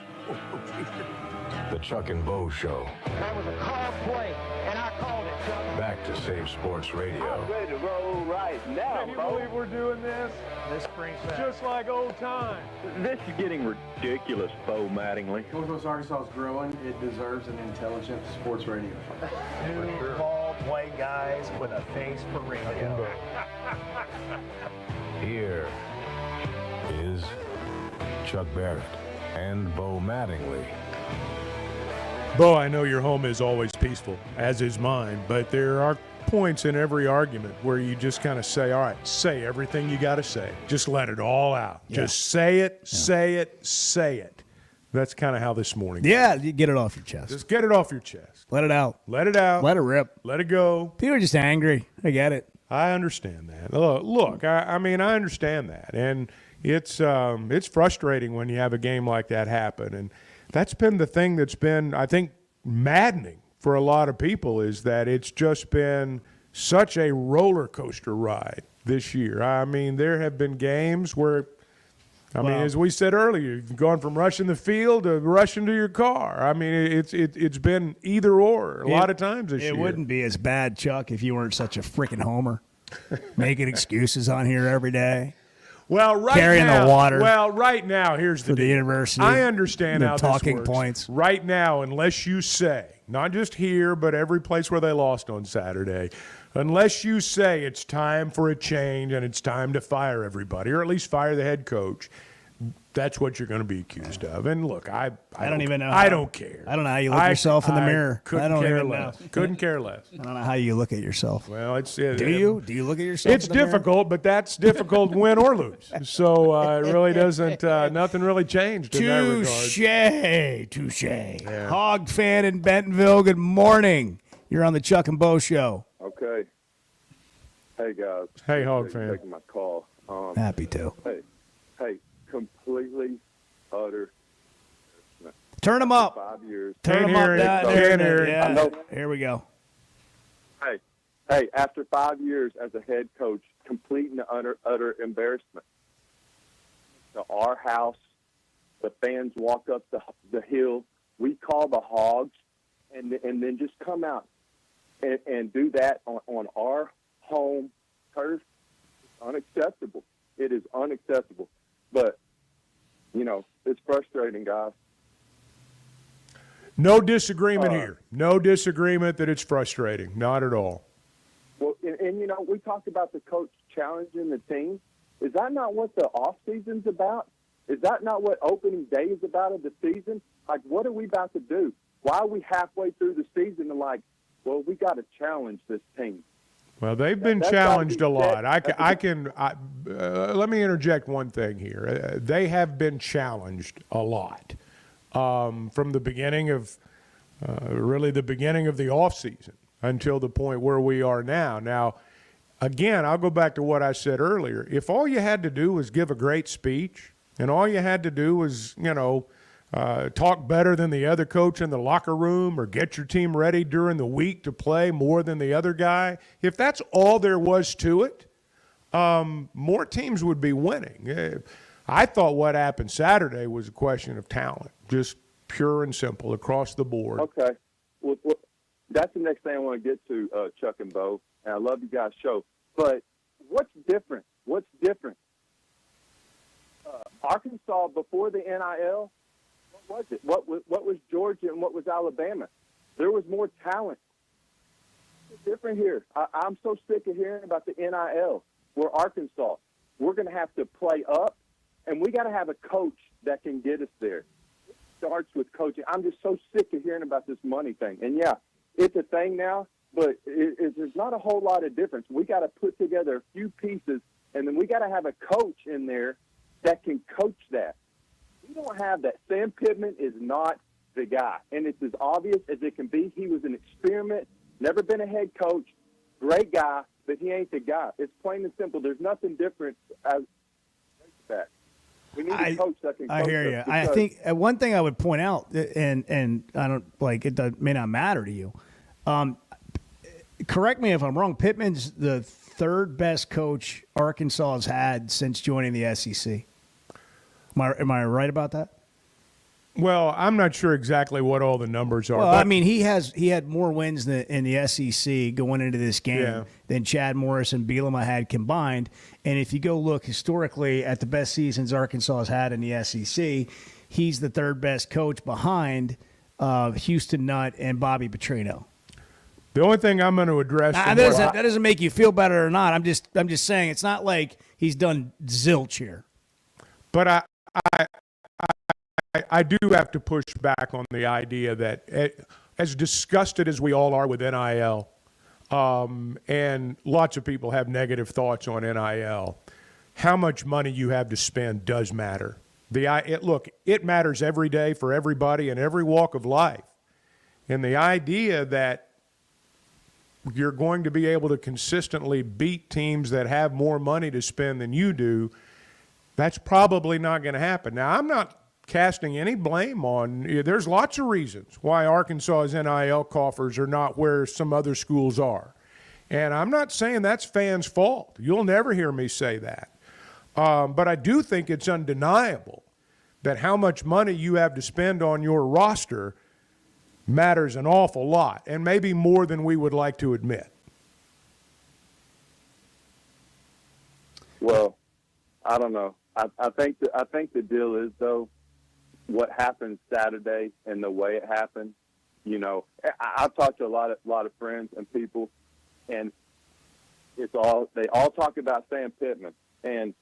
The Chuck and Bo Show. That was a call play, and I called it, Chuck. Back to Save Sports Radio. I'm ready to roll right now, Can you believe we're doing this? This brings back. Just like old times. This is getting ridiculous, Bo Mattingly. Northwest Arkansas is growing. It deserves an intelligent sports radio. Two bald white guys with a face for radio. Here is Chuck Barrett and Bo Mattingly. Bo, I know your home is always peaceful, as is mine, but there are points in every argument where you just kind of say, all right, say everything you got to say. Just let it all out. Yeah. Just say it, say it, say it. That's kind of how this morning goes. You get it off your chest. Just get it off your chest. Let it out. Let it out. Let it rip. Let it go. People are just angry. I get it. I understand that. Look, I mean, I understand that. And it's frustrating when you have a game like that happen. And that's been the thing that's been, I think, maddening for a lot of people, is that it's just been such a roller coaster ride this year. I mean, there have been games where, I mean, as we said earlier, you've gone from rushing the field to rushing to your car. I mean, it's been either or a lot of times this year. It wouldn't be as bad, Chuck, if you weren't such a freaking homer, making excuses on here every day. Well, carrying the water. Well, right now, here's the deal. University. I understand how talking this works. Points. Right now, unless you say, not just here, but every place where they lost on Saturday, unless you say it's time for a change and it's time to fire everybody, or at least fire the head coach, that's what you're going to be accused of. And look, I don't even know. I don't care. I don't know how you look yourself in the mirror. Couldn't I don't care even less. know. Couldn't care less. I don't know how you look at yourself. Well, it's Do you? Do you look at yourself? It's in the mirror? difficult, but that's difficult, win or lose. So it really doesn't. Nothing really changed in that regard. Touche. Hog fan in Bentonville. Good morning. You're on the Chuck and Bo Show. Okay. Hey guys. Hey, Hog Appreciate you fan. taking my call. Happy to. Hey, completely utter. Turn them up. 5 years. Turn them up. Yeah. Here we go. Hey, after 5 years as a head coach, complete and utter embarrassment. To our house, the fans walk up the hill. We call the Hogs, and then just come out and do that on our home turf. It's unacceptable. It is unacceptable. But, it's frustrating, guys. No disagreement here. No disagreement that it's frustrating. Not at all. Well, and we talked about the coach challenging the team. Is that not what the off season's about? Is that not what opening day is about of the season? Like, what are we about to do? Why are we halfway through the season and we got to challenge this team? Well, they've been challenged a lot. Let me interject one thing here. They have been challenged a lot from the beginning of really the beginning of the offseason until the point where we are now. Now, again, I'll go back to what I said earlier. If all you had to do was give a great speech and all you had to do was, talk better than the other coach in the locker room or get your team ready during the week to play more than the other guy, if that's all there was to it, more teams would be winning. I thought what happened Saturday was a question of talent, just pure and simple across the board. Okay. Well, that's the next thing I want to get to, Chuck and Bo, and I love you guys' show. But what's different? Arkansas before the NIL, what was it? What was Georgia and what was Alabama? There was more talent. It's different here. I'm so sick of hearing about the NIL. We're Arkansas. We're going to have to play up, and we got to have a coach that can get us there. It starts with coaching. I'm just so sick of hearing about this money thing. And, yeah, it's a thing now, but there's not a whole lot of difference. We got to put together a few pieces, and then we got to have a coach in there that can coach that. We don't have that. Sam Pittman is not the guy, and it's as obvious as it can be. He was an experiment, never been a head coach, great guy, but he ain't the guy. It's plain and simple. There's nothing different as that. We need a coach that can coach. I hear you. I think one thing I would point out, and I don't may not matter to you. Correct me if I'm wrong. Pittman's the third best coach Arkansas has had since joining the SEC. Am I right about that? Well, I'm not sure exactly what all the numbers are. Well, I mean, he had more wins in the SEC going into this game than Chad Morris and Bielema had combined. And if you go look historically at the best seasons Arkansas has had in the SEC, he's the third best coach behind Houston Nutt and Bobby Petrino. The only thing I'm going to address that doesn't make you feel better or not. I'm just saying it's not like he's done zilch here. But I do have to push back on the idea that as disgusted as we all are with NIL, and lots of people have negative thoughts on NIL, how much money you have to spend does matter. It matters every day for everybody in every walk of life. And the idea that you're going to be able to consistently beat teams that have more money to spend than you do, that's probably not going to happen. Now, I'm not casting any blame on – there's lots of reasons why Arkansas's NIL coffers are not where some other schools are. And I'm not saying that's fans' fault. You'll never hear me say that. But I do think it's undeniable that how much money you have to spend on your roster matters an awful lot, and maybe more than we would like to admit. Well, I don't know. I think the deal is, though, what happened Saturday and the way it happened. I've talked to a lot of friends and people, and They all talk about Sam Pittman, and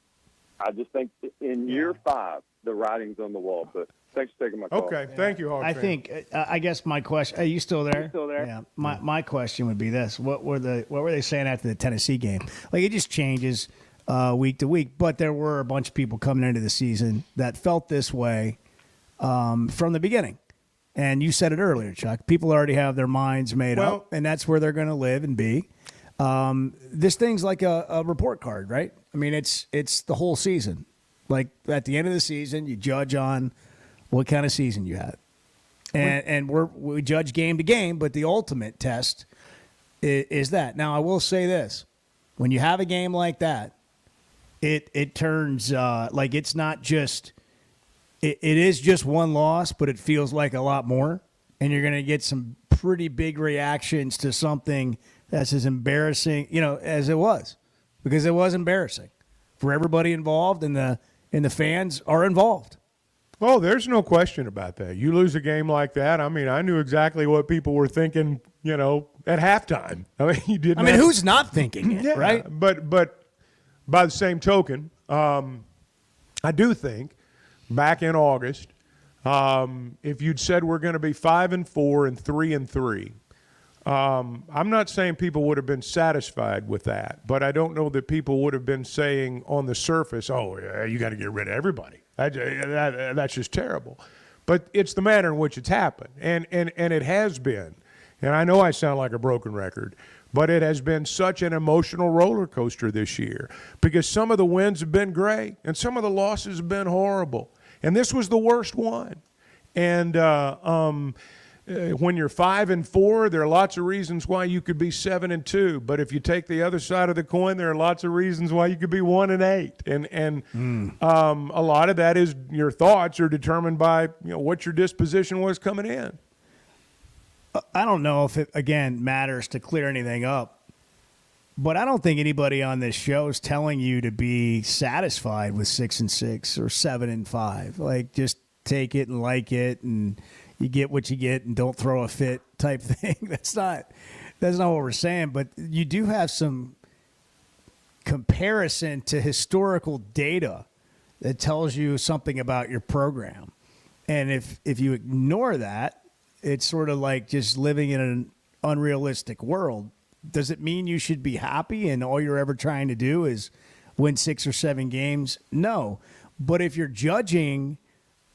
I just think in year 5 the writing's on the wall. But thanks for taking my call. Okay, thank you, Hawk I fan. think I guess my question. Are you still there? You still there? Yeah. My question would be this: what were they saying after the Tennessee game? Like, it just changes week to week, but there were a bunch of people coming into the season that felt this way from the beginning. And you said it earlier, Chuck. People already have their minds made up, and that's where they're going to live and be. This thing's like a report card, right? I mean, it's the whole season. Like, at the end of the season, you judge on what kind of season you had, and we judge game to game. But the ultimate test is that. Now, I will say this: when you have a game like that, it turns like it's not just. It is just one loss, but it feels like a lot more, and you're going to get some pretty big reactions to something that's as embarrassing, as it was, because it was embarrassing for everybody involved, and the fans are involved. Oh, there's no question about that. You lose a game like that. I mean, I knew exactly what people were thinking, at halftime. I mean, you didn't. I mean, who's not thinking it, right? But by the same token, I do think back in August, if you'd said we're going to be 5-4 and 3-3, I'm not saying people would have been satisfied with that, but I don't know that people would have been saying on the surface, "Oh, yeah, you got to get rid of everybody." That's just terrible. But it's the manner in which it's happened, and it has been. And I know I sound like a broken record, but it has been such an emotional roller coaster this year because some of the wins have been great and some of the losses have been horrible. And this was the worst one. And when you're 5-4, there are lots of reasons why you could be 7-2. But if you take the other side of the coin, there are lots of reasons why you could be 1-8. And a lot of that is your thoughts are determined by what your disposition was coming in. I don't know if it, again, matters to clear anything up, but I don't think anybody on this show is telling you to be satisfied with 6-6 or 7-5. Like, just take it and like it, and you get what you get, and don't throw a fit type thing. That's not what we're saying. But you do have some comparison to historical data that tells you something about your program, and if you ignore that, it's sort of like just living in an unrealistic world. Does it mean you should be happy and all you're ever trying to do is win 6 or 7 games? No. But if you're judging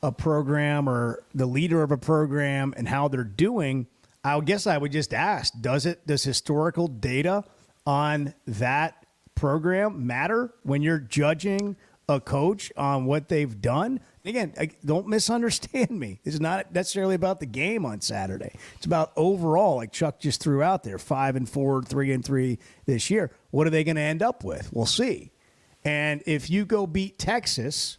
a program or the leader of a program and how they're doing, I guess I would just ask, does historical data on that program matter when you're judging a coach on what they've done? Again, don't misunderstand me. It's not necessarily about the game on Saturday. It's about overall, like Chuck just threw out there, 5-4, 3-3 this year. What are they going to end up with? We'll see. And if you go beat Texas,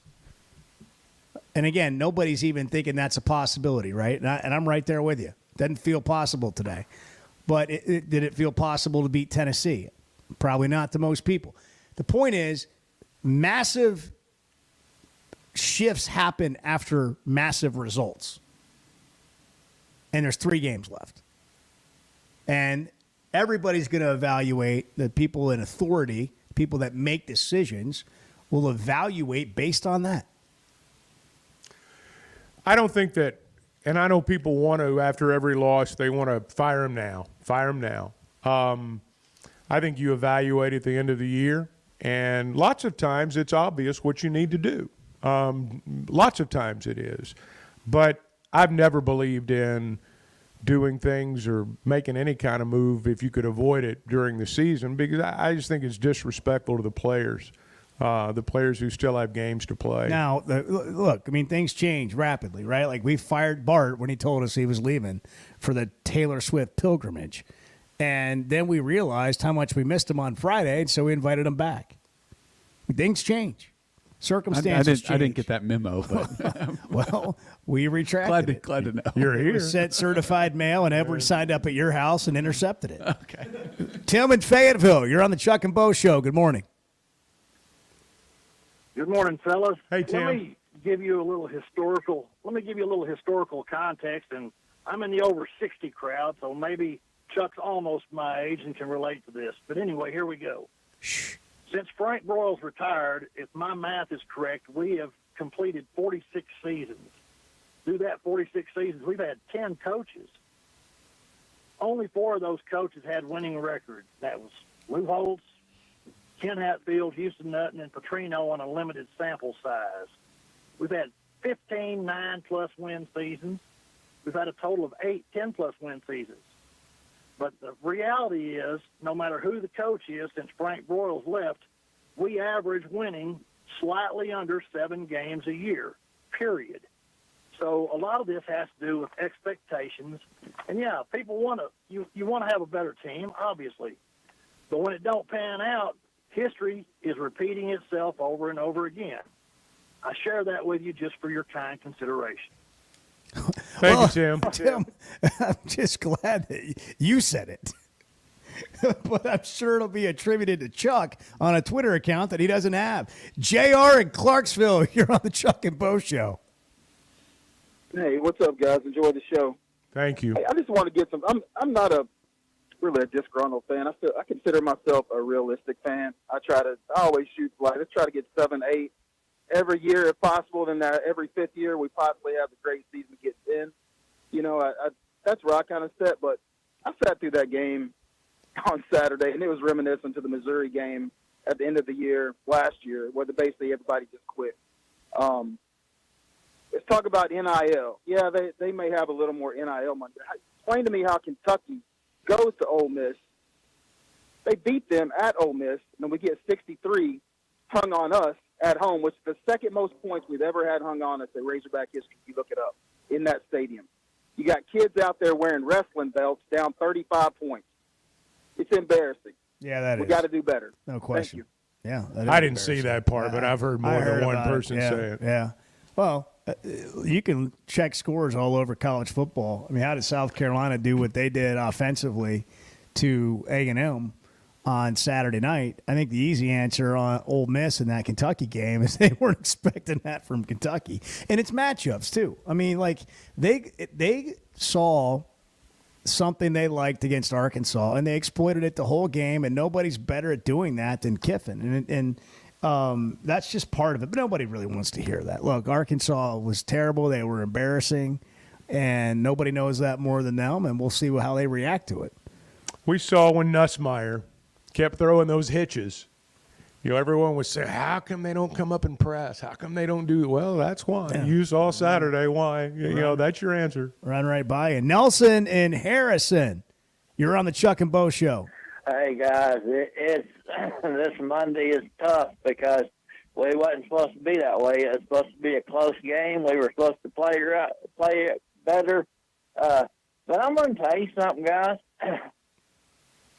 and again, nobody's even thinking that's a possibility, right? And I'm right there with you. Doesn't feel possible today. But did it feel possible to beat Tennessee? Probably not to most people. The point is, massive shifts happen after massive results. And there's 3 games left. And everybody's going to evaluate, the people in authority, people that make decisions, will evaluate based on that. I don't think that, and I know people want to, after every loss, they want to fire him now. I think you evaluate at the end of the year, and lots of times it's obvious what you need to do. Lots of times it is. But I've never believed in doing things or making any kind of move if you could avoid it during the season, because I just think it's disrespectful to the players who still have games to play. Now, look, I mean, things change rapidly, right? Like, we fired Bart when he told us he was leaving for the Taylor Swift pilgrimage. And then we realized how much we missed him on Friday, and so we invited him back. Things change. Circumstances change. I didn't get that memo, but well, we retracted it. Glad to know. You're here. We sent certified mail, and Edward signed up at your house and intercepted it. Okay. Tim in Fayetteville, you're on the Chuck and Bo Show. Good morning. Good morning, fellas. Hey, Tim. Let me give you a little historical context, and I'm in the over 60 crowd, so maybe Chuck's almost my age and can relate to this. But anyway, here we go. Since Frank Broyles retired, if my math is correct, we have completed 46 seasons. Through that 46 seasons, we've had 10 coaches. Only 4 of those coaches had winning records. That was Lou Holtz, Ken Hatfield, Houston Nutten, and Petrino on a limited sample size. We've had 15 9-plus win seasons. We've had a total of 8 10-plus win seasons. But the reality is, no matter who the coach is, since Frank Broyles left, we average winning slightly under 7 games a year, period. So a lot of this has to do with expectations. And, yeah, people want to you want to have a better team, obviously. But when it don't pan out, history is repeating itself over and over again. I share that with you just for your kind consideration. Thank you, Tim. Tim, I'm just glad that you said it. But I'm sure it'll be attributed to Chuck on a Twitter account that he doesn't have. JR in Clarksville, you're on the Chuck and Bo Show. Hey, what's up, guys? Enjoy the show. Thank you. Hey, I just want to get some. I'm not really a disgruntled fan. I consider myself a realistic fan. I always shoot flight. I try to get 7, 8 every year if possible. Then every 5th year we possibly have a great season get in. You know, that's where I kind of set. But I sat through that game on Saturday, and it was reminiscent to the Missouri game at the end of the year last year, where basically everybody just quit. Let's talk about NIL. Yeah, they may have a little more NIL money. Explain to me how Kentucky goes to Ole Miss. They beat them at Ole Miss, and we get 63 hung on us at home, which is the second most points we've ever had hung on us in Razorback history. If you look it up in that stadium. You got kids out there wearing wrestling belts down 35 points. It's embarrassing. Yeah, that we is. got to do better. No question. Thank you. Yeah, I didn't see that part, but I've heard more than one person say it. Yeah. Well, you can check scores all over college football. I mean, how did South Carolina do what they did offensively to A&M on Saturday night? I think the easy answer on Ole Miss in that Kentucky game is they weren't expecting that from Kentucky. And it's matchups, too. I mean, like, they saw something they liked against Arkansas, and they exploited it the whole game, and nobody's better at doing that than Kiffin. And that's just part of it, but nobody really wants to hear that. Look, Arkansas was terrible. They were embarrassing, and nobody knows that more than them, and we'll see how they react to it. We saw when Nussmeier kept throwing those hitches. You know, everyone was saying, how come they don't come up and press? How come they don't do it? Well, that's why. Yeah. You saw Saturday why. You know, that's your answer. Run right by you. Nelson and Harrison, you're on the Chuck and Bo Show. Hey, guys, it's this Monday is tough because we wasn't supposed to be that way. It was supposed to be a close game. We were supposed to play it better. But I'm going to tell you something, guys.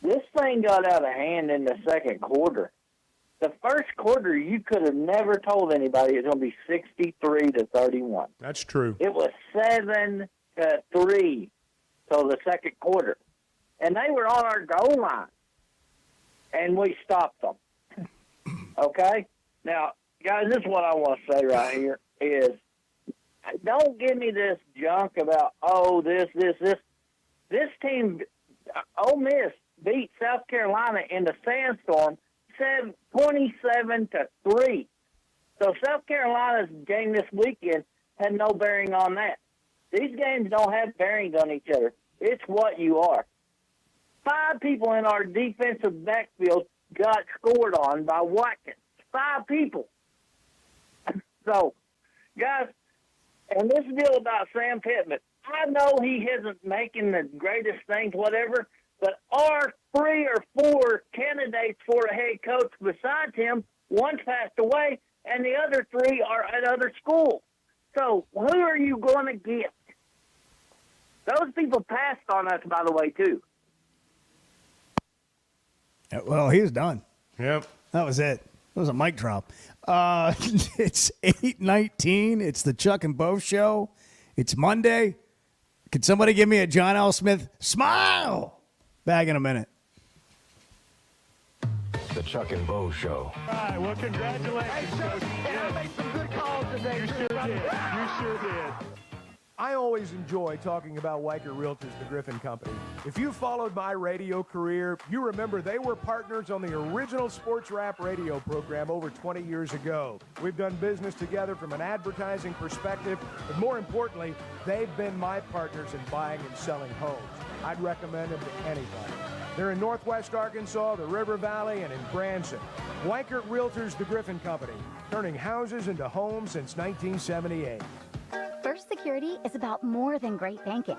This thing got out of hand in the second quarter. The first quarter, you could have never told anybody it was going to be 63-31. That's true. It was 7-3 till the second quarter. And they were on our goal line. And we stopped them. Okay? Now, guys, this is what I want to say right here is don't give me this junk about, this. This team, Ole Miss, beat South Carolina in the sandstorm 27-3. So South Carolina's game this weekend had no bearing on that. These games don't have bearings on each other. It's what you are. 5 people in our defensive backfield got scored on by Watkins. 5 people. So, guys, and this deal about Sam Pittman, I know he isn't making the greatest things, whatever, but our 3 or 4 candidates for a head coach besides him, one's passed away, and the other 3 are at other schools. So who are you going to get? Those people passed on us, by the way, too. Well, he was done. Yep. That was it. It was a mic drop. It's 8:19. It's the Chuck and Bo Show. It's Monday. Could somebody give me a John L. Smith smile? Back in a minute. The Chuck and Bo Show. All right, well, congratulations, Coach. I made some good calls today. You sure did. You sure did. I always enjoy talking about Weichert Realtors, the Griffin Company. If you followed my radio career, you remember they were partners on the original sports rap radio program over 20 years ago. We've done business together from an advertising perspective, but more importantly, they've been my partners in buying and selling homes. I'd recommend them to anybody. They're in Northwest Arkansas, the River Valley, and in Branson. Weichert Realtors, the Griffin Company, turning houses into homes since 1978. First Security is about more than great banking.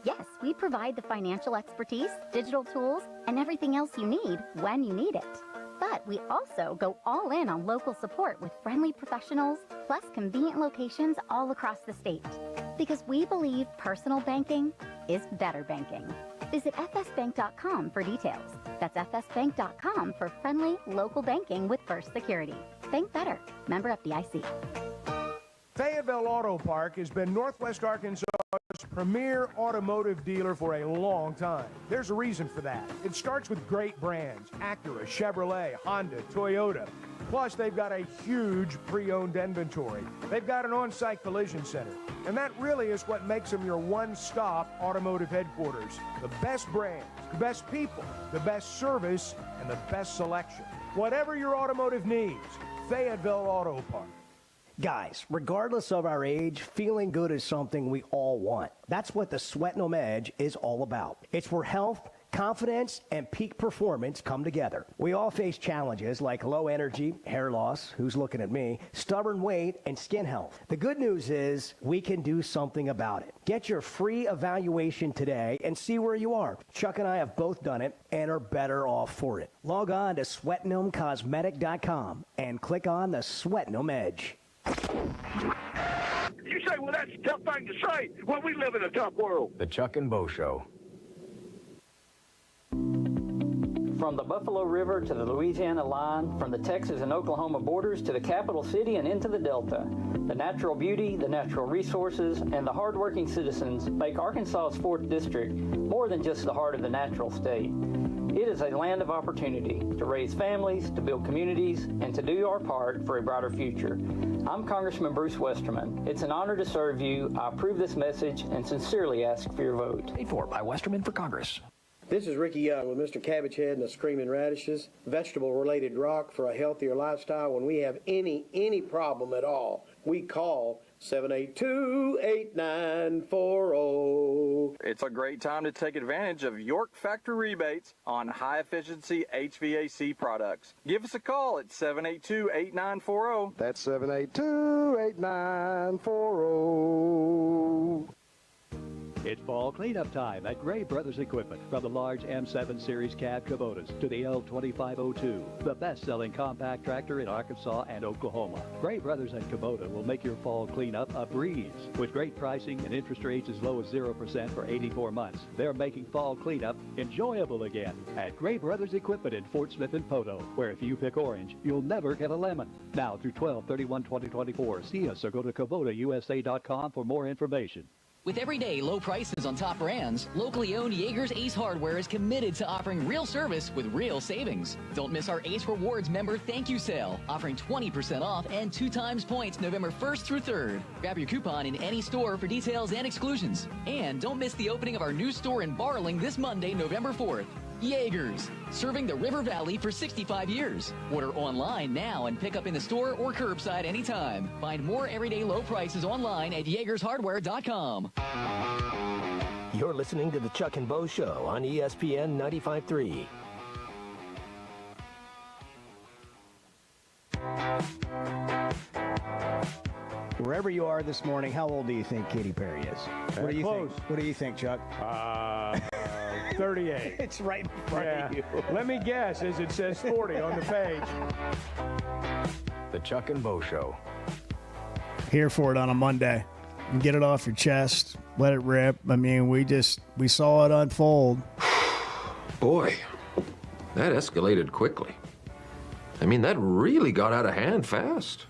Yes, we provide the financial expertise, digital tools, and everything else you need when you need it. But we also go all in on local support with friendly professionals, plus convenient locations all across the state. Because we believe personal banking is better banking. Visit fsbank.com for details. That's fsbank.com for friendly local banking with First Security. Bank better. Member FDIC. Fayetteville Auto Park has been Northwest Arkansas's premier automotive dealer for a long time. There's a reason for that. It starts with great brands: Acura, Chevrolet, Honda, Toyota. Plus, they've got a huge pre-owned inventory. They've got an on-site collision center. And that really is what makes them your one-stop automotive headquarters. The best brands, the best people, the best service, and the best selection. Whatever your automotive needs, Fayetteville Auto Park. Guys, regardless of our age, feeling good is something we all want. That's what the Sweating 'em Edge is all about. It's where health, confidence, and peak performance come together. We all face challenges like low energy, hair loss, who's looking at me, stubborn weight, and skin health. The good news is we can do something about it. Get your free evaluation today and see where you are. Chuck and I have both done it and are better off for it. Log on to sweatingthemcosmetic.com and click on the Sweating 'em Edge. You say, well, that's a tough thing to say. Well, we live in a tough world. The Chuck and Bo Show. From the Buffalo River to the Louisiana line, from the Texas and Oklahoma borders to the capital city and into the Delta, the natural beauty, the natural resources, and the hardworking citizens make Arkansas's 4th District more than just the heart of the natural state. It is a land of opportunity to raise families, to build communities, and to do our part for a brighter future. I'm Congressman Bruce Westerman. It's an honor to serve you. I approve this message and sincerely ask for your vote. Paid for by Westerman for Congress. This is Ricky Young with Mr. Cabbage Head and the Screaming Radishes, vegetable-related rock for a healthier lifestyle. When we have any problem at all, we call 782-8940. It's a great time to take advantage of York Factory rebates on high-efficiency HVAC products. Give us a call at 782-8940. That's 782-8940. It's fall cleanup time at Gray Brothers Equipment. From the large M7 Series cab Kubotas to the L2502, the best-selling compact tractor in Arkansas and Oklahoma. Gray Brothers and Kubota will make your fall cleanup a breeze. With great pricing and interest rates as low as 0% for 84 months, they're making fall cleanup enjoyable again at Gray Brothers Equipment in Fort Smith and Poto, where if you pick orange, you'll never get a lemon. Now through 12/31/2024, see us or go to KubotaUSA.com for more information. With everyday low prices on top brands, locally owned Jaeger's Ace Hardware is committed to offering real service with real savings. Don't miss our Ace Rewards member thank you sale, offering 20% off and 2 times points November 1st through 3rd. Grab your coupon in any store for details and exclusions. And don't miss the opening of our new store in Barling this Monday, November 4th. Jaeger's, serving the River Valley for 65 years. Order online now and pick up in the store or curbside anytime. Find more everyday low prices online at JaegersHardware.com. You're listening to the Chuck and Bo Show on ESPN 95.3. Wherever you are this morning, how old do you think Katy Perry is? What do you think? What do you think, Chuck? 38. It's right in front of you. Let me guess, as it says 40 on the page. The Chuck and Bo Show. Here for it on a Monday. And get it off your chest. Let it rip. I mean, we saw it unfold. Boy, that escalated quickly. I mean, that really got out of hand fast.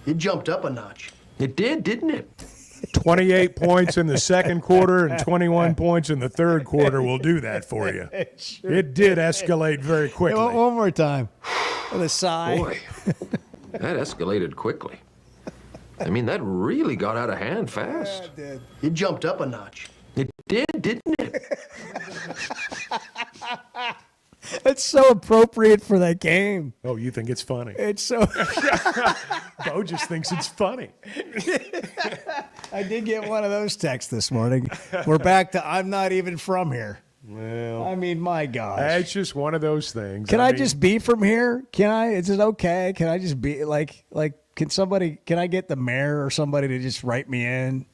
It jumped up a notch. It did, didn't it? 28 points in the second quarter and 21 points in the third quarter will do that for you. It did escalate very quickly. Hey, one more time. With a sigh. Boy, that escalated quickly. I mean, that really got out of hand fast. It did. It jumped up a notch. It did, didn't it? It's so appropriate for that game. Oh, you think it's funny? It's so. Bo just thinks it's funny. I did get one of those texts this morning. We're back to I'm not even from here. Well, I mean, my gosh. it's just one of those things. Can I mean, just be from here? Can I? Is it okay? Can I just be like? Can I get the mayor or somebody to just write me in?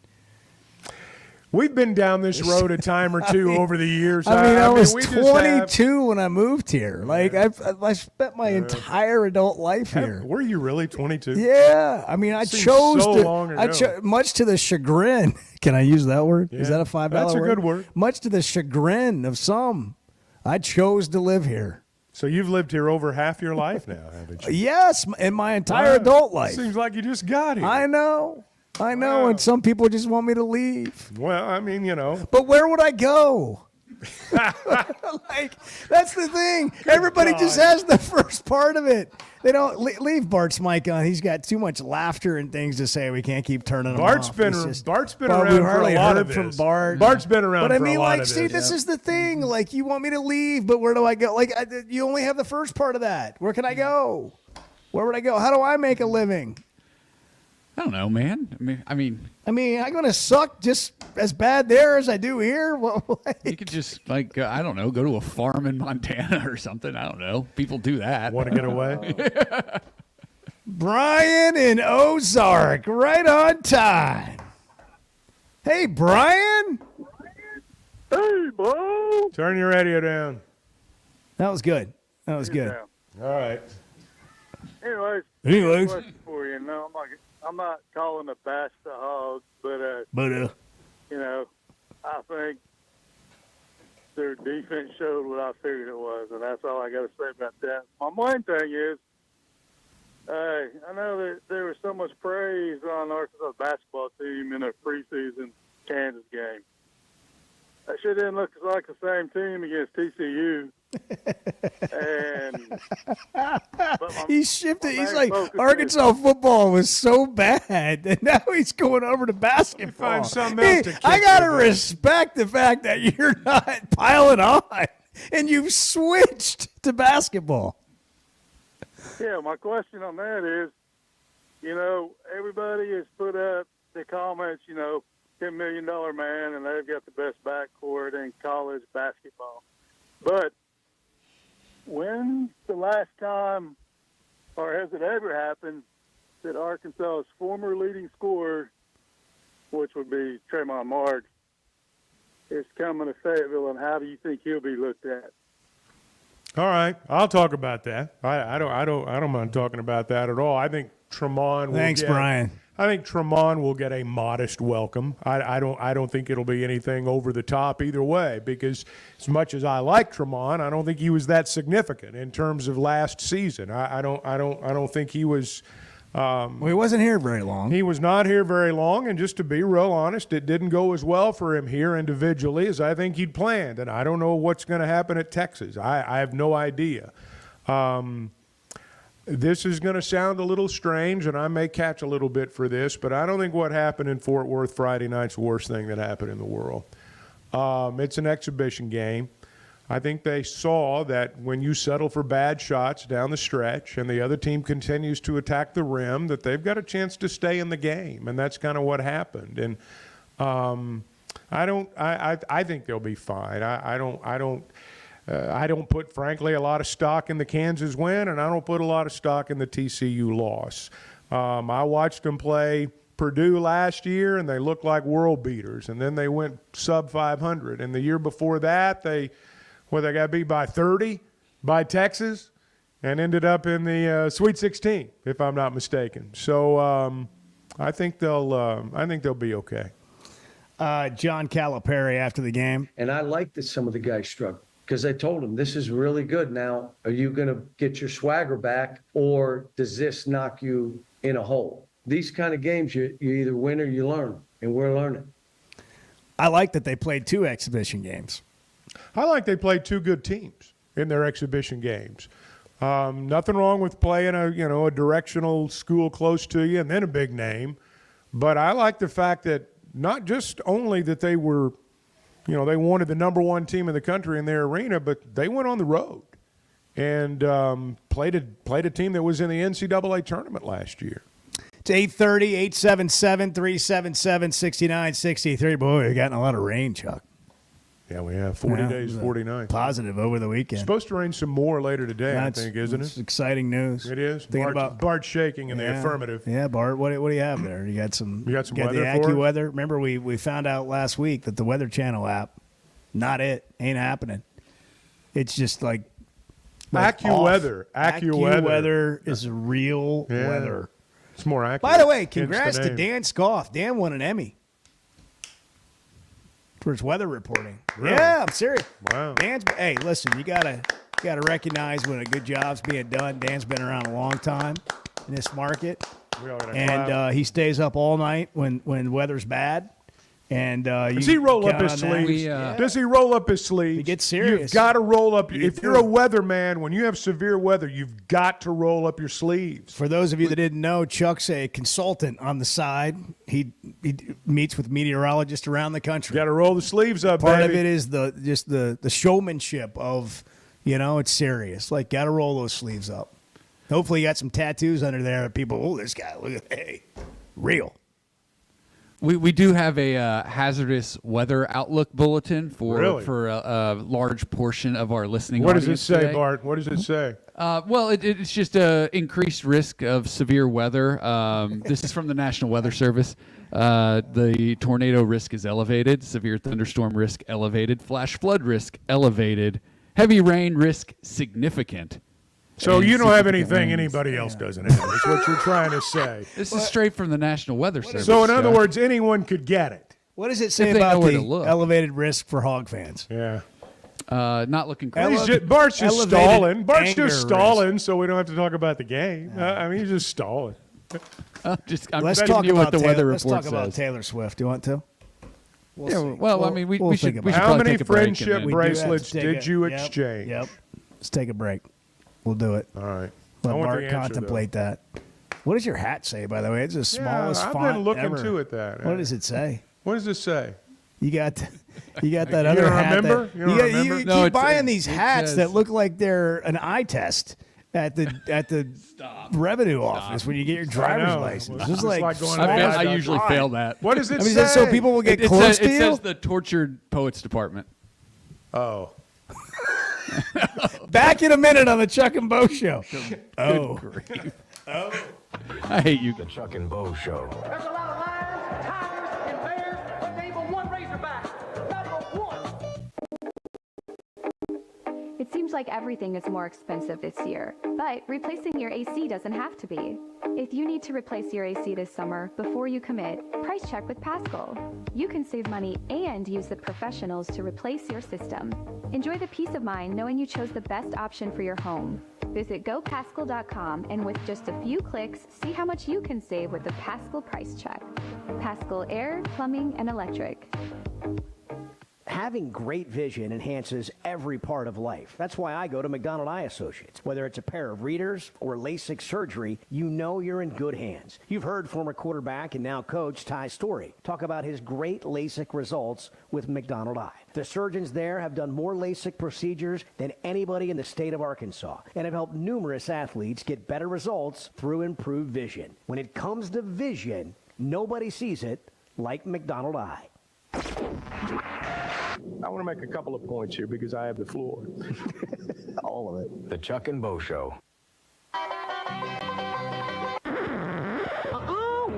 We've been down this road a time or two over the years. I was we just 22 when I moved here. Like I spent my entire adult life here. Were you really 22? Yeah, I mean, I Seems chose so to. long ago. Much to the chagrin. Can I use that word? Is Yeah, that a $5 word? that's a good word. Much to the chagrin of some, I chose to live here. So you've lived here over half your life now, haven't you? Yes, in my entire adult life. Seems like you just got here. I know, Wow. and some people just want me to leave. Well, I mean, But where would I go? Like, that's the thing. Everybody just has the first part of it. They don't leave Bart's mic on. He's got too much laughter and things to say. We can't keep turning him Bart's off. been But around we for hardly a lot heard of from this. Bart. Bart's been around But I for mean, a lot like, of see, this. this is the thing. Like, you want me to leave, but where do I go? Like, you only have the first part of that. Where can I go? Where would I go? How do I make a living? I don't know, man. I mean, I'm going to suck just as bad there as I do here. you could just I don't know, go to a farm in Montana or something. I don't know. People do that. Want to get away? Brian in Ozark, right on time. Hey, Brian. Hey, Bo. Turn your radio down. That was good. That was good. All right. Anyways, question for you. No, I'm not calling a bash the hog, but I think their defense showed what I figured it was, and that's all I got to say about that. My main thing is, I know that there was so much praise on Arkansas basketball team in a preseason Kansas game. That sure didn't look like the same team against TCU. He's shifted. He's like, Arkansas football was so bad, and now he's going over to basketball. Find something else to kick I got to your butt. respect the fact that you're not piling on, and you've switched to basketball. Yeah, my question on that is, everybody has put up the comments, $10 million man, and they've got the best backcourt in college basketball. But when's the last time, or has it ever happened, that Arkansas's former leading scorer, which would be Tremont Marks, is coming to Fayetteville, and how do you think he'll be looked at? All right, I'll talk about that. I don't mind talking about that at all. I think Tremont will Thanks, get, Brian. I think Tremont will get a modest welcome. I don't think it'll be anything over the top either way, because as much as I like Tremont, I don't think he was that significant in terms of last season. I don't think he was. Well, he wasn't here very long. He was not here very long, and just to be real honest, it didn't go as well for him here individually as I think he'd planned, and I don't know what's going to happen at Texas. I have no idea. This is going to sound a little strange, and I may catch a little bit for this, but I don't think what happened in Fort Worth Friday night's the worst thing that happened in the world. It's an exhibition game. I think they saw that when you settle for bad shots down the stretch and the other team continues to attack the rim, that they've got a chance to stay in the game, and that's kind of what happened. And I think they'll be fine. I don't put, frankly, a lot of stock in the Kansas win, and I don't put a lot of stock in the TCU loss. I watched them play Purdue last year, and they looked like world beaters, and then they went sub 500. And the year before that, they got beat by 30 by Texas and ended up in the Sweet 16, if I'm not mistaken. So I think they'll be okay. John Calipari after the game. And I like that some of the guys struggled, because I told him, this is really good. Now, are you going to get your swagger back, or does this knock you in a hole? These kind of games, you either win or you learn, and we're learning. I like that they played 2 exhibition games. I like they played 2 good teams in their exhibition games. Nothing wrong with playing a directional school close to you and then a big name. But I like the fact that not just only that they were, they wanted the number one team in the country in their arena, but they went on the road and played a team that was in the NCAA tournament last year. It's 8:30, 877-377-6963. Boy, we've gotten a lot of rain, Chuck. Yeah, we have 40 days, 49. Positive over the weekend. It's supposed to rain some more later today, I think, isn't it? It's exciting news. It is. Thinking Bart's shaking in the affirmative. Yeah, Bart, what do you have there? You got some weather the for us? AccuWeather. Remember, we found out last week that the Weather Channel app, not it, ain't happening. It's just like AccuWeather. AccuWeather is real weather. It's more accurate. By the way, congrats to Dan Scoff. Dan won an Emmy for his weather reporting. Really? Yeah, I'm serious. Wow. Hey, listen, you gotta recognize when a good job's being done. Dan's been around a long time in this market, and he stays up all night when weather's bad. And does he roll up his sleeves? Does he roll up his sleeves? He gets serious. You've got to roll up. If you're a weatherman, when you have severe weather, you've got to roll up your sleeves. For those of you that didn't know, Chuck's a consultant on the side. He meets with meteorologists around the country. Got to roll the sleeves up. Part baby. of it is the showmanship of, it's serious. Like, got to roll those sleeves up. Hopefully, you got some tattoos under there. People, oh, this guy, look at, hey, real. We do have a hazardous weather outlook bulletin for a large portion of our listening What does it audience say, today. Bart? What does it say? Well, it's just increased risk of severe weather. This is from the National Weather Service. The tornado risk is elevated, severe thunderstorm risk elevated, flash flood risk elevated, heavy rain risk significant. So you don't have anything anybody else doesn't have. That's what you're trying to say. This is straight from the National Weather Service. So in other words, anyone could get it. What does it say about the elevated risk for hog fans? Yeah. Not looking great. Bart's just stalling. Bart's anger just stalling, so we don't have to talk about the game. He's just stalling. I'm let's betting talk you about what the weather Let's report talk about says. Taylor Swift. Do you want to? We should. How many take a break and friendship then- bracelets did you exchange? Yep. Let's take a break. We'll do it. All right. Let I want Bart the answer, contemplate that. What does your hat say, by the way? It's the smallest I've font been looking ever. too at that. What does it say? What does it say? You got that You other don't hat. remember? You don't remember? You No, keep buying these it hats says- that look like they're an eye test at the revenue office when you get your driver's know. license. It's It's like like going small to as I a usually eye. fail that. What does it I mean, say? is that so people will get It close to says you? the Tortured Poets Department. Oh. Back in a minute on the Chuck and Bo Show. Oh. I hate you. The Chuck and Bo Show. There's a lot of lions, tigers, and bears, but name one Razorback. Number one. It seems like everything is more expensive this year, but replacing your AC doesn't have to be. If you need to replace your AC this summer, before you commit, price check with Pascal. You can save money and use the professionals to replace your system. Enjoy the peace of mind knowing you chose the best option for your home. Visit gopascal.com and with just a few clicks, see how much you can save with the Pascal price check. Pascal Air, Plumbing, and Electric. Having great vision enhances every part of life. That's why I go to McDonald Eye Associates. Whether it's a pair of readers or LASIK surgery, you know you're in good hands. You've heard former quarterback and now coach Ty Story talk about his great LASIK results with McDonald Eye. The surgeons there have done more LASIK procedures than anybody in the state of Arkansas and have helped numerous athletes get better results through improved vision. When it comes to vision, nobody sees it like McDonald Eye. I want to make a couple of points here because I have the floor. All of it. The Chuck and Bo Show.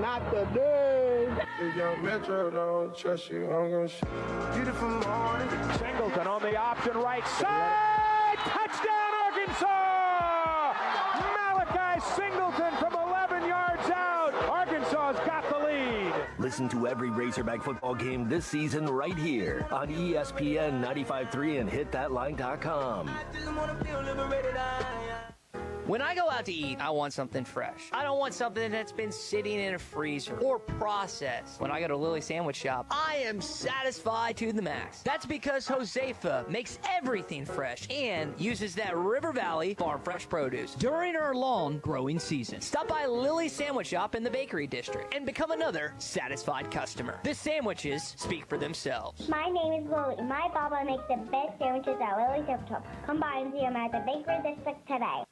Not today. If young Metro don't trust you, I'm going to shoot. Beautiful morning. Singleton on the option right side. Touchdown, Arkansas! Malachi Singleton from 11 yards out. Arkansas's got the lead. Listen to every Razorback football game this season right here on ESPN 95.3 and hitthatline.com. When I go out to eat, I want something fresh. I don't want something that's been sitting in a freezer or processed. When I go to Lily Sandwich Shop, I am satisfied to the max. That's because Josefa makes everything fresh and uses that River Valley farm fresh produce during our long growing season. Stop by Lily Sandwich Shop in the Bakery District and become another satisfied customer. The sandwiches speak for themselves. My name is Lily. My Papa makes the best sandwiches at Lily Sandwich Shop. Come by and see him at the Bakery District today.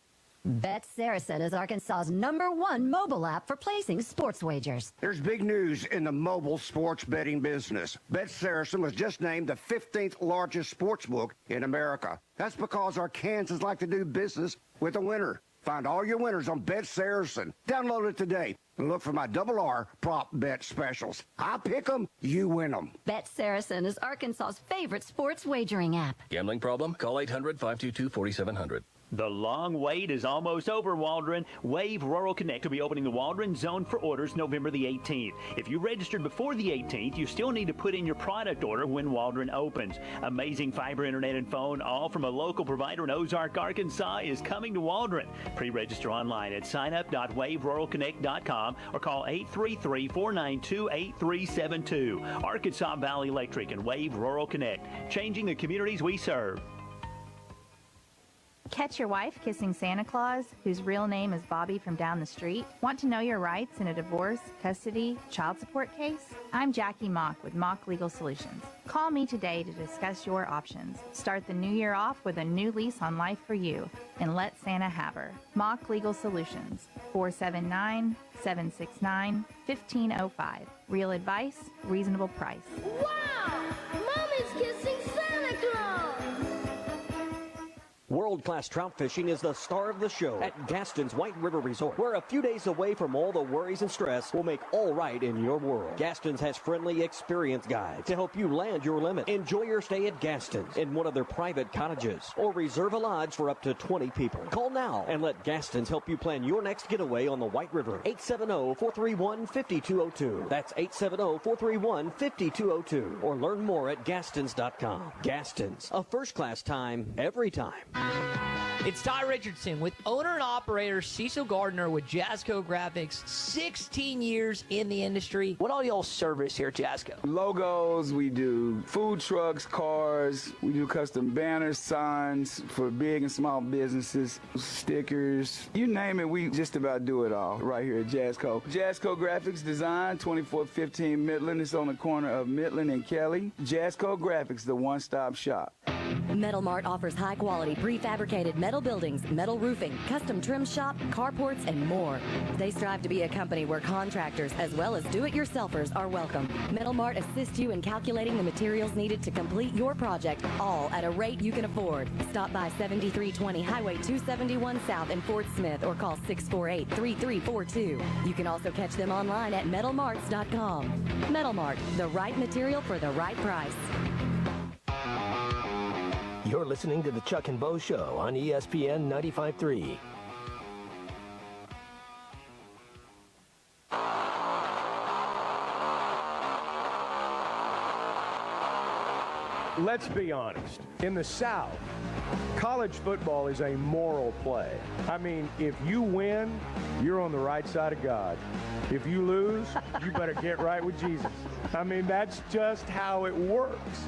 Bet Saracen is Arkansas's #1 mobile app for placing sports wagers. There's big news in the mobile sports betting business. Bet Saracen was just named the 15th largest sports book in America. That's because Arkansans like to do business with a winner. Find all your winners on Bet Saracen. Download it today and look for my R prop bet specials. I pick them, you win them. Bet Saracen is Arkansas's favorite sports wagering app. Gambling problem? Call 800-522-4700. The long wait is almost over, Waldron. Wave Rural Connect will be opening the Waldron Zone for orders November the 18th. If you registered before the 18th, you still need to put in your product order when Waldron opens. Amazing fiber internet and phone, all from a local provider in Ozark, Arkansas, is coming to Waldron. Pre-register online at signup.waveruralconnect.com or call 833-492-8372. Arkansas Valley Electric and Wave Rural Connect, changing the communities we serve. Catch your wife kissing Santa Claus, whose real name is Bobby from down the street? Want to know your rights in a divorce, custody, child support case? I'm Jackie Mock with Mock Legal Solutions. Call me today to discuss your options. Start the new year off with a new lease on life for you, and let Santa have her. Mock Legal Solutions, 479-769-1505. Real advice, reasonable price. Wow! Mommy's kissing Santa Claus! World-class trout fishing is the star of the show at Gaston's White River Resort, where a few days away from all the worries and stress will make all right in your world. Gaston's has friendly, experienced guides to help you land your limit. Enjoy your stay at Gaston's in one of their private cottages, or reserve a lodge for up to 20 people. Call now and let Gaston's help you plan your next getaway on the White River. 870-431-5202. That's 870-431-5202. Or learn more at Gastons.com. Gaston's, a first-class time, every time. It's Ty Richardson with owner and operator Cecil Gardner with Jasco Graphics. 16 years in the industry. What all y'all service here at Jasco? Logos, we do food trucks, cars, we do custom banners, signs for big and small businesses, stickers, you name it, we just about do it all right here at Jasco. Jasco Graphics Design, 2415 Midland. It's on the corner of Midland and Kelly. Jasco Graphics, the one-stop shop. Metal Mart offers high-quality prefabricated metal buildings, metal roofing, custom trim shop, carports, and more. They strive to be a company where contractors as well as do-it-yourselfers are welcome. Metal Mart assists you in calculating the materials needed to complete your project, all at a rate you can afford. Stop by 7320 Highway 271 South in Fort Smith or call 648-3342. You can also catch them online at metalmarts.com. Metal Mart, the right material for the right price. You're listening to the Chuck and Bo Show on ESPN 95.3. Let's be honest. In the South, college football is a moral play. I mean, if you win, you're on the right side of God. If you lose, you better get right with Jesus. I mean, that's just how it works.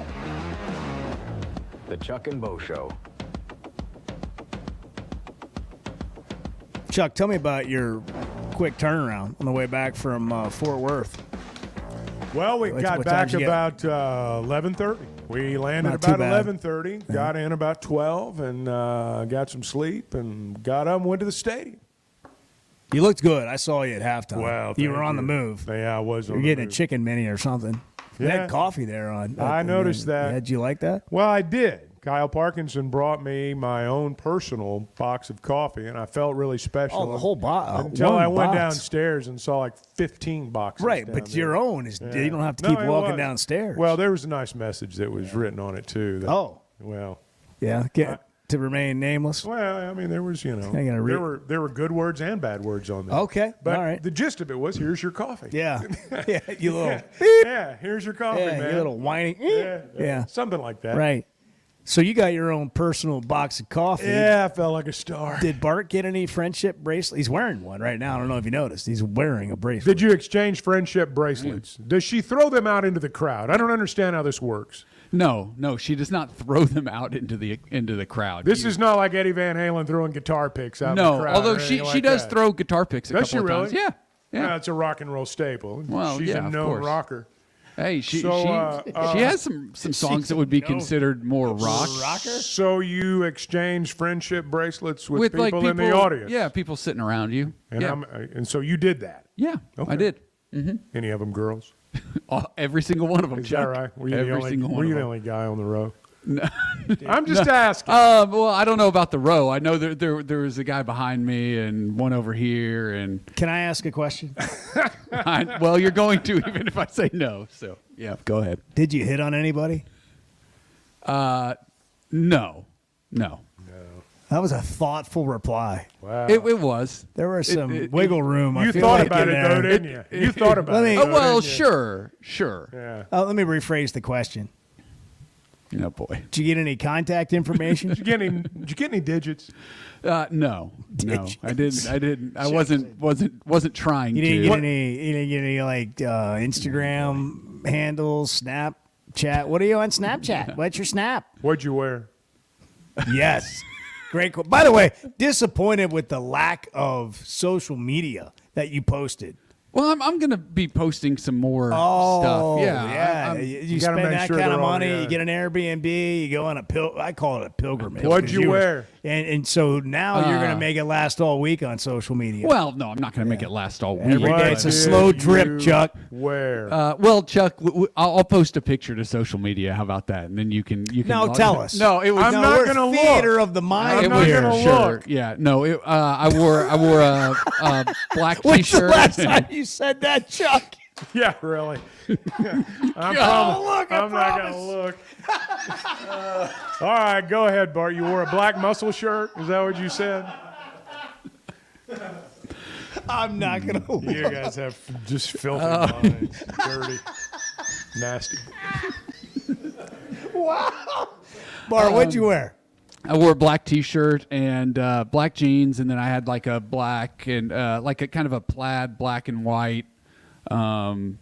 The Chuck and Bo Show. Chuck, tell me about your quick turnaround on the way back from Fort Worth. Well, we got back about 11:30. We landed about 11:30, got in about 12, and got some sleep, and got up and went to the stadium. You looked good. I saw you at halftime. Well, you were on the move. Yeah, I was. You're getting a chicken mini or something. They had coffee there on. I noticed that. Did you like that? Well, I did. Kyle Parkinson brought me my own personal box of coffee, and I felt really special. Oh, the whole box. Until I went downstairs and saw like 15 boxes. Right, down but there. your own is. Yeah. You don't have to keep walking downstairs. Well, there was a nice message that was written on it too. That, well. Yeah. To remain nameless. Well, I mean, there was, there were good words and bad words on there. Okay, but all right. The gist of it was, here's your coffee. Yeah, yeah, you little. Yeah, here's your coffee, man. You little whining. Yeah, something like that. Right. So you got your own personal box of coffee. Yeah, I felt like a star. Did Bart get any friendship bracelet? He's wearing one right now. I don't know if you noticed. He's wearing a bracelet. Did you exchange friendship bracelets? Does she throw them out into the crowd? I don't understand how this works. No, she does not throw them out into the crowd. This is not like Eddie Van Halen throwing guitar picks out in the crowd. Although or she anything like does that. throw guitar picks a Does couple she of really? times. Yeah. Yeah, it's a rock and roll staple. Well, she's yeah, a of known course. rocker. Hey, she So, has some songs that would be considered more rock. So you exchange friendship bracelets with like people in the audience. Yeah, people sitting around you. And, yeah. and so you did that. Yeah, Okay. I did. Mm-hmm. Any of them girls? Every single one of them. Is Chuck. that right? Were you Every single one were of you the them. only guy on the row? No. I'm just asking. Well, I don't know about the row. I know there was a guy behind me and one over here. And can I ask a question? Well, you're going to, even if I say no. So yeah, go ahead. Did you hit on anybody? No. That was a thoughtful reply. Wow. It was. There was some wiggle room. You I feel thought like about in it, there. though, didn't you? You thought about it. Oh, well, didn't you? sure. Yeah. Let me rephrase the question. Oh boy. Did you get any contact information? Did you get any digits? No, I didn't. I wasn't trying You to. didn't get any. You didn't get any like Instagram handles, Snapchat. What are you on Snapchat? What's your Snap? What'd you wear? Yes. Great. By the way, disappointed with the lack of social media that you posted. Well, I'm going to be posting some more Oh, stuff. Yeah. You gotta spend make that sure kind of they're all money, together. you get an Airbnb, you go on I call it a pilgrimage. What'd you wear? And so now you're going to make it last all week on social media. Well, no, I'm not going to make it last all week. Every day it's a slow drip, Chuck. Where? Well, Chuck, I'll post a picture to social media. How about that? And then you can. No, tell us. No, it was. I'm not we're going to look. theater of the mind. I'm not here. going to Sure. look. Yeah. No. I wore a black When's the T-shirt. last time you said that, Chuck? Yeah, really. I'm not going to look. All right, go ahead, Bart. You wore a black muscle shirt? Is that what you said? I'm not going to look. You guys have just filthy minds. Dirty. Nasty. Wow. Bart, what'd you wear? I wore a black T-shirt and black jeans, and then I had like a black and like a kind of a plaid black and white kind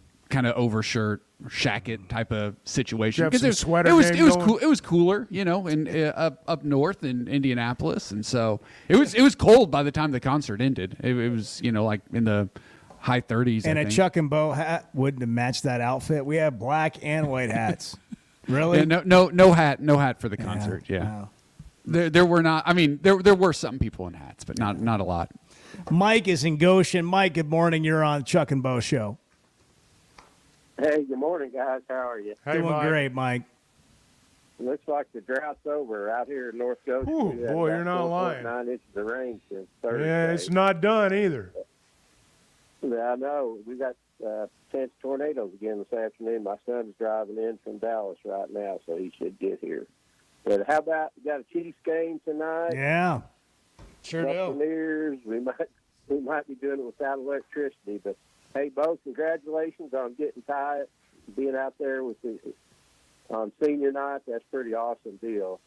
of overshirt, shacket type of situation. Did you have some sweater it was game going? cool. It was cooler, in up north in Indianapolis, and so it was cold by the time the concert ended. It was like in the high 30s. And I a think. Chuck and Bo hat wouldn't have matched that outfit. We have black and white hats. Really? Yeah, no hat for the concert. Yeah. Wow. There were not. I mean, there were some people in hats, but not a lot. Mike is in Goshen. Mike, good morning. You're on Chuck and Bo show. Hey, good morning, guys. How are you? Hey, Doing Mike. great, Mike. Looks like the drought's over out here in North Goshen. Ooh, We had boy, about you're not lying. 4.9 inches of rain since Thursday. Yeah, it's not done either. Yeah, I know. We got chance of tornadoes again this afternoon. My son's driving in from Dallas right now, so he should get here. But how about we got a Chiefs game tonight? Yeah. Sure do. Buccaneers. We might be doing it without electricity, but hey, both congratulations on getting tired, being out there with on senior night. That's a pretty awesome deal.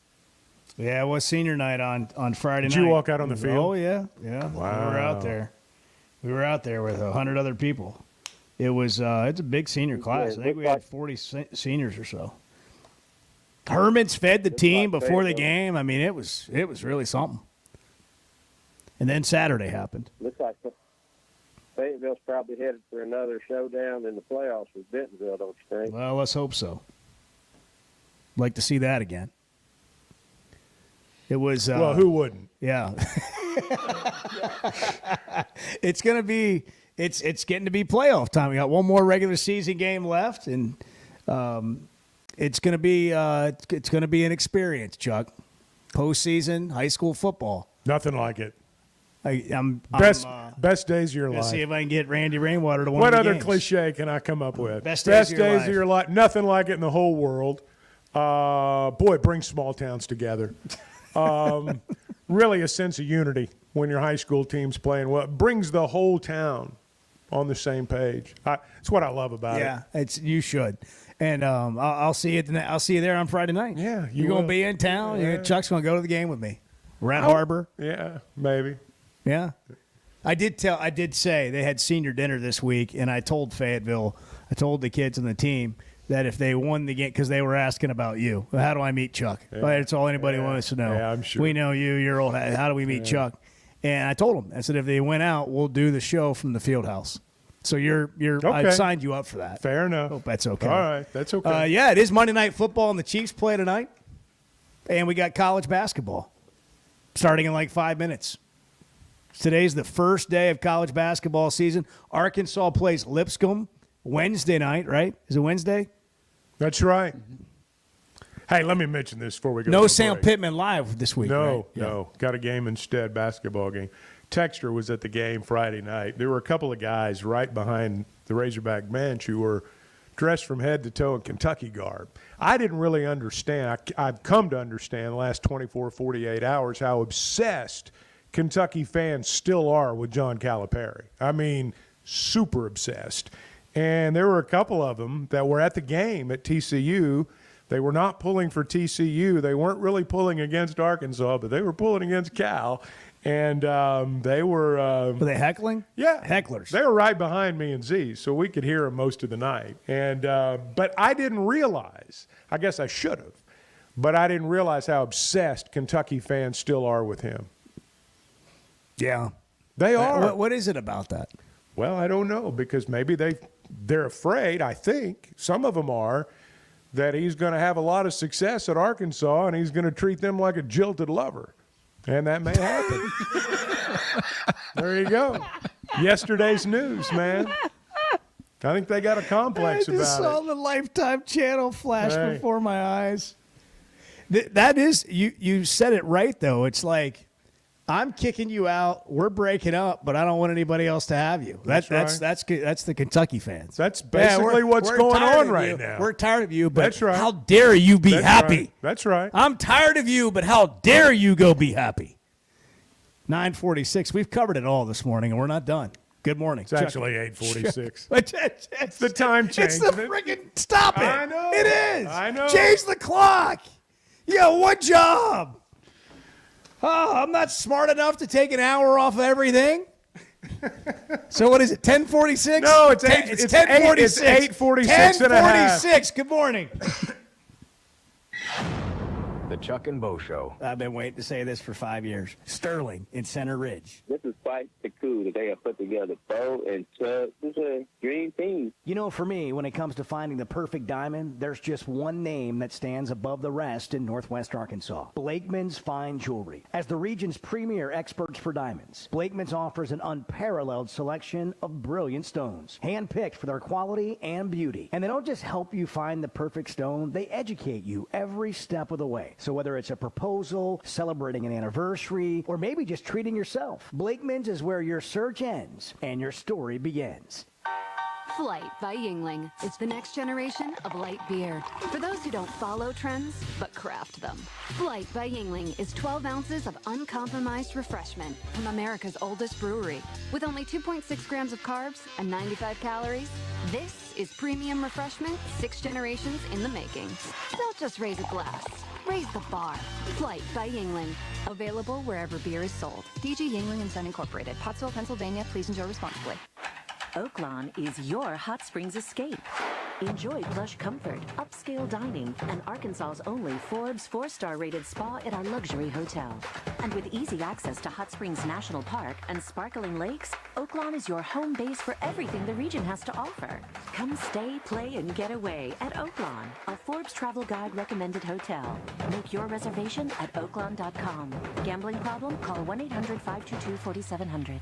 Yeah, it was senior night on Friday night. Did you walk out on the field? Oh, yeah. Yeah. Wow. We were out there. We were out there with 100 other people. It was it's a big senior class. I think we had 40 seniors or so. Herman's fed the team before the game. I mean, it was really something. And then Saturday happened. Looks like Fayetteville's probably headed for another showdown in the playoffs with Bentonville, don't you think? Well, let's hope so. Like to see that again. It was Well, who wouldn't? Yeah. It's getting to be playoff time. We got one more regular season game left, and it's going to be an experience, Chuck. Postseason high school football. Nothing like it. I'm Best days of your gonna life. see if I can get Randy Rainwater to one What of the other games. cliche can I come up with? Best days of your life. Nothing like it in the whole world. Boy, it brings small towns together. Really a sense of unity when your high school team's playing well. It brings the whole town on the same page. It's what I love about it. Yeah, you should. And I'll see you. I'll see you there on Friday night. Yeah, you're gonna will. be in town. Yeah. Chuck's gonna go to the game with me. Rat Harbor. Yeah, maybe. Yeah. I did say they had senior dinner this week, and I told Fayetteville, I told the kids on the team that if they won the game, because they were asking about you. How do I meet Chuck? Yeah. That's all anybody wants to know. Yeah, I'm sure. We know you. You're old. How do we meet Chuck? And I told them, I said, if they went out, we'll do the show from the field house. So you're Okay. I signed you up for that. Fair enough. Hope that's okay. All right, that's okay. Yeah, it is Monday Night Football, and the Chiefs play tonight. And we got college basketball starting in like 5 minutes. Today's the first day of college basketball season. Arkansas plays Lipscomb Wednesday night, right? Is it Wednesday? That's right. Hey, let me mention this before we go. No to Sam break. Pittman live this week. No, right? Yeah. no. Got a game instead, basketball game. Texter was at the game Friday night. There were a couple of guys right behind the Razorback bench who were dressed from head to toe in Kentucky garb. I didn't really understand. I've come to understand the last 24, 48 hours how obsessed Kentucky fans still are with John Calipari. I mean, super obsessed. And there were a couple of them that were at the game at TCU. They were not pulling for TCU. They weren't really pulling against Arkansas, but they were pulling against Cal. And they were... Were they heckling? Yeah. Hecklers. They were right behind me and Z, so we could hear them most of the night. And but I didn't realize, I guess I should have, but I didn't realize how obsessed Kentucky fans still are with him. Yeah. They are. What is it about that? Well, I don't know, because maybe they're afraid, I think, some of them are, that he's going to have a lot of success at Arkansas and he's going to treat them like a jilted lover. And that may happen. There you go. Yesterday's news, man. I think they got a complex I just about saw it. the Lifetime channel flash Hey. before my eyes. That is, you said it right, though. It's like, I'm kicking you out. We're breaking up, but I don't want anybody else to have you. That's right. That's the Kentucky fans. That's basically what's going tired on of right you. now. We're tired of you, but That's right. how dare you be That's happy? right. That's right. I'm tired of you, but how dare you go be happy? 9:46. We've covered it all this morning, and we're not done. Good morning. It's actually 8:46. It's the time change. It's the friggin' stop it. I know. It is. I know. Change the clock. You got one job. Oh, I'm not smart enough to take an hour off of everything. So what is it? 10:46? No, it's 10:46. It's 8:46 and a half. 10:46. Good morning. The Chuck and Bo Show. I've been waiting to say this for 5 years. Sterling in Center Ridge. This is quite the coup that they have put together. Bo and Chuck, this is a dream team. You know, for me, when it comes to finding the perfect diamond, there's just one name that stands above the rest in Northwest Arkansas. Blakeman's Fine Jewelry. As the region's premier experts for diamonds, Blakeman's offers an unparalleled selection of brilliant stones, hand-picked for their quality and beauty. And they don't just help you find the perfect stone, they educate you every step of the way. So whether it's a proposal, celebrating an anniversary, or maybe just treating yourself, Blakeman's is where your search ends and your story begins. Flight by Yingling is the next generation of light beer. For those who don't follow trends, but craft them. Flight by Yingling is 12 ounces of uncompromised refreshment from America's oldest brewery. With only 2.6 grams of carbs and 95 calories, this is premium refreshment 6 generations in the making. Don't just raise a glass, raise the bar. Flight by Yingling. Available wherever beer is sold. DG Yingling and Son Incorporated, Pottsville, Pennsylvania. Please enjoy responsibly. Oaklawn is your hot springs escape. Enjoy plush comfort, upscale dining, and Arkansas's only Forbes 4-star rated spa at our luxury hotel. And with easy access to Hot Springs National Park and sparkling lakes, Oaklawn is your home base for everything the region has to offer. Come stay, play, and get away at Oaklawn, a Forbes Travel Guide recommended hotel. Make your reservation at oaklawn.com. Gambling problem? Call 1-800-522-4700.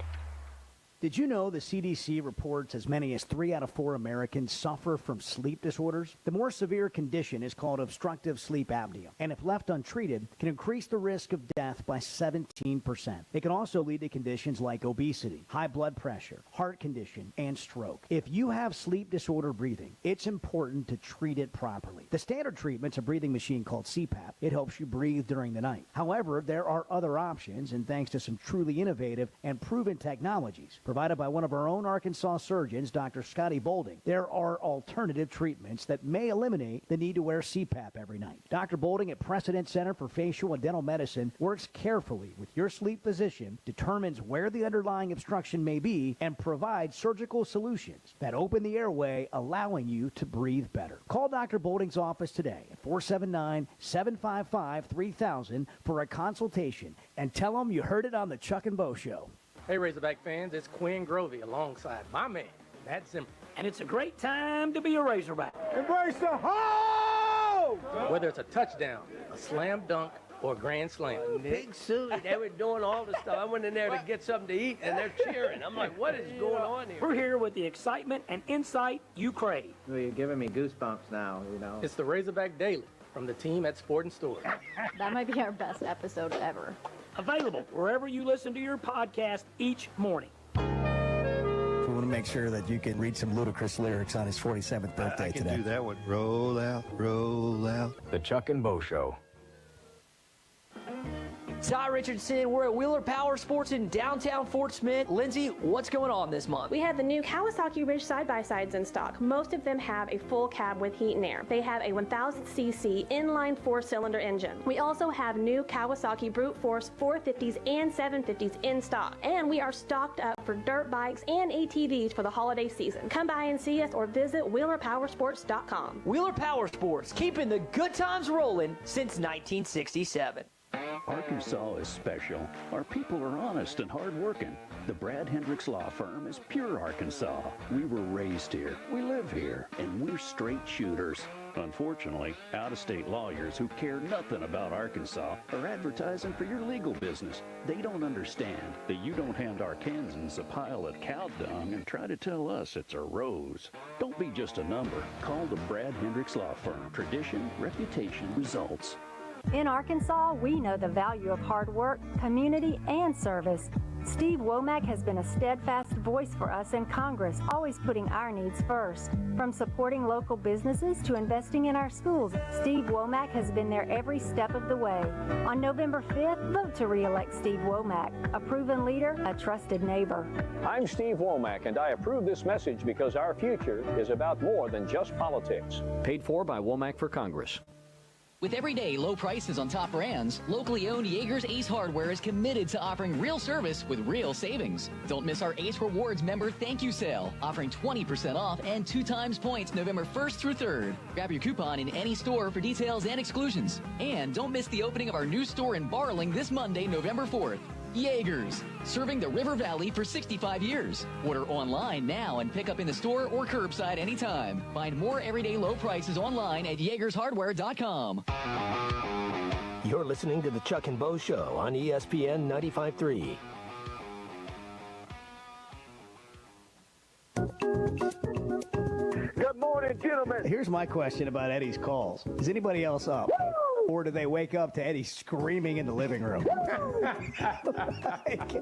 Did you know the CDC reports as many as 3 out of 4 Americans suffer from sleep disorders? The more severe condition is called obstructive sleep apnea, and if left untreated, can increase the risk of death death by 17%. It can also lead to conditions like obesity, high blood pressure, heart condition, and stroke. If you have sleep disorder breathing, it's important to treat it properly. The standard treatment's a breathing machine called CPAP. It helps you breathe during the night. However, there are other options, and thanks to some truly innovative and proven technologies provided by one of our own Arkansas surgeons, Dr. Scotty Bolding, there are alternative treatments that may eliminate the need to wear CPAP every night. Dr. Bolding at Precedent Center for Facial and Dental Medicine works carefully with your sleep physician, determines where the underlying obstruction may be, and provides surgical solutions that open the airway, allowing you to breathe better. Call Dr. Bolding's office today at 479-755-3000 for a consultation and tell them you heard it on the Chuck and Bo Show. Hey, Razorback fans, it's Quinn Grovey alongside my man, Matt Zimmer. And it's a great time to be a Razorback. Embrace the ho! Whether it's a touchdown, a slam dunk, or a grand slam. Big Susie, they were doing all the stuff. I went in there to get something to eat, and they're cheering. I'm like, what is going on here? We're here with the excitement and insight you crave. Well, you're giving me goosebumps now, you know. It's the Razorback Daily from the team at Sport and Store. That might be our best episode ever. Available wherever you listen to your podcast each morning. We want to make sure that you can read some ludicrous lyrics on his 47th birthday today. I can do that one. Roll out, roll out. The Chuck and Bo Show. Ty Richardson, we're at Wheeler Power Sports in downtown Fort Smith. Lindsay, what's going on this month? We have the new Kawasaki Ridge side-by-sides in stock. Most of them have a full cab with heat and air. They have a 1000cc inline 4-cylinder engine. We also have new Kawasaki Brute Force 450s and 750s in stock. And we are stocked up for dirt bikes and ATVs for the holiday season. Come by and see us or visit WheelerPowersports.com. Wheeler Power Sports, keeping the good times rolling since 1967. Arkansas is special. Our people are honest and hardworking. The Brad Hendricks Law Firm is pure Arkansas. We were raised here, we live here, and we're straight shooters. Unfortunately, out-of-state lawyers who care nothing about Arkansas are advertising for your legal business. They don't understand that you don't hand Arkansans a pile of cow dung and try to tell us it's a rose. Don't be just a number. Call the Brad Hendricks Law Firm. Tradition, reputation, results. In Arkansas, we know the value of hard work, community, and service. Steve Womack has been a steadfast voice for us in Congress, always putting our needs first. From supporting local businesses to investing in our schools, Steve Womack has been there every step of the way. On November 5th, vote to re-elect Steve Womack, a proven leader, a trusted neighbor. I'm Steve Womack, and I approve this message because our future is about more than just politics. Paid for by Womack for Congress. With everyday low prices on top brands, locally owned Yeager's Ace Hardware is committed to offering real service with real savings. Don't miss our Ace Rewards member thank you sale, offering 20% off and 2 times points November 1st through 3rd. Grab your coupon in any store for details and exclusions. And don't miss the opening of our new store in Barling this Monday, November 4th. Yeager's, serving the River Valley for 65 years. Order online now and pick up in the store or curbside anytime. Find more everyday low prices online at YeagersHardware.com. You're listening to the Chuck and Bo Show on ESPN 95.3. Good morning, gentlemen. Here's my question about Eddie's calls. Is anybody else up? Woo! Or do they wake up to Eddie screaming in the living room?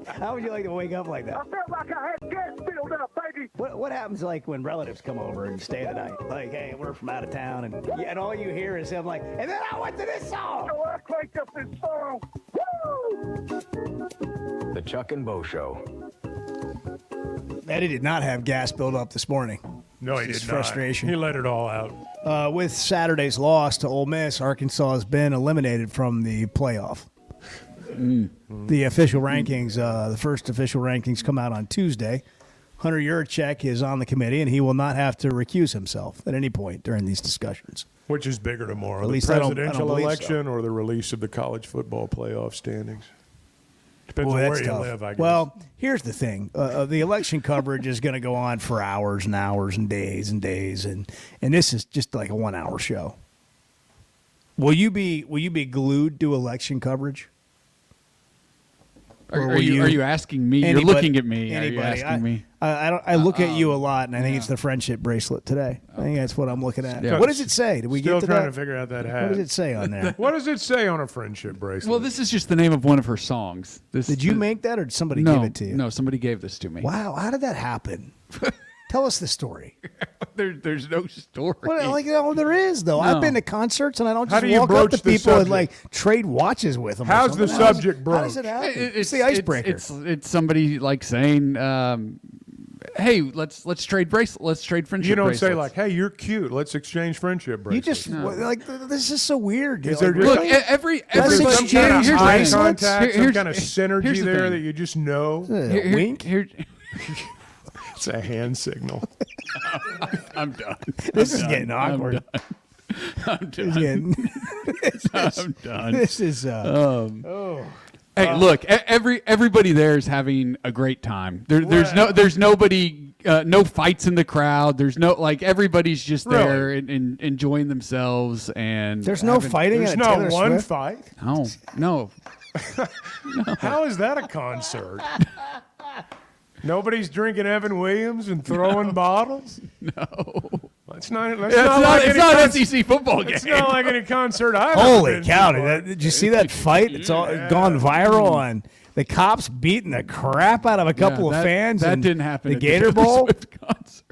How would you like to wake up like that? I felt like I had gas filled up, baby. What happens like when relatives come over and stay the night? Like, hey, we're from out of town, and all you hear is him like, and then I went to this song. So I cranked up this song. Woo! The Chuck and Bo Show. Eddie did not have gas build up this morning. No, he did not. Frustration. He let it all out. With Saturday's loss to Ole Miss, Arkansas has been eliminated from the playoff. The official rankings, the first official rankings come out on Tuesday. Hunter Yurchek is on the committee, and he will not have to recuse himself at any point during these discussions. Which is bigger tomorrow, At the least I don't presidential believe election or the release of the college football playoff standings? Depends Boy, on where that's you tough. live, I guess. Well, here's the thing. The election coverage is going to go on for hours and hours and days, and this is just like a 1-hour show. Will you be glued to election coverage? Are you asking me? You're looking at me. Anybody. Are you asking me? I look at you a lot, and I think it's the friendship bracelet today. I think that's what I'm looking at. Yeah. What does it say? Did we Still get to trying that? to figure out that hat. What does it say on there? What does it say on a friendship bracelet? Well, this is just the name of one of her songs. Did you make that, or did somebody no, give it to you? No, somebody gave this to me. Wow, how did that happen? Tell us the story. There's no story. Well, there is though. No. I've been to concerts and I don't How just do you walk up broach to the people and subject? like trade watches with them. or How's the something. subject How does it broached? happen? It's the icebreaker. It's somebody like saying, "Hey, let's trade bracelet. Let's trade friendship." You don't bracelets. say like, "Hey, you're cute. Let's exchange friendship You bracelets." just like this is so weird. Is Like, there Look, really? every Let's everybody. exchange some kind of here's the eye thing. contact, some Here's- kind of here's synergy the there thing. that you just know? wink. It's a hand signal. I'm done. This I'm is done. getting awkward. I'm This is done. getting- I'm done. This is Hey, look! Everybody there is having a great time. There's nobody, no fights in the crowd. There's no everybody's just there and enjoying themselves. And There's no fighting. There's at not Taylor one Swift? fight. No. How is that a concert? Nobody's drinking Evan Williams and throwing bottles? No. It's not It's not any SEC football game. It's not like any concert I've ever Holy been cow! to. Did you see that fight? It's all gone viral on the cops beating the crap out of a couple of fans. That and didn't happen. The at Gator Taylor Bowl. Swift concert.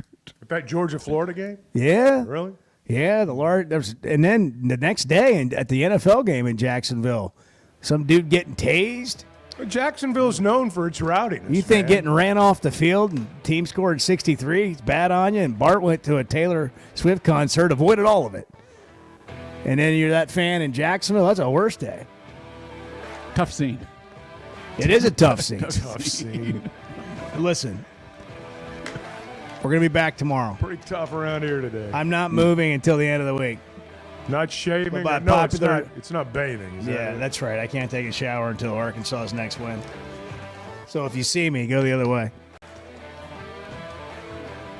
That Georgia-Florida game? Yeah. Really? Yeah, and then the next day at the NFL game in Jacksonville, some dude getting tased. Jacksonville's known for its rowdiness. You think man. getting ran off the field and team scored 63 is bad on you? And Bart went to a Taylor Swift concert, avoided all of it. And then you're that fan in Jacksonville, that's a worse day. Tough scene. It is a tough scene. Tough scene. Listen, we're going to be back tomorrow. Pretty tough around here today. I'm not moving until the end of the week. Not shaving? By No, popular- it's not bathing. Is Yeah, that it? that's right. I can't take a shower until Arkansas's next win. So if you see me, go the other way.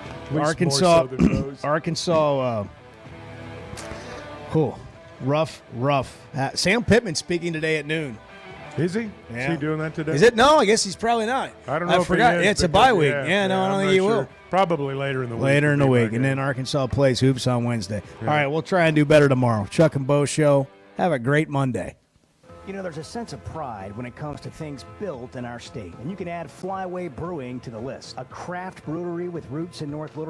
At least more Arkansas, so than those. Arkansas. Rough. Sam Pittman speaking today at noon. Is he? Yeah. Is he doing that today? Is it? No, I guess he's probably not. I don't know. I if forgot. He is, Yeah, it's a because- bye week. Yeah, I don't I'm think not he sure. will. Probably later in the week. Later in the He'll be week, back and in. then Arkansas plays hoops on Wednesday. All right, we'll try and do better tomorrow. Chuck and Bo Show. Have a great Monday. You know, there's a sense of pride when it comes to things built in our state, and you can add Flyway Brewing to the list, a craft brewery with roots in North Little